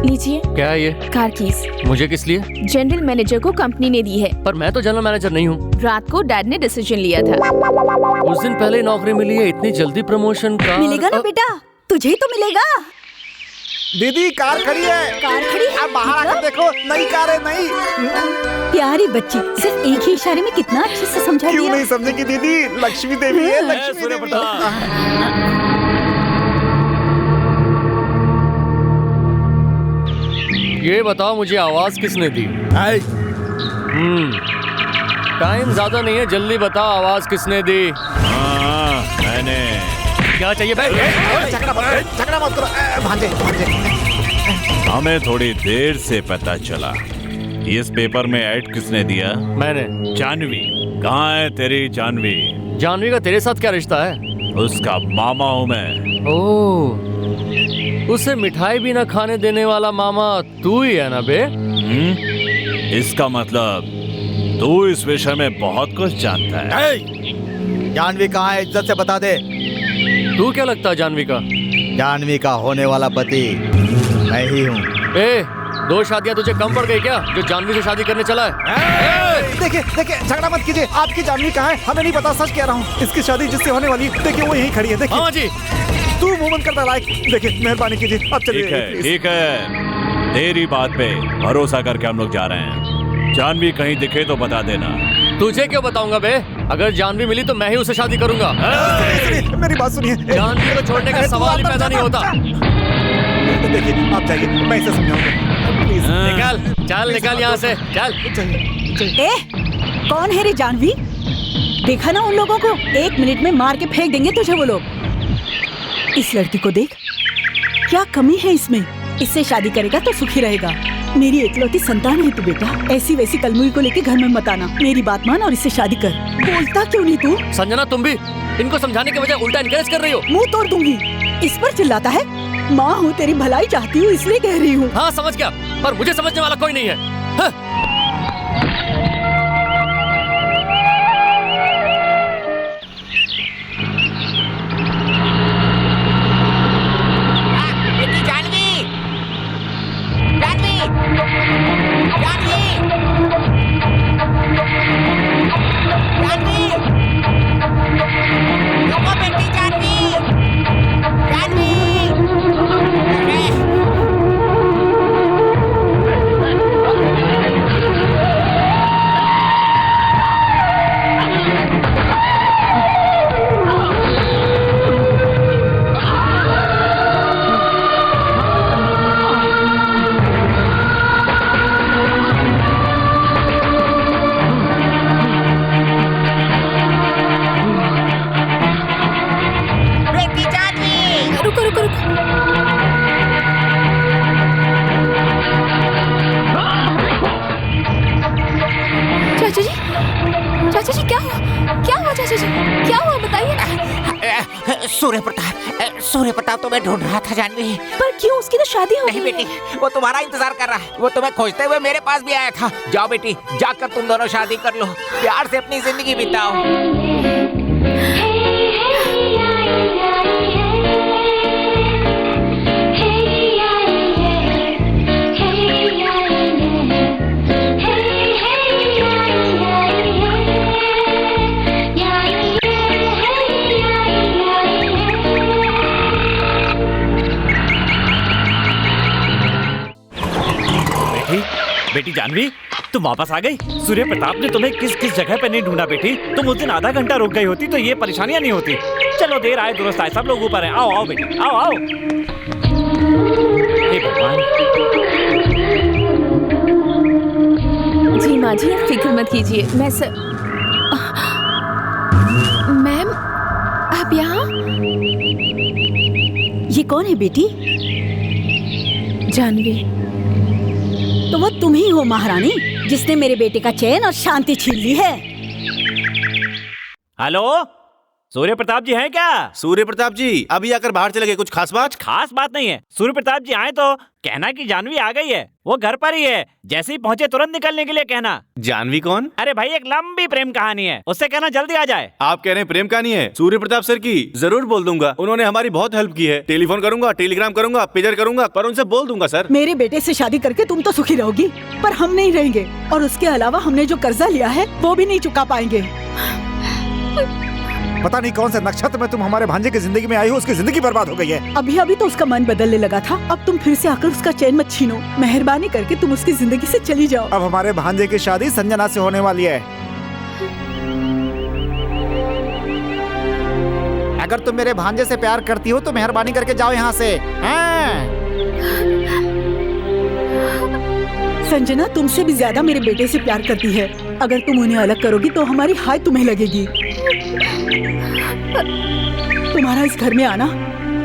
Speaker 11: लीजिए।
Speaker 8: क्या है ये?
Speaker 11: Car keys.
Speaker 8: मुझे किस लिए?
Speaker 11: जनरल मैनेजर को कंपनी ने दी है।
Speaker 8: पर मैं तो जनरल मैनेजर नहीं हूँ।
Speaker 11: रात को डैड ने डिसीजन लिया था।
Speaker 8: उस दिन पहले नौकरी मिली है, इतनी जल्दी प्रमोशन का?
Speaker 2: मिलेगा ना बेटा, तुझे ही तो मिलेगा।
Speaker 15: दीदी कार खड़ी है।
Speaker 2: कार खड़ी?
Speaker 15: आप बाहर आकर देखो, नई कार है, नई।
Speaker 2: प्यारी बच्ची, सिर्फ एक ही इशारे में कितना अच्छे से समझा दिया।
Speaker 15: क्यों नहीं समझेगी दीदी? लक्ष्मी देवी है, लक्ष्मी देवी।
Speaker 8: ये बताओ मुझे आवाज किसने दी? टाइम ज्यादा नहीं है, जल्दी बताओ आवाज किसने दी?
Speaker 1: मैंने।
Speaker 8: क्या चाहिए भाई?
Speaker 15: झगड़ा मत करो भांजे।
Speaker 1: हमें थोड़ी देर से पता चला। इस पेपर में ऐड किसने दिया?
Speaker 8: मैंने।
Speaker 1: जानवी कहाँ है तेरी जानवी?
Speaker 8: जानवी का तेरे साथ क्या रिश्ता है?
Speaker 1: उसका मामा हूँ मैं।
Speaker 8: ओह, उसे मिठाई भी ना खाने देने वाला मामा तू ही है ना बे?
Speaker 1: इसका मतलब तू इस विषय में बहुत कुछ जानता है।
Speaker 15: जानवी कहाँ है? इज्जत से बता दे।
Speaker 8: तू क्या लगता है जानवी का?
Speaker 15: जानवी का होने वाला पति मैं ही हूँ।
Speaker 8: ए, 2 शादियां तुझे कम पड़ गई क्या जो जानवी से शादी करने चला है?
Speaker 15: देखिए झगड़ा मत कीजिए। आपकी जानवी कहाँ है? हमें नहीं पता, सच कह रहा हूँ। इसकी शादी जिससे होने वाली है, देखिए वो यहीं खड़ी है। देखिए।
Speaker 8: हाँ जी।
Speaker 15: तू मुंह बंद करता लायक। देखिए मेहरबानी कीजिए, अब चलिए।
Speaker 1: ठीक है, तेरी बात पे भरोसा करके हम लोग जा रहे हैं। जानवी कहीं दिखे तो बता देना।
Speaker 8: तुझे क्यों बताऊंगा बे? अगर जानवी मिली तो मैं ही उसे शादी करूंगा।
Speaker 15: मेरी बात सुनिए।
Speaker 8: जानवी को छोड़ने का सवाल ही पैदा नहीं होता।
Speaker 15: देखिए आप जाइए, मैं इसे समझाऊंगा। प्लीज
Speaker 8: निकल यहाँ से, चल।
Speaker 2: ए, कौन है रे जानवी? देखा ना उन लोगों को, 1 मिनट में मार के फेंक देंगे तुझे वो लोग। इस लड़की को देख, क्या कमी है इसमें? इससे शादी करेगा तो सुखी रहेगा। मेरी एकलौती संतान है तू बेटा। ऐसी वैसी कलमुई को लेके घर में मत आना। मेरी बात मान और इससे शादी कर। बोलता क्यों नहीं तू?
Speaker 8: संजना, तुम भी इनको समझाने के बजाय उल्टा इनकरेज कर रही हो।
Speaker 2: मुंह तोड़ दूंगी। इस पर चिल्लाता है। माँ हूँ, तेरी भलाई चाहती हूँ इसलिए कह रही हूँ।
Speaker 8: हाँ समझ गया, पर मुझे समझने वाला कोई नहीं है।
Speaker 13: सूर्य प्रताप तो मैं ढूंढ रहा था जानवी।
Speaker 11: पर क्यों? उसकी तो शादी हो गई है।
Speaker 13: नहीं बेटी, वो तुम्हारा इंतजार कर रहा है। वो तुम्हें खोजते हुए मेरे पास भी आया था। जाओ बेटी, जाकर तुम दोनों शादी कर लो, प्यार से अपनी जिंदगी बिताओ।
Speaker 9: बेटी जानवी, तुम वापस आ गई। सूर्य प्रताप ने तुम्हें किस किस जगह पे नहीं ढूंढा बेटी। तुम उस दिन आधा घंटा रुक गई होती तो ये परेशानियां नहीं होती। चलो देर आए दुरुस्त आए, सब लोग ऊपर हैं। आओ आओ बेटी, आओ आओ। हे भगवान।
Speaker 11: जी माँ जी, आप फिक्र मत कीजिए। मैम, आप यहाँ?
Speaker 2: ये कौन है बेटी?
Speaker 11: जानवी।
Speaker 2: तो वो तुम ही हो महारानी जिसने मेरे बेटे का चैन और शांति छीन ली है।
Speaker 9: हेलो, सूर्य प्रताप जी हैं क्या?
Speaker 14: सूर्य प्रताप जी अभी आकर बाहर चले गए, कुछ खास बात?
Speaker 9: खास बात नहीं है। सूर्य प्रताप जी आए तो कहना कि जानवी आ गई है, वो घर पर ही है। जैसे ही पहुंचे तुरंत निकलने के लिए कहना।
Speaker 14: जानवी कौन?
Speaker 9: अरे भाई, एक लंबी प्रेम कहानी है, उससे कहना जल्दी आ जाए।
Speaker 14: आप कह रहे हैं प्रेम कहानी है? सूर्य प्रताप सर की जरूर बोल दूंगा, उन्होंने हमारी बहुत हेल्प की है। टेलीफोन करूंगा, टेलीग्राम करूंगा, पेजर करूंगा, पर उनसे बोल दूंगा सर।
Speaker 2: मेरे बेटे से शादी करके तुम तो सुखी रहोगी, पर हम नहीं रहेंगे, और उसके अलावा हमने जो कर्जा लिया है वो भी नहीं चुका पाएंगे।
Speaker 3: पता नहीं कौन से नक्षत्र में तुम हमारे भांजे की जिंदगी में आई हो, उसकी जिंदगी बर्बाद हो गई है।
Speaker 2: अभी अभी तो उसका मन बदलने लगा था, अब तुम फिर से आकर उसका चैन मत छीनो। मेहरबानी करके तुम उसकी जिंदगी से चली जाओ।
Speaker 3: अब हमारे भांजे की शादी संजना से होने वाली है। अगर तुम मेरे भांजे से प्यार करती हो तो मेहरबानी करके जाओ यहाँ से।
Speaker 2: संजना तुमसे भी ज्यादा मेरे बेटे से प्यार करती है। अगर तुम उन्हें अलग करोगी तो हमारी हाय तुम्हें लगेगी। तुम्हारा इस घर में आना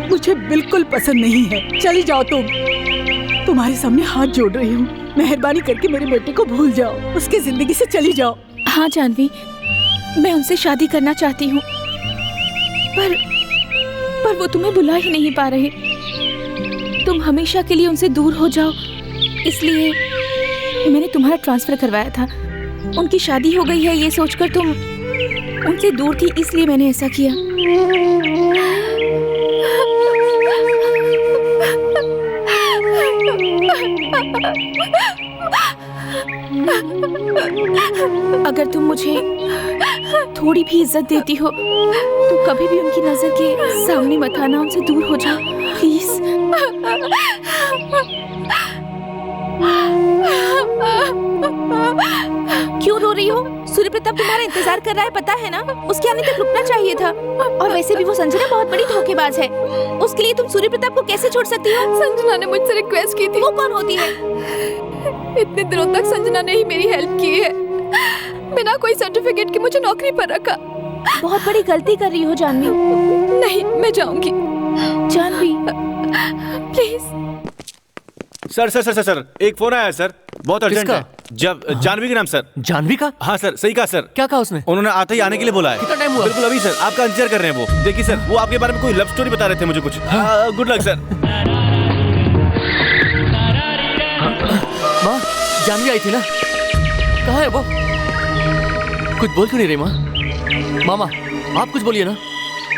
Speaker 2: मुझे बिल्कुल पसंद नहीं है। चली जाओ तुम। तुम्हारे सामने हाथ जोड़ रही हूँ, मेहरबानी करके मेरे बेटे को भूल जाओ, उसकी जिंदगी से चली जाओ।
Speaker 11: हाँ जानवी, मैं उनसे शादी करना चाहती हूँ, पर वो तुम्हें बुला ही नहीं पा रहे। तुम हमेशा के लिए उनसे दूर हो जाओ, इसलिए मैंने तुम्हारा ट्रांसफर करवाया था। उनकी शादी हो गई है ये सोचकर तुम उनसे दूर थी, इसलिए मैंने ऐसा किया। अगर तुम मुझे थोड़ी भी इज्जत देती हो तो कभी भी उनकी नजर के सामने मत आना, उनसे दूर हो जाओ प्लीज। क्यों रो रही हो? सूर्य प्रताप तुम्हारा इंतजार कर रहा है, पता है ना? उसके आने तक रुकना चाहिए था। और वैसे भी वो संजना बहुत बड़ी धोखेबाज है, उसके लिए तुम सूर्य प्रताप को कैसे छोड़ सकती हो?
Speaker 4: संजना ने मुझसे रिक्वेस्ट की थी।
Speaker 11: वो कौन होती है?
Speaker 4: इतने दिनों तक संजना ने ही मेरी हेल्प की है। बिना कोई सर्टिफिकेट के मुझे नौकरी पर रखा।
Speaker 11: बहुत बड़ी गलती कर रही हो जानवी।
Speaker 4: नहीं, मैं जाऊंगी।
Speaker 11: Janhvi
Speaker 4: please.
Speaker 14: Sir sir sir sir sir एक फोन आया है सर, बहुत अर्जेंट है। जब जानवी के नाम सर।
Speaker 8: जानवी का?
Speaker 14: हाँ सर, सही कहा सर।
Speaker 8: क्या कहा उसने?
Speaker 14: उन्होंने आते ही आने के लिए बोला है।
Speaker 8: कितना टाइम हुआ?
Speaker 14: बिल्कुल अभी सर, आपका इंतजार कर रहे हैं वो। देखिए सर, वो आपके बारे में कोई लव स्टोरी बता रहे थे मुझे कुछ। Good luck sir.
Speaker 8: माँ, जानवी आई थी ना? कहाँ है वो? कुछ बोल क्यों नहीं रही माँ? मामा आप कुछ बोलिए ना,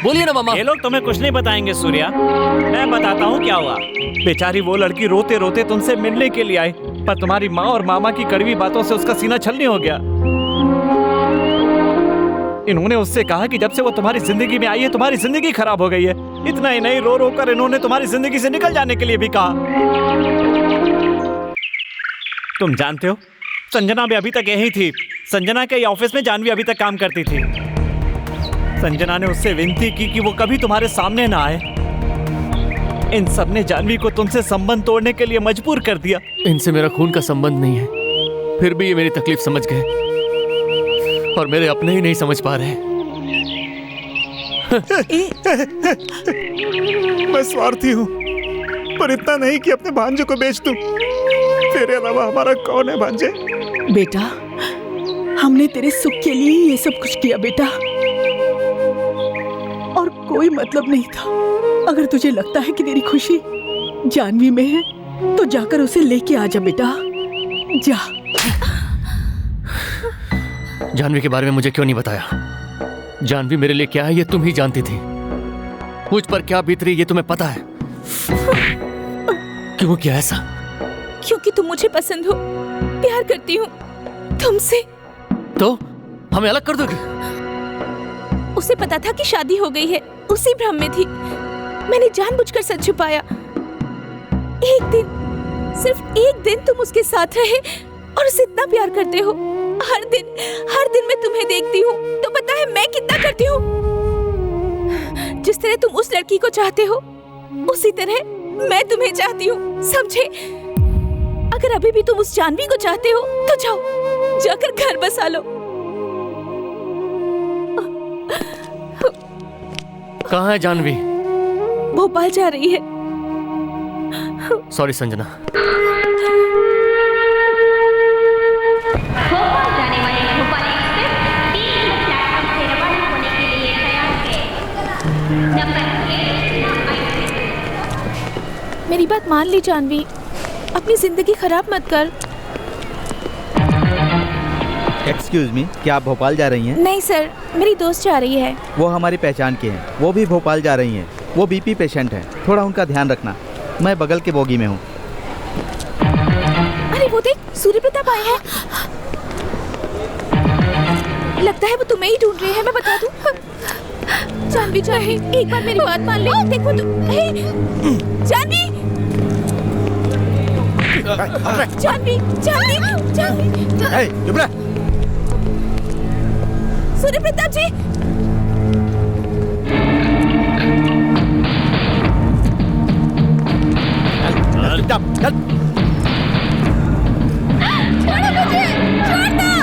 Speaker 8: बोलिए ना मामा।
Speaker 9: ये लोग तुम्हें कुछ नहीं बताएंगे सूर्या, मैं बताता हूँ क्या हुआ। बेचारी वो लड़की रोते रोते तुमसे मिलने के लिए आई, पर तुम्हारी माँ और मामा की कड़वी बातों से उसका सीना छलनी हो गया। इन्होंने उससे कहा कि जब से वो तुम्हारी जिंदगी में आई है तुम्हारी जिंदगी खराब हो गई है। इतना ही नहीं, रो रो कर इन्होंने तुम्हारी जिंदगी से निकल जाने के लिए भी कहा। तुम जानते हो, संजना भी अभी तक यही थी। संजना के ऑफिस में जानवी अभी तक काम करती थी। संजना ने उससे विनती की कि वो कभी तुम्हारे सामने ना आए। इन सब ने जानवी को तुमसे संबंध तोड़ने के लिए मजबूर कर दिया।
Speaker 8: इनसे मेरा खून का संबंध नहीं है, फिर भी ये मेरी तकलीफ समझ गए, और मेरे अपने ही नहीं समझ पा रहे।
Speaker 3: मैं स्वार्थी हूँ, पर इतना नहीं कि अपने भांजे को बेच दूं। तेरे अलावा हमारा कौन है भांजे?
Speaker 2: बेटा, हमने तेरे सुख के लिए ही ये सब कुछ किया बेटा, और कोई मतलब नहीं था। अगर तुझे लगता है कि तेरी खुशी जानवी में है तो जाकर उसे लेके आ जा बेटा, जा।
Speaker 8: जानवी के बारे में मुझे क्यों नहीं बताया? जानवी मेरे लिए क्या है ये तुम ही जानती थी। मुझ पर क्या बीत रही ये तुम्हें पता है। क्यों किया ऐसा?
Speaker 11: क्योंकि तुम मुझे पसंद हो, प्यार करती हूँ तुमसे।
Speaker 8: तो हमें अलग कर दोगी?
Speaker 11: उसे पता था कि शादी हो गई है, उसी भ्रम में थी। मैंने जानबूझकर सच छुपाया। एक दिन, सिर्फ एक दिन तुम उसके साथ रहे और उसे इतना प्यार करते हो। हर दिन मैं तुम्हें देखती हूँ तो पता है मैं कितना करती हूँ। जिस तरह तुम उस लड़की को चाहते हो उसी तरह मैं तुम्हें चाहती हूँ, समझे? अगर अभी भी तुम उस जानवी को चाहते हो तो जाओ, जाकर घर बसा लो।
Speaker 8: कहाँ है जानवी?
Speaker 11: भोपाल जा रही है।
Speaker 8: सॉरी संजना।
Speaker 16: भोपाल जाने वाले भोपाल एक्सप्रेस 3 नंबर प्लेटफॉर्म से रवाना होने के लिए तैयार है। नंबर 1
Speaker 11: मेरी बात मान ली जानवी, अपनी जिंदगी खराब मत कर।
Speaker 7: एक्सक्यूज मी, क्या आप भोपाल जा रही हैं?
Speaker 11: नहीं सर, मेरी दोस्त जा रही है।
Speaker 7: वो हमारी पहचान के हैं, वो भी भोपाल जा रही हैं। वो बीपी पेशेंट हैं, थोड़ा उनका ध्यान रखना। मैं बगल के बोगी में हूँ।
Speaker 11: अरे वो देख, सूर्य प्रताप आए हैं। लगता है वो तुम्हें ही ढूंढ रहे हैं, मैं बता दूं। जानवी जानवी, एक बार मेरी बात मान ले। देखो तो, जानवी जानवी जानवी जानवी,
Speaker 7: चुप रह।
Speaker 11: सूर्य प्रताप जी,
Speaker 7: चुपचाप चल।
Speaker 11: छोड़ो मुझे, छोड़ दो।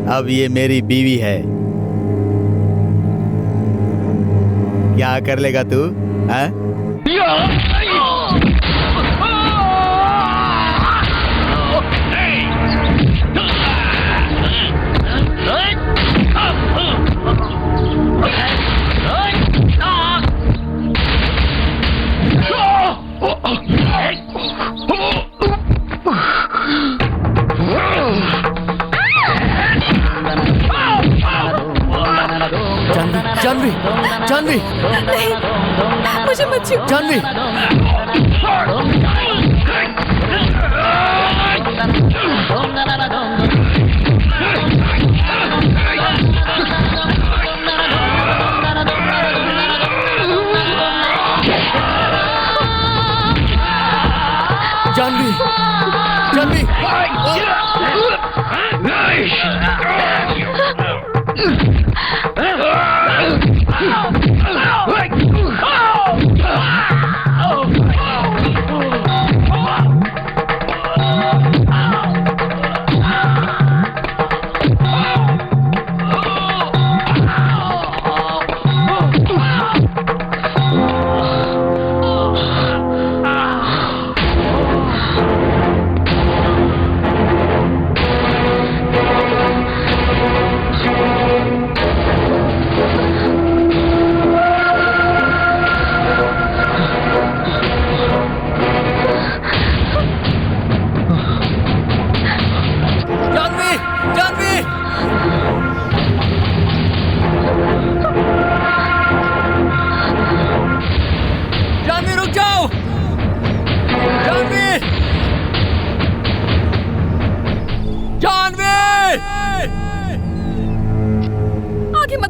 Speaker 7: अब ये मेरी बीवी है। क्या कर लेगा तू? हाँ?
Speaker 8: जानवी, जानवी,
Speaker 11: नहीं, मुझे मत छू।
Speaker 8: जानवी, जानवी, जानवी,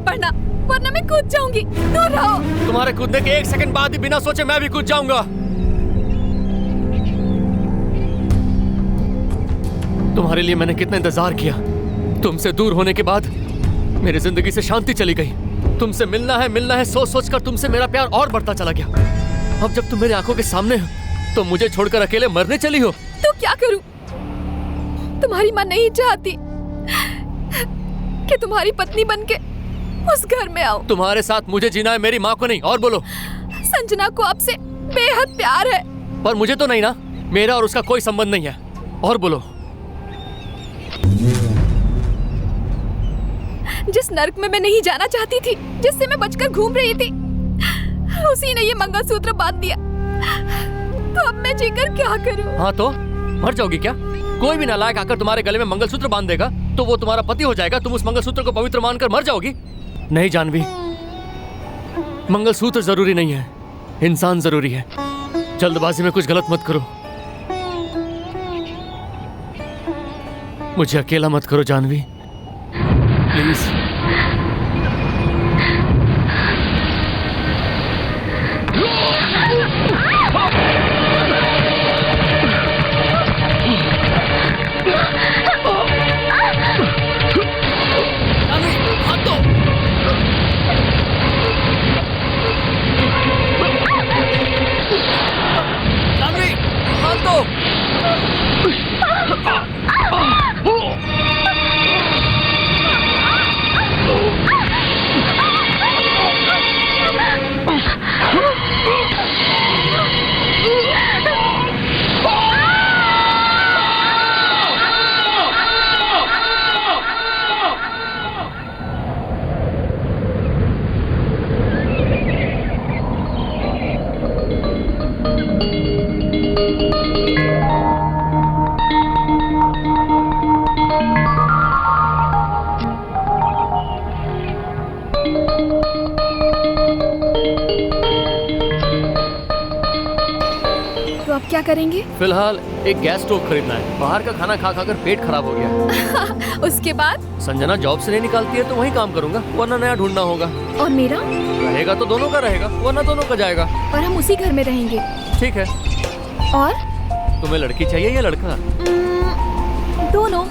Speaker 4: पड़ना, वरना मैं कूद जाऊंगी। दूर रहो।
Speaker 8: तुम्हारे कूदने के 1 सेकंड बाद ही बिना सोचे मैं भी कूद जाऊंगा। तुम्हारे लिए मैंने कितना इंतजार किया। तुमसे दूर होने के बाद मेरी जिंदगी से शांति चली गई। तुमसे मिलना है सोच सोच कर तुमसे मेरा प्यार और बढ़ता चला गया। अब जब तुम मेरी आंखों के सामने हो तो मुझे छोड़कर अकेले मरने चली हो।
Speaker 4: तो क्या करूं? तुम्हारी माँ नहीं चाहती कि तुम्हारी पत्नी बनके उस घर में आओ।
Speaker 8: तुम्हारे साथ मुझे जीना है, मेरी माँ को नहीं। और बोलो।
Speaker 4: संजना को आपसे बेहद प्यार है।
Speaker 8: पर मुझे तो नहीं ना, मेरा और उसका कोई संबंध नहीं है। और बोलो।
Speaker 4: जिस नर्क में मैं नहीं जाना चाहती थी, जिससे मैं बचकर घूम रही थी, उसी ने ये मंगलसूत्र बांध दिया। तो अब मैं जीकर क्या करूं?
Speaker 8: हाँ तो मर जाओगी क्या? कोई भी नालायक आकर तुम्हारे गले में मंगलसूत्र बांध देगा तो वो तुम्हारा पति हो जाएगा। तुम उस मंगलसूत्र को पवित्र मानकर मर जाओगी। नहीं जानवी, मंगलसूत्र जरूरी नहीं है, इंसान जरूरी है। जल्दबाजी में कुछ गलत मत करो। मुझे अकेला मत करो जानवी, प्लीज।
Speaker 4: क्या करेंगे?
Speaker 8: फिलहाल एक गैस स्टोव खरीदना है। बाहर का खाना खा खाकर पेट खराब हो गया।
Speaker 4: उसके बाद?
Speaker 8: संजना जॉब से नहीं निकालती है तो वहीं काम करूंगा, वरना नया ढूंढना होगा।
Speaker 4: और मेरा?
Speaker 8: रहेगा तो दोनों का रहेगा, वरना दोनों का जाएगा।
Speaker 4: और हम उसी घर में रहेंगे।
Speaker 8: ठीक है।
Speaker 4: और
Speaker 8: तुम्हें लड़की चाहिए या लड़का?
Speaker 4: दोनों।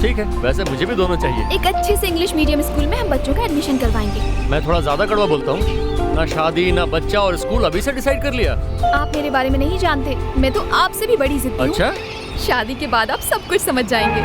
Speaker 8: ठीक है, वैसे मुझे भी दोनों चाहिए।
Speaker 4: एक अच्छे से इंग्लिश मीडियम स्कूल में हम बच्चों का एडमिशन करवाएंगे।
Speaker 8: मैं थोड़ा ज्यादा कड़वा बोलता हूँ। ना शादी ना बच्चा और स्कूल अभी से डिसाइड कर लिया।
Speaker 4: आप मेरे बारे में नहीं जानते, मैं तो आपसे भी बड़ी जिद्दी हूँ।
Speaker 8: अच्छा?
Speaker 4: शादी के बाद आप सब कुछ समझ जाएंगे।